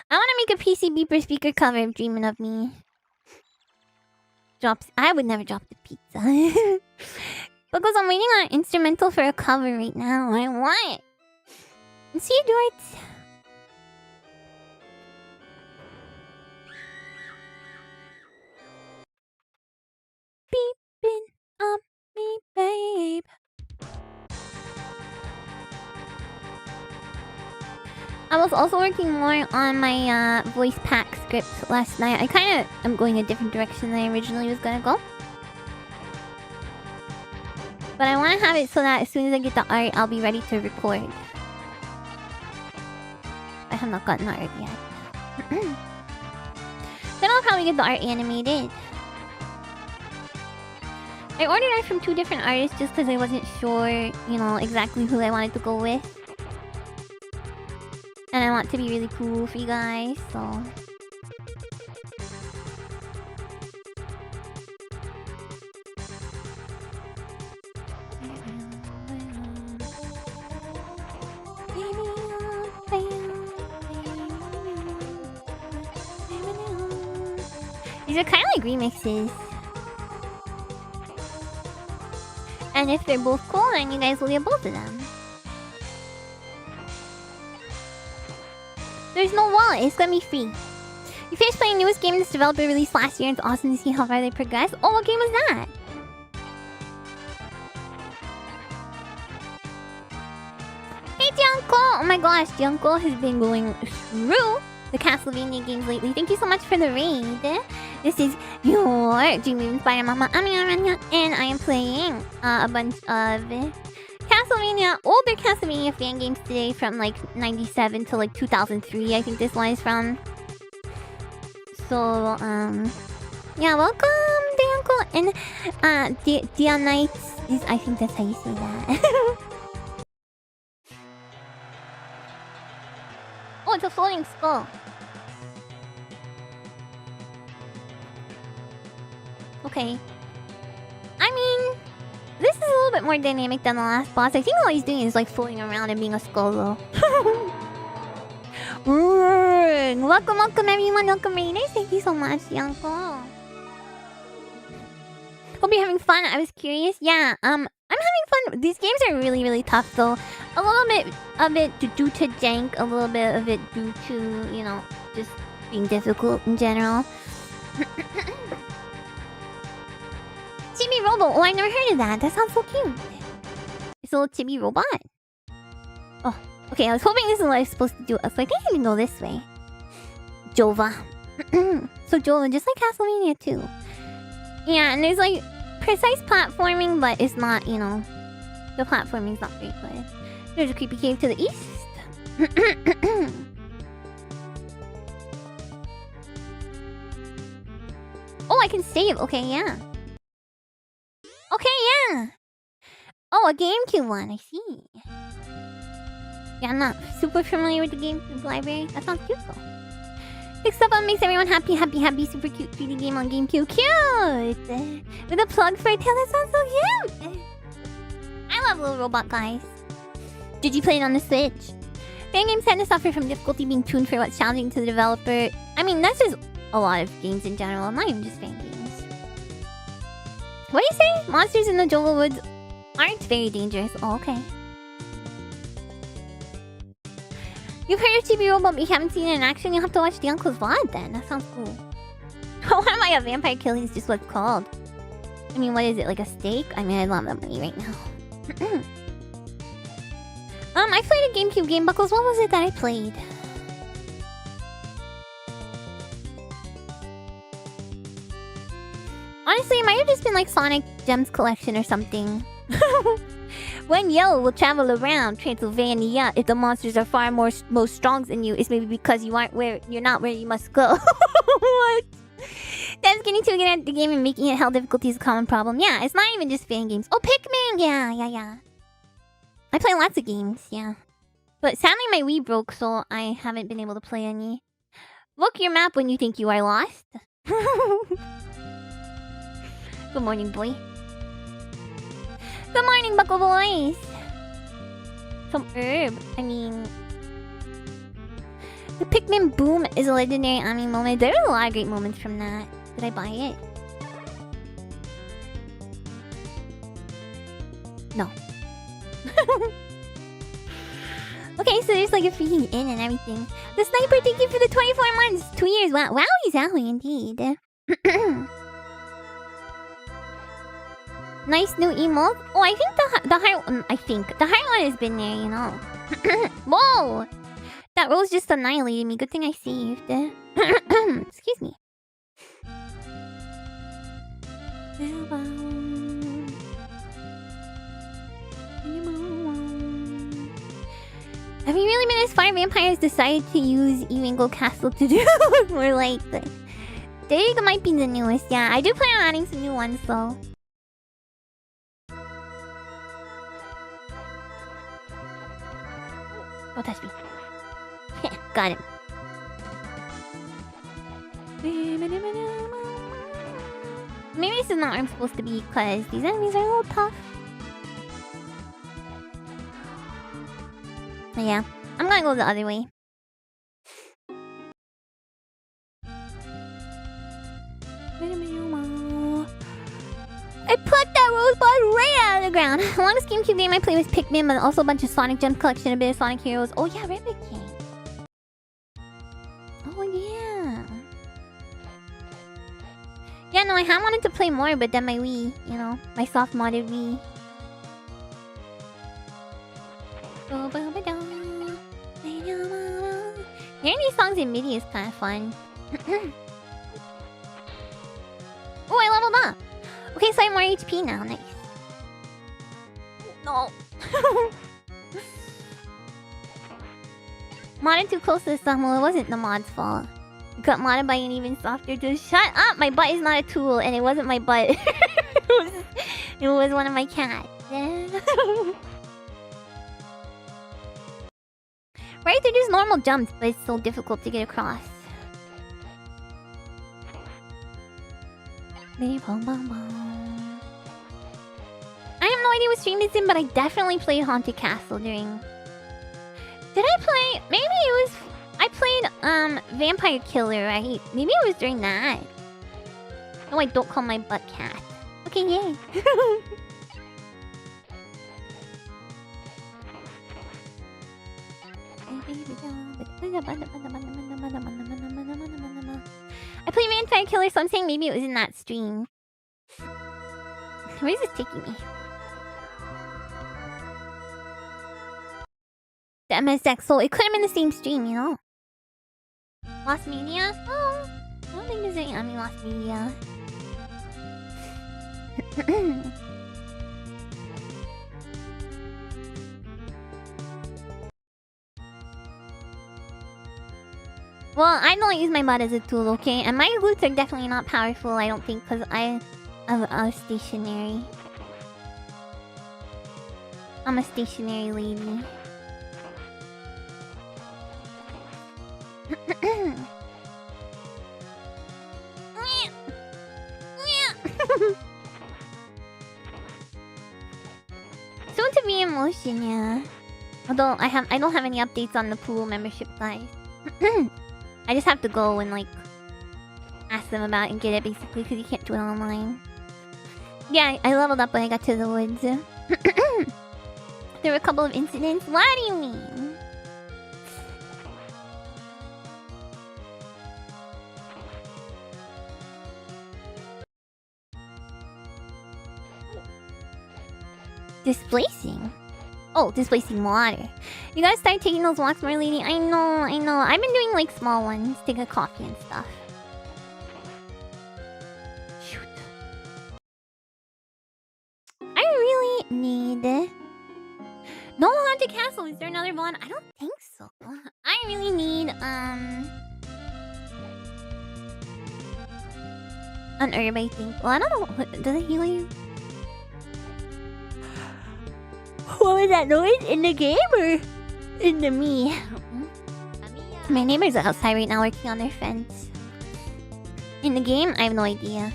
I want to make a PC beeper speaker cover of Dreaming of Me. I would never drop the pizza. Because I'm waiting on an instrumental for a cover right now. I want it. Let's see you do it. Beeping up me, babe. I was also working more on my voice pack script last night. I kind of am going a different direction than I originally was gonna go. But I want to have it so that as soon as I get the art, I'll be ready to record. I have not gotten the art yet. Then I'll probably get the art animated. I ordered art from 2 different artists just because I wasn't sure, you know, exactly who I wanted to go with. And I want to be really cool for you guys, so... These are kind of like remixes. And if they're both cool, then you guys will get both of them. There's no wallet, it's gonna be free. You finished playing the newest game this developer released last year, and it's awesome to see how far they progressed. Oh, what game was that? Hey, Junko! Oh my gosh, Junko has been going through the Castlevania games lately. Thank you so much for the raid. This is your Dream Spider Mama Amiya Aranha, and I am playing a bunch of Castlevania, older Castlevania fan games today from like 97 to like 2003. I think this one is from. So yeah, welcome, Uncle, and Dionites is, I think that's how you say that. Oh, it's a floating skull. Okay. I mean, this is a little bit more dynamic than the last boss. I think all he's doing is like floating around and being a skull though. Welcome, welcome everyone, welcome Raiders. Thank you so much, Yanko. Hope you're having fun. I was curious. Yeah, I'm having fun. These games are really, really tough though. A little bit of it due to jank, a little bit of it due to, you know, just being difficult in general. Chibi Robo, oh, I never heard of that. That sounds so cute. nice little chibi robot. Oh, okay. I was hoping this is what I was supposed to do. So I think I can go this way. Jova. So Jova, just like Castlevania too. Yeah, and there's like precise platforming, but it's not, you know, the platforming's not very good. There's a creepy cave to the east. Oh, I can save. Okay, yeah. Okay, yeah. Oh, a GameCube one. I see. Yeah, I'm not super familiar with the GameCube library. That sounds cute though. Next up, makes everyone happy, happy, happy. Super cute 3D game on GameCube. Cute! With a plug for a tail. That sounds so cute! I love little robot guys. Did you play it on the Switch? Fangames tend to suffer from difficulty being tuned for what's challenging to the developer. I mean, that's just a lot of games in general, not even just Fangames. What do you say? Monsters in the jungle woods aren't very dangerous. Oh, okay. You've heard of Chibi Robot, but you haven't seen it in action. You'll have to watch the Uncle's VOD then. That sounds cool. Why am I a vampire killing is just what it's called. I mean, what is it? Like a steak? I mean, I love that money right now. I played a GameCube game, Buckles. What was it that I played? Honestly, it might have just been like Sonic Gems Collection or something. When Yellow will travel around Transylvania, if the monsters are far most strong than you, it's maybe because you're not where you must go. What? That's getting too good at the game and making it hell difficulty is a common problem. Yeah, it's not even just fan games. Oh, Pikmin! Yeah. I play lots of games, yeah. But sadly my Wii broke, so I haven't been able to play any. Look your map when you think you are lost. Good morning, boy. Good morning, Buckle Boys! Some herb. I mean... The Pikmin boom is a legendary Ami moment. There are a lot of great moments from that. Did I buy it? No. Okay, so there's like a freaking inn and everything. The Sniper, thank you for the 24 months! 2 years, wow. Wowie zowie indeed. Nice new emote. Oh, I think the high one has been there, you know. Whoa! That rose just annihilated me. Good thing I saved. Excuse me. Have you really been as far? Vampires decided to use Ewango Castle to do more like the... They might be the newest, yeah. I do plan on adding some new ones though. Don't touch me. Got it. Maybe this is not where I'm supposed to be because these enemies are a little tough. But yeah, I'm gonna go the other way. I plucked that rosebud right out of the ground. The longest GameCube game I played was Pikmin, but also a bunch of Sonic Gem Collection, a bit of Sonic Heroes. Oh yeah, Rabbit King. Oh yeah. Yeah, no, I have wanted to play more, but then my Wii, you know, my soft modded Wii. Hearing these songs in MIDI is kind of fun. Oh, I leveled up. Okay, so I have more HP now. Nice. No. Modded too close to the sun. Well, it wasn't the mod's fault. It got modded by an even softer dude. Shut up! My butt is not a tool, and it wasn't my butt. It was one of my cats. Right? They're just normal jumps, but it's so difficult to get across. I have no idea what stream it's in, but I definitely played Haunted Castle during... Did I play... Maybe it was... I played, Vampire Killer, right? Maybe it was during that. No, I don't call my butt cat. Okay, yay. I played Vampire Killer, so I'm saying maybe it was in that stream. Where is this taking me? the MSX, so it could have been the same stream, you know? Lost Media? Oh, I don't think there's any Lost Media. Well, I don't use my butt as a tool, okay? And my glutes are definitely not powerful, I don't think, because I'm stationary. I'm a stationary lady. Soon to be in motion, yeah. Although I don't have any updates on the pool membership, guys. I just have to go and like ask them about it and get it basically because you can't do it online. Yeah, I leveled up when I got to the woods. There were a couple of incidents. What do you mean? Displacing? Oh, displacing water. You gotta start taking those walks more, lady. I know. I've been doing like small ones, take a coffee and stuff. Shoot. I really need... No Haunted Castle. Is there another one? I don't think so. I really need an herb, I think. Well, I don't know. Does it heal you? What was that noise? In the game or in the me? My neighbors are outside right now working on their fence. In the game, I have no idea.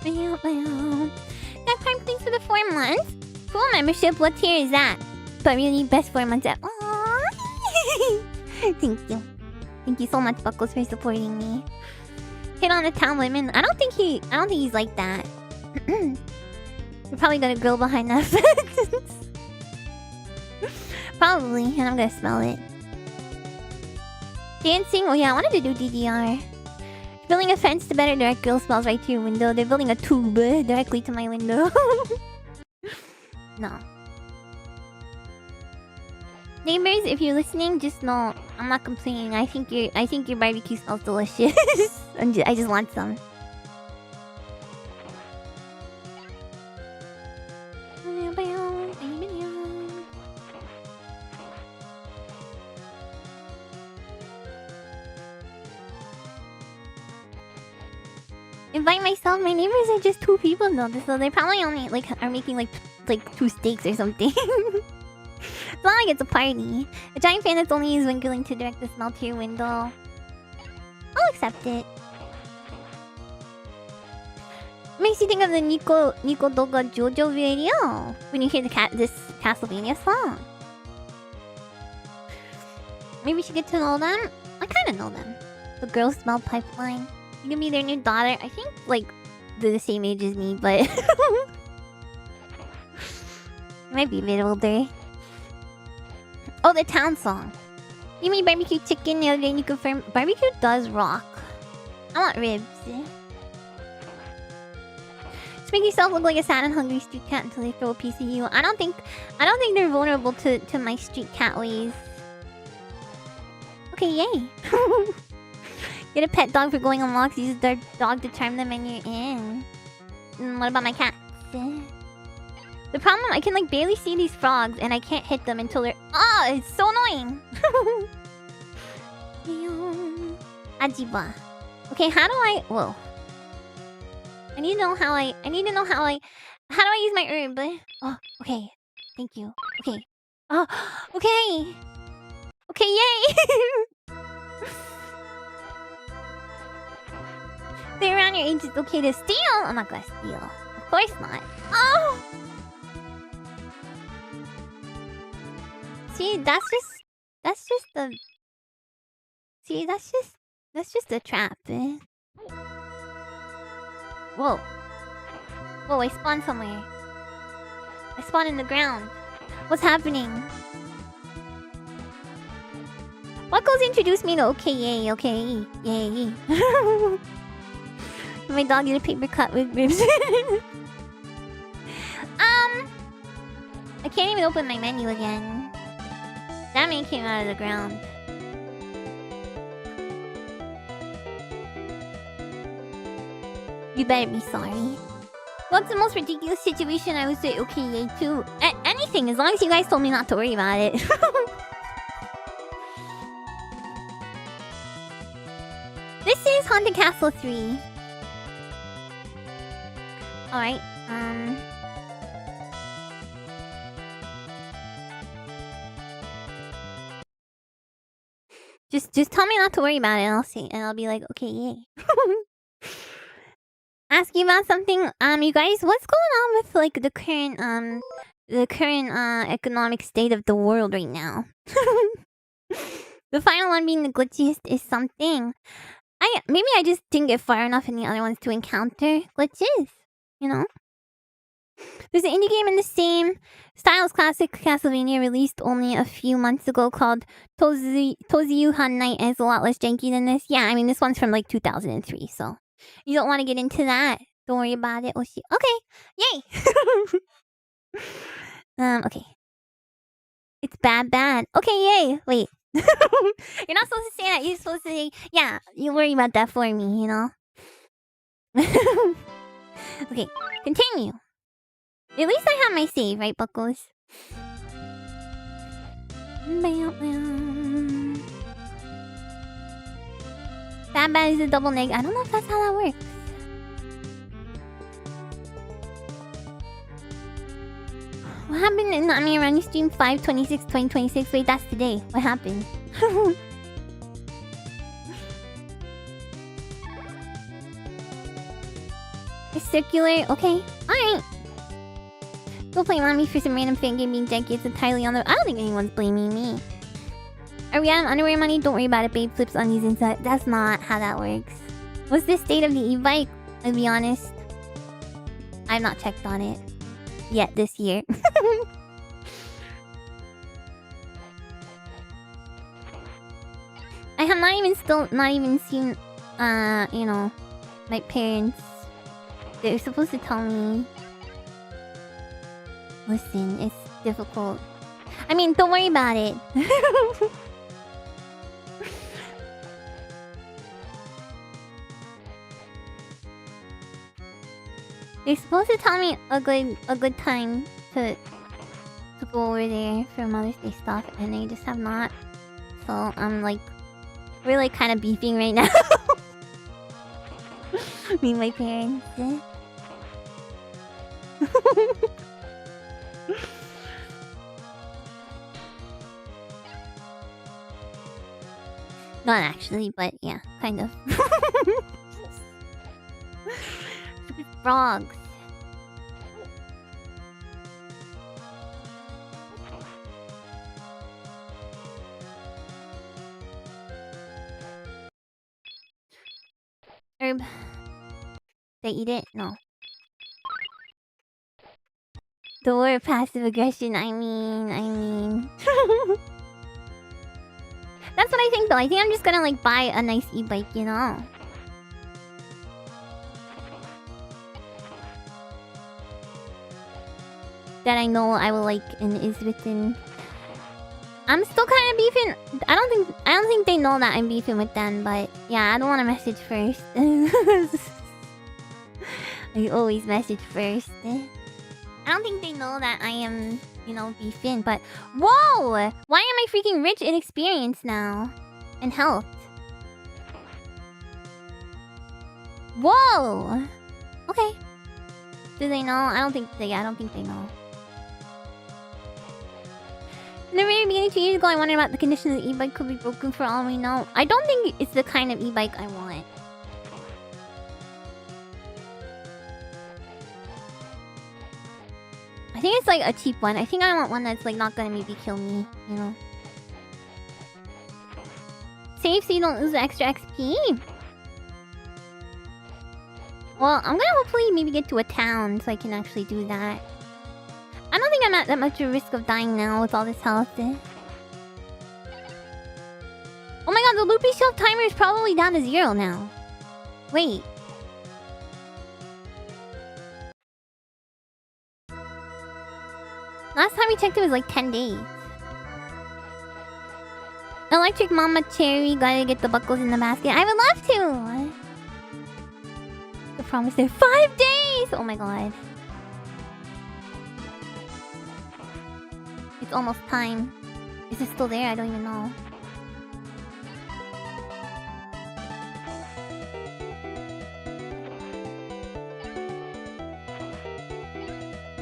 That time, thanks for the 4 months. Full membership, what tier is that? But really, best 4 months ever. Thank you. Thank you so much, Buckles, for supporting me. Hit on the town women. I don't think he's like that. We're probably gonna grill behind that fence. Probably, and I'm gonna smell it. Dancing? Oh yeah, I wanted to do DDR. Building a fence to better direct grill smells right to your window. They're building a tube directly to my window. No. Neighbors, if you're listening, just know I'm not complaining. I think your barbecue smells delicious. I just want some. Invite myself. My neighbors are just 2 people though, so they probably only like are making like 2 steaks or something. It's not like it's a party. A giant fan that's only used when grilling to direct the smell to your window. I'll accept it. Makes you think of the Nico Doga Jojo video when you hear this Castlevania song. Maybe we should get to know them. I kind of know them. The girl smell pipeline. You can be their new daughter. I think like they're the same age as me, but might be a bit older. Oh, the town song. You mean barbecue chicken the other day and you confirmed barbecue does rock. I want ribs. Just make yourself look like a sad and hungry street cat until they throw a piece of you. I don't think they're vulnerable to my street cat ways. Okay, yay. Get a pet dog for going on walks. Use their dog to charm them when you're in. What about my cats? The problem, I can like barely see these frogs and I can't hit them until they're... Oh, it's so annoying! Ajiba. Okay, how do I... Whoa. I need to know how I... How do I use my herb? Oh, okay. Thank you. Okay. Oh, okay! Okay, yay! They're around your age, it's okay to steal! I'm not gonna steal. Of course not. Oh! See, that's just the... See, that's just a trap, eh? Whoa. Whoa, I spawned somewhere. I spawned in the ground. What's happening? What goes introduced me to okay, yay, okay, yay. My dog did a paper cut with ribs. I can't even open my menu again. That man came out of the ground. You better be sorry. What's the most ridiculous situation I would say okay, yay to? Anything, as long as you guys told me not to worry about it. This is Haunted Castle 3. Alright, Just tell me not to worry about it and I'll see, and I'll be like, okay, yay. Ask you about something, you guys, what's going on with like the current economic state of the world right now? The final one being the glitchiest is something. Maybe I just didn't get far enough in the other ones to encounter glitches, you know? There's an indie game in the same style as classic Castlevania released only a few months ago called Toziyu Han Night, and it's a lot less janky than this. Yeah, I mean, this one's from like 2003, so you don't want to get into that. Don't worry about it. Okay, yay! Okay. It's bad. Okay, yay! Wait. You're not supposed to say that. You're supposed to say, yeah, you worry about that for me, you know? Okay, continue. At least I have my save, right, Buckles? Bad is a double neg. I don't know if that's how that works. What happened in the Amiya Aranha stream 5/26/2026? Wait, that's today. What happened? It's circular. Okay. Alright. Don't blame on me for some random fan game being janky. It's entirely on the... I don't think anyone's blaming me. Are we out of underwear money? Don't worry about it, babe. Flips on these inside. That's not how that works. What's the state of the e-bike? I'll be honest. I've not checked on it yet this year. I have not even seen, you know, my parents. They're supposed to tell me. Listen, it's difficult. I mean, don't worry about it. They're supposed to tell me a good time to go over there for Mother's Day stuff, and they just have not. So I'm like, we're like kind of beefing right now. Me and my parents. Not actually, but yeah, kind of. Stupid frogs. Herb. They eat it? No. The word passive aggression, I mean... That's what I think though. I think I'm just gonna like buy a nice e-bike, you know? That I know I will like and is within... I'm still kind of beefing. I don't think they know that I'm beefing with them, but yeah, I don't want to message first. I always message first. I don't think they know that I am, you know, beefing, but... Whoa! Why am I freaking rich in experience now? And health. Whoa! Okay. Do they know? I don't think they know. In the very beginning, 2 years ago, I wondered about the condition of the e-bike could be broken for all we know. I don't think it's the kind of e-bike I want. I think it's like a cheap one. I think I want one that's like not gonna maybe kill me, you know. Save so you don't lose the extra XP. Well, I'm gonna hopefully maybe get to a town so I can actually do that. I don't think I'm at that much of a risk of dying now with all this health. Oh my god, the loopy shelf timer is probably down to 0 now. Wait. Last time we checked, it was like 10 days. Electric Mama Cherry, gotta get the buckles in the basket. I would love to! The promise there. 5 days! Oh my god. It's almost time. Is it still there? I don't even know.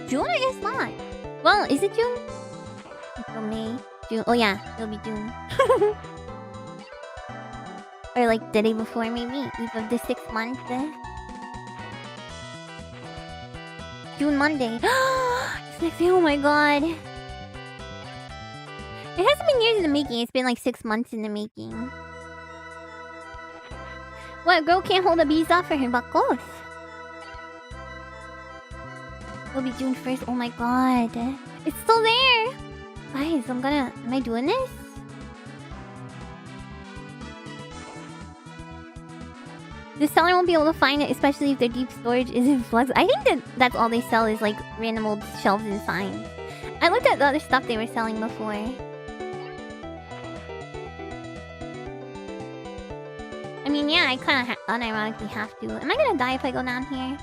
June? I guess not. Well, is it June? April, May, June. Oh yeah, it'll be June. Or like the day before, maybe. Eve of the 6th month. June Monday. It's next day. Oh my god. It hasn't been years in the making. It's been like 6 months in the making. What? Girl can't hold a visa for her buckles? It'll be June 1st. Oh my god. It's still there. Guys, am I doing this? The seller won't be able to find it, especially if their deep storage is in flux. I think that's all they sell is like random old shelves and signs. I looked at the other stuff they were selling before. I mean, yeah, I kind of unironically have to. Am I gonna die if I go down here?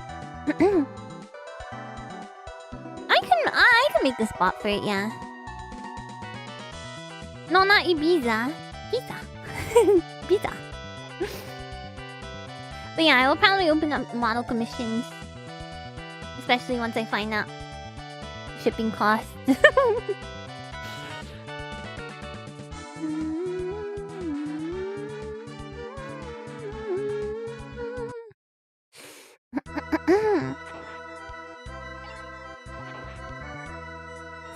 I can make the spot for it, yeah. No, not Ibiza. Pizza. Pizza. But yeah, I will probably open up model commissions. Especially once I find out shipping costs.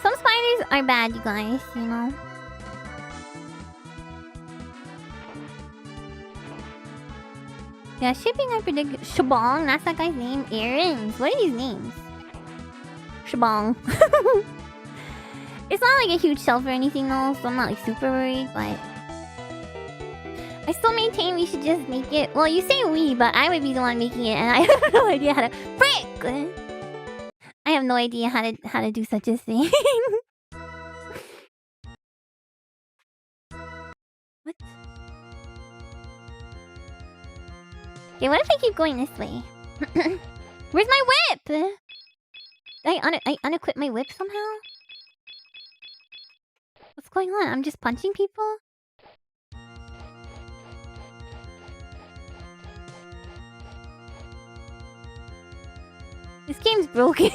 Some spiders are bad, you guys, you know. Yeah, shipping I predict. Shabong, that's that guy's name. Aaron's. What are these names? Shabong. It's not like a huge shelf or anything though, so I'm not like super worried, but I still maintain we should just make it. Well, you say we, but I would be the one making it, and I have no idea how to. Frick! I have no idea how to do such a thing. What? Okay, what if I keep going this way? Where's my whip? Did I unequip my whip somehow? What's going on? I'm just punching people? This game's broken.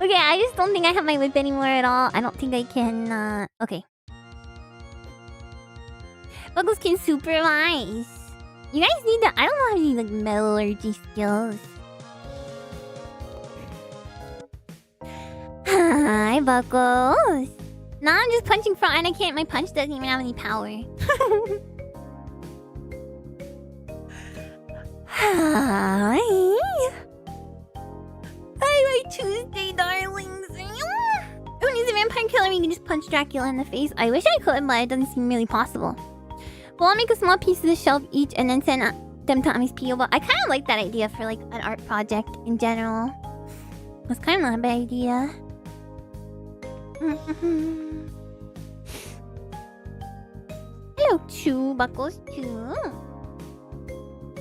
Okay, I just don't think I have my whip anymore at all. I don't think I can, okay. Buggles can supervise. You guys need that. I don't know how any like metallurgy skills. Hi, Buggles. Now I'm just punching front and I can't. My punch doesn't even have any power. Hi. Hi, my Tuesday darlings. When he's a vampire killer, we can just punch Dracula in the face. I wish I could, but it doesn't seem really possible. Well, I'll make a small piece of the shelf each and then send them to Ami's P.O. But I kind of like that idea for like an art project in general. It's kind of not a bad idea. Hello, Chew. Buckles, Chew.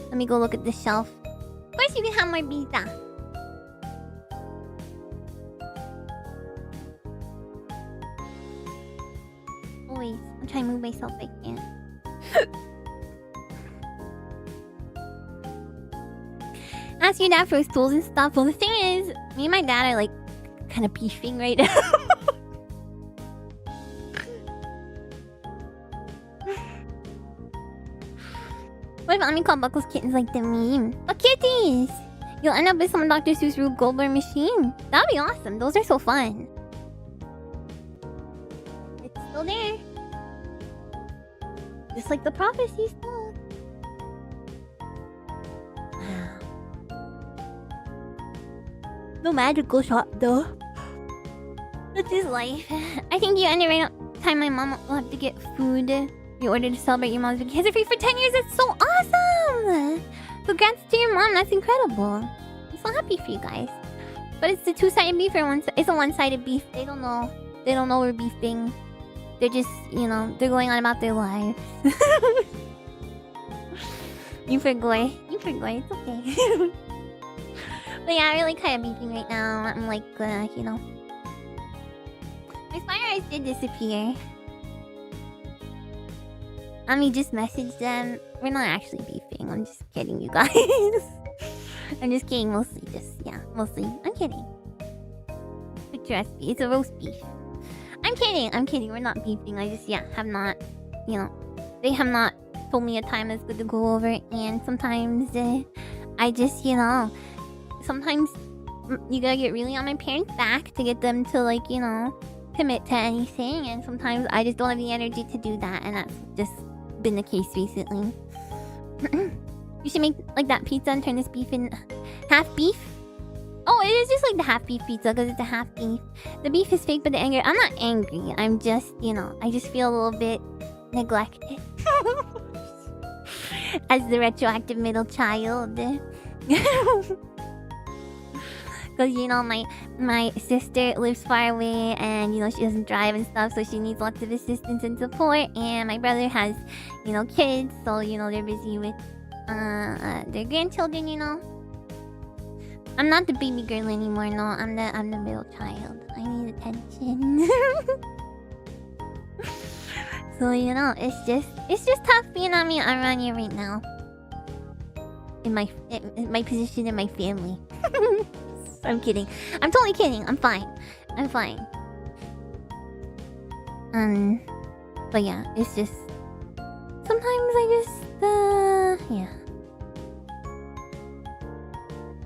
Let me go look at the shelf. Of course, you can have more pizza. Always. I'm trying to move myself. I can't. Ask your dad for his tools and stuff. Well, the thing is, me and my dad are like kind of beefing right now. What if Ami called Buckles kittens like the meme? But kitties! You'll end up with some Dr. Seuss Rube Goldberg machine. That'd be awesome. Those are so fun. It's still there. Just like the prophecies told. No magical shot though. That's his life. I think you ended right on time. My mom will have to get food. You ordered to celebrate your mom's anniversary for 10 years. That's so awesome! Congrats to your mom. That's incredible. I'm so happy for you guys. But it's the two-sided beef or it's a one-sided beef. They don't know. They don't know we're beefing. They're just, you know, they're going on about their lives. You forgot. You forgot. It's okay. But yeah, I'm really kind of beefing right now. I'm like, you know. My fire eyes did disappear. Just messaged them. We're not actually beefing. I'm just kidding, you guys. I'm just kidding, mostly. Mostly. I'm kidding. Picturesque. It's a roast beef. I'm kidding. We're not beefing. I just, have not, you know, they have not told me a time that's good to go over. And sometimes, I just, you know, sometimes you gotta get really on my parents' back to get them to, like, you know, commit to anything. And sometimes I just don't have the energy to do that. And that's just been the case recently. You should make, like, that pizza and turn this beef in half beef. Oh, it is just like the half beef pizza because it's a half beef. The beef is fake, but the anger... I'm not angry. I'm just, you know, I just feel a little bit neglected. As the retroactive middle child. Because, you know, my sister lives far away and, you know, she doesn't drive and stuff, so she needs lots of assistance and support. And my brother has, you know, kids, so, you know, they're busy with their grandchildren, you know. I'm not the baby girl anymore, no. I'm the middle child. I need attention. So, you know, it's just tough being Amiya Aranha right now. In my position in my family. I'm kidding. I'm totally kidding. I'm fine. But yeah, it's just... Sometimes I just, yeah.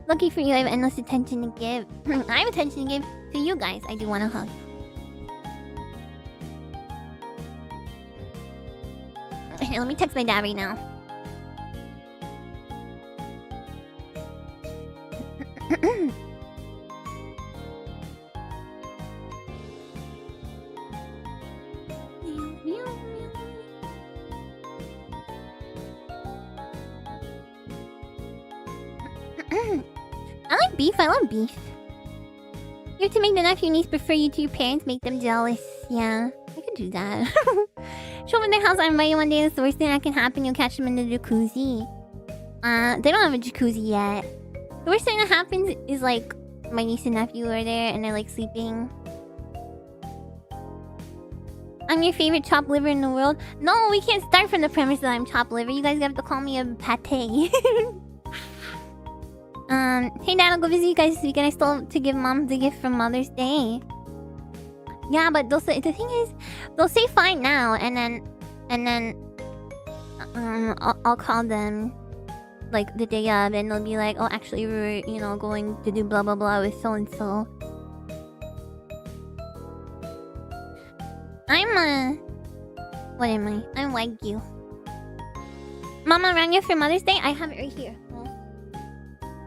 Lucky for you, I have endless attention to give. I have attention to give to you guys. I do want to hug. Here, let me text my dad right now. I love beef. You have to make the nephew niece prefer you to your parents, make them jealous. Yeah, I could do that. Show up at their house, I invite you one day. That's the worst thing that can happen. You'll catch them in the jacuzzi. They don't have a jacuzzi yet. The worst thing that happens is, like, my niece and nephew are there and they're, like, sleeping. I'm your favorite chopped liver in the world. No, we can't start from the premise that I'm chopped liver. You guys have to call me a pate. Hey Dad, I'll go visit you guys this weekend. I still have to give Mom the gift for Mother's Day. Yeah, but they'll say, the thing is, they'll say fine now, and then I'll call them like the day of, and they'll be like, oh, actually, we were, you know, going to do blah blah blah with so and so. What am I? I'm Wagyu. Mama Aranha for Mother's Day. I have it right here.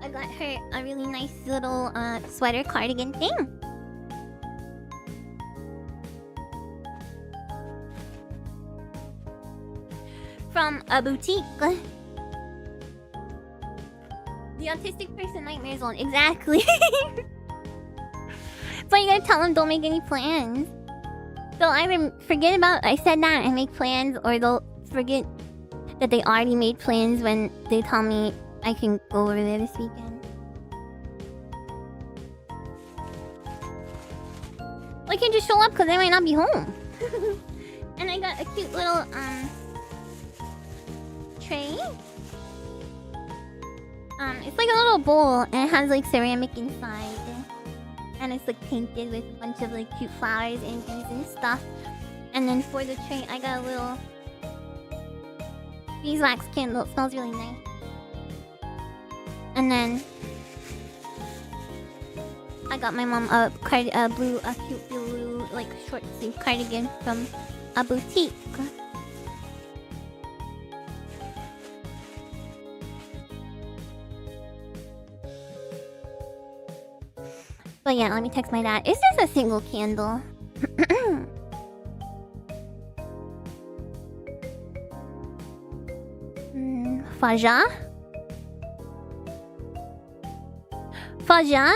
I got her a really nice little sweater cardigan thing. From a boutique. The autistic person nightmare zone. Exactly. So you gotta tell them don't make any plans. They'll either forget about I said that and make plans, or they'll forget that they already made plans when they tell me I can go over there this weekend. Well, I can just show up because I might not be home. And I got a cute little tray. It's like a little bowl and it has like ceramic inside. And it's like painted with a bunch of like cute flowers and bees and stuff. And then for the tray I got a little beeswax candle. It smells really nice. And then I got my mom a cute blue, like short sleeve cardigan from a boutique. But yeah, let me text my dad. It's just a single candle. Faja? Faja?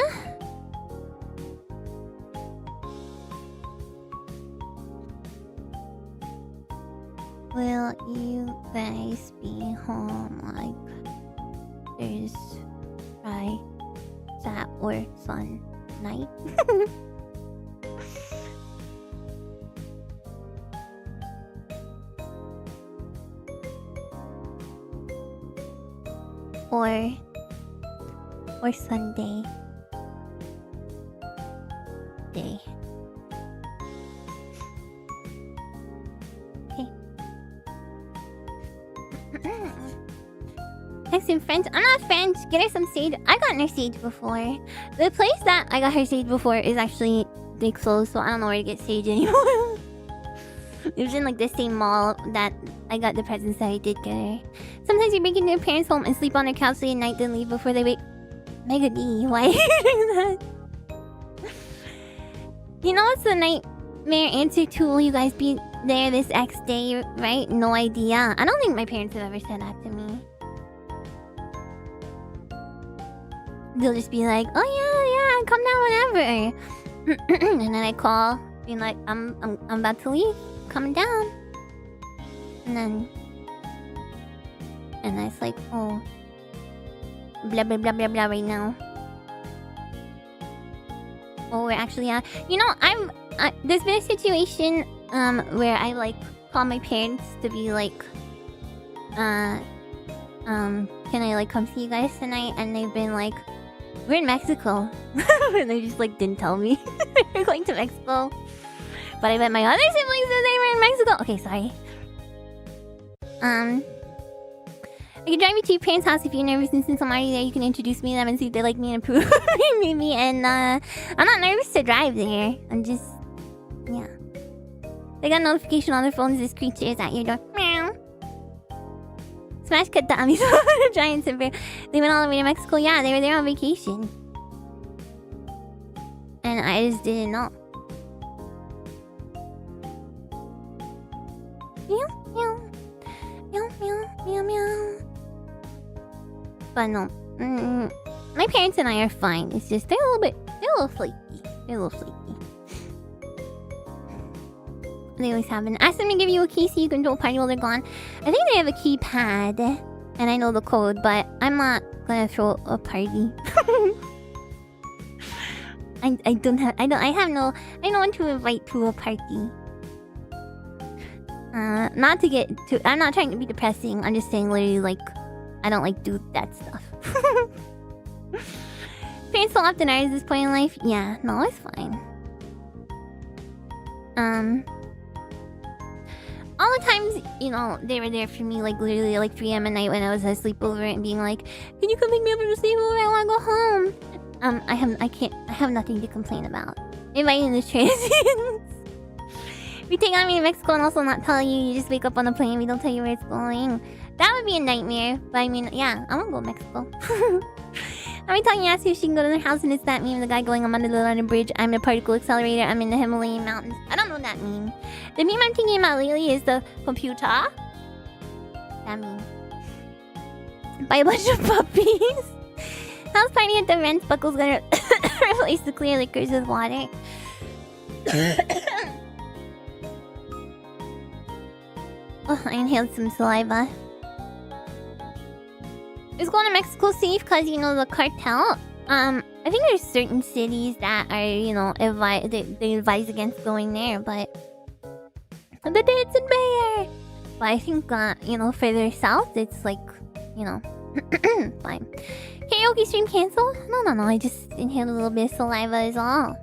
Will you guys be home like Thursday, Sat or Sun night? or Sunday day. Okay. Texting friends. I'm not friends. Get her some sage. I got her sage before. The place that I got her sage before is actually big closed, so I don't know where to get sage anymore. It was in like the same mall that I got the presents that I did get her. Sometimes you break into your parents' home and sleep on their couch late at night, then leave before they wake. Mega D, why are you doing that? You know what's the nightmare answer to will you guys be there this X day, right? No idea. I don't think my parents have ever said that to me. They'll just be like, oh yeah, come down whenever. And then I call, being like, I'm about to leave. Coming down. And it's like, oh, blah blah blah blah blah right now. Oh, we're actually you know, there's been a situation where I like call my parents to be like, can I like come see you guys tonight? And they've been like, we're in Mexico. And they just like didn't tell me we're going to Mexico. But I bet my other siblings said they were in Mexico. Okay, sorry. I can drive you to your parents' house if you're nervous, and since I'm already there, you can introduce me to them and see if they like me and approve me. And I'm not nervous to drive there. I'm just, yeah. They got a notification on their phones. This creature is at your door. Meow. Smash cut the Amis the giants and bear. They went all the way to Mexico. Yeah, they were there on vacation. And I just didn't know. Meow, meow. Meow, meow, meow, meow. But no. My parents and I are fine. It's just they're a little flaky. They're a little flaky. They always have been. Ask them to give you a key so you can do a party while they're gone. I think they have a keypad. And I know the code, but I'm not gonna throw a party. I have no one to invite to a party. Not to get too... I'm not trying to be depressing. I'm just saying literally, like... I don't, like, do that stuff. Parents so often are at this point in life? Yeah, no, it's fine. All the times, you know, they were there for me, like, literally, like, 3 a.m. at night when I was at a sleepover and being like, can you come pick me up from the sleepover? I wanna go home. I have nothing to complain about. Inviting the transients. We take on me to Mexico and also not tell you. You just wake up on the plane. We don't tell you where it's going. That would be a nightmare. But I mean, yeah, I want to go to Mexico. Every time you ask if she can go to their house and it's that meme, the guy going, I'm under the London Bridge, I'm in a particle accelerator, I'm in the Himalayan mountains. I don't know that meme. The meme I'm thinking about lately is the computer. That meme. Buy a bunch of puppies. House party at the rent. Buckle's gonna replace the clear liquors with water. Oh, I inhaled some saliva. Is going to Mexico safe because, you know, the cartel? I think there's certain cities that are, you know, they advise against going there, but... The dancing bear! But I think, you know, further south, it's like, you know, fine. Karaoke stream canceled? No, I just inhaled a little bit of saliva is all.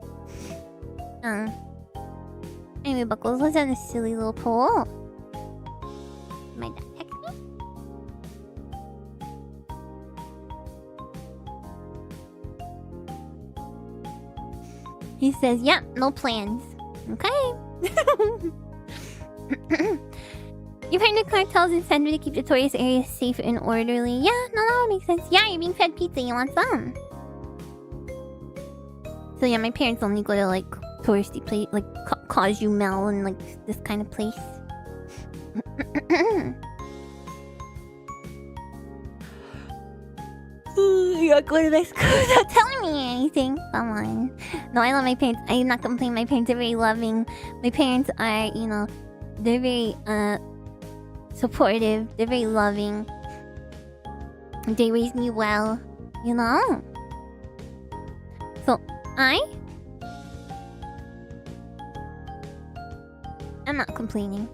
Anyway, Buckles, let's have this silly little poll. My dad text me? He says, yep, no plans. Okay. You've heard the cartel's incentive to keep the tourist area safe and orderly. Yeah, no, that would make sense. Yeah, you're being fed pizza, you want some? So yeah, my parents only go to like touristy place, like Cozumel and like this kind of place. You're going to Mexico without telling me anything. Come on. No, I love my parents. I'm not complaining. My parents are very loving. My parents are, you know, they're very, supportive. They're very loving. They raised me well, you know? So, I'm not complaining.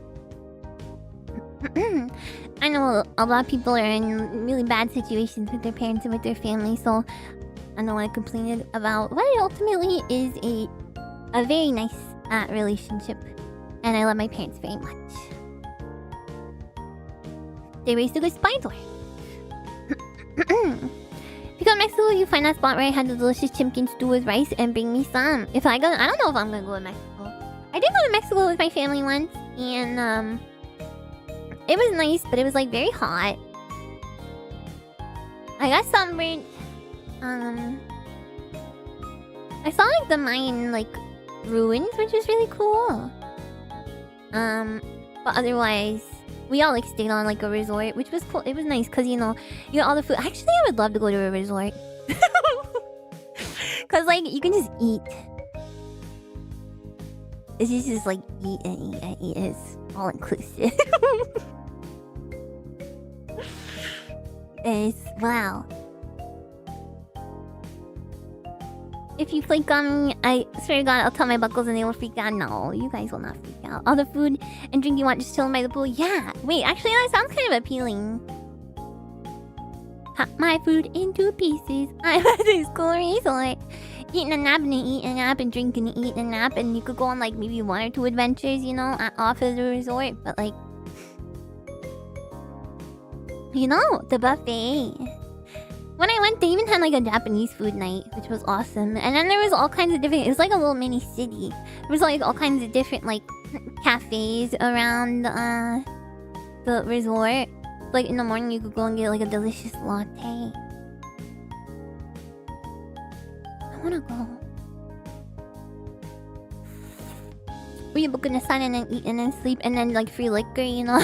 I know a lot of people are in really bad situations with their parents and with their family, so I don't want to complain about what ultimately is a very nice relationship. And I love my parents very much. They raised a good spider. If you go to Mexico, you find that spot where I had the delicious chimkin stew with rice and bring me some. I don't know if I'm gonna go to Mexico. I did go to Mexico with my family once, and it was nice, but it was like very hot. I got sunburned. I saw like the Mayan like ruins, which was really cool. But otherwise, we all like stayed on like a resort, which was cool. It was nice because you know all the food. Actually, I would love to go to a resort because like you can just eat. It's just like eat and eat and eat. It's all inclusive. It's wow. If you flake on me, I swear to God, I'll tell my buckles and they will freak out. No, you guys will not freak out. All the food and drink you want just chilling by the pool. Yeah. Wait, actually, that sounds kind of appealing. Cut my food into pieces. I'm at this cool resort. Eating a nap and eat a nap and drink and eat a nap. And you could go on like maybe 1 or 2 adventures, you know, off of the resort. But like, you know, the buffet. When I went, they even had like a Japanese food night, which was awesome. And then there was all kinds of different... It was like a little mini city. There was like all kinds of different like cafes around the resort. Like in the morning, you could go and get like a delicious latte. I wanna go. Read a book in the sun and then eat and then sleep and then like free liquor, you know?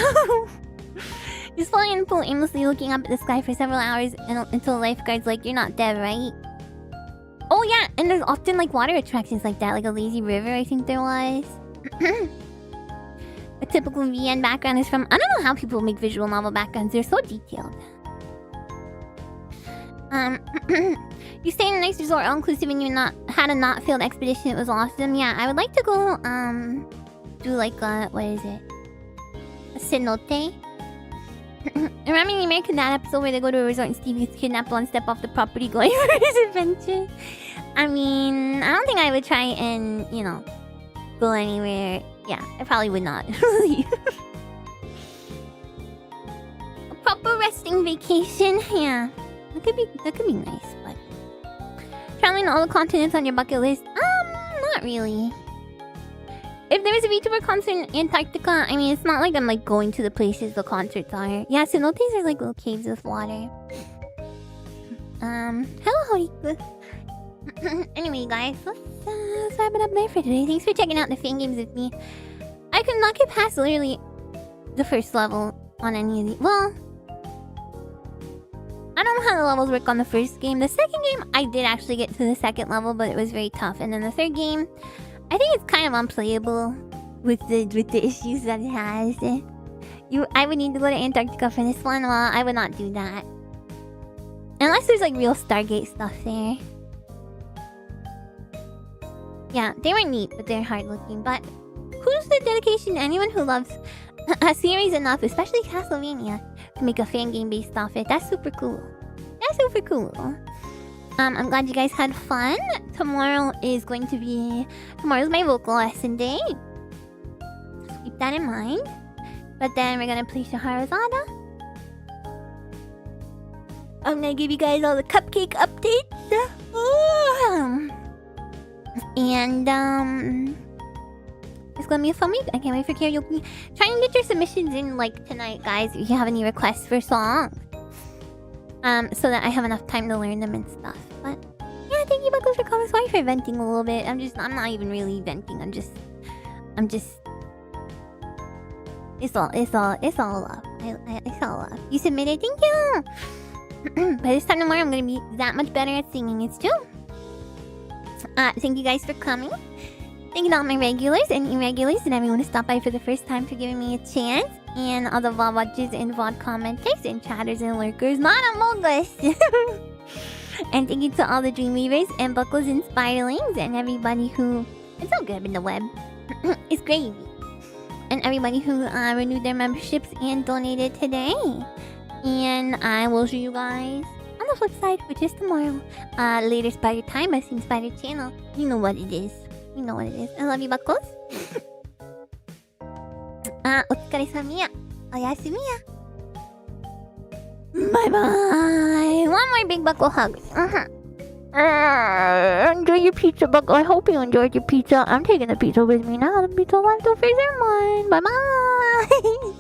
Just falling in the pool, aimlessly looking up at the sky for several hours until the lifeguard's like, "You're not dead, right?" Oh yeah, and there's often like water attractions like that, like a lazy river, I think there was. A typical VN background is from... I don't know how people make visual novel backgrounds, they're so detailed. You stayed in a nice resort, all-inclusive, and you had a not-failed expedition. It was awesome. Yeah, I would like to go, do like, what is it? A cenote? Remember the American Dad episode where they go to a resort and Steve gets kidnapped one step off the property going for his adventure? I mean, I don't think I would try and, you know, go anywhere. Yeah, I probably would not. A proper resting vacation, yeah. That could be nice, but... Traveling to all the continents on your bucket list? Not really. If there was a VTuber concert in Antarctica, I mean, it's not like I'm like going to the places the concerts are. Yeah, cenotes are like little caves with water. Hello, Horiku. Anyway, guys, let's wrap it up there for today. Thanks for checking out the Fangames with me. I could not get past literally the first level on any of these. Well, I don't know how the levels work on the first game. The second game, I did actually get to the second level, but it was very tough. And then the third game, I think it's kind of unplayable with the issues that it has. I would need to go to Antarctica for this one. Well, I would not do that. Unless there's like real Stargate stuff there. Yeah, they were neat, but they're hard looking. But kudos to the dedication to anyone who loves a series enough, especially Castlevania, to make a fan game based off it. That's super cool. That's super cool. I'm glad you guys had fun. Tomorrow's my vocal lesson day. So keep that in mind. But then we're gonna play Shahrazada. I'm gonna give you guys all the cupcake updates. And it's gonna be a fun week. I can't wait for karaoke. Try and get your submissions in like tonight, guys, if you have any requests for songs. So that I have enough time to learn them and stuff. But yeah, thank you, Buckles, for coming. Sorry for venting a little bit. I'm not even really venting. I'm just It's all love. It's all love. You submitted, thank you. By this time tomorrow, I'm gonna be that much better at singing. It's true. Thank you guys for coming. Thank you to all my regulars and irregulars and everyone who stopped by for the first time for giving me a chance. And all the VOD watchers and VOD commenters and chatters and lurkers, not among us. And thank you to all the Dreamweavers and Buckles and Spiderlings and everybody who... It's so good in the web. It's gravy. And everybody who renewed their memberships and donated today. And I will see you guys on the flip side, which is tomorrow. Later Spider Time, I've seen Spider Channel. You know what it is. You know what it is. I love you, Buckles. お疲れ様や。おやすみや。Bye bye. One more big buckle hug. Enjoy your pizza, Buckle. I hope you enjoyed your pizza. I'm taking the pizza with me now. The pizza left over is mine. Bye bye.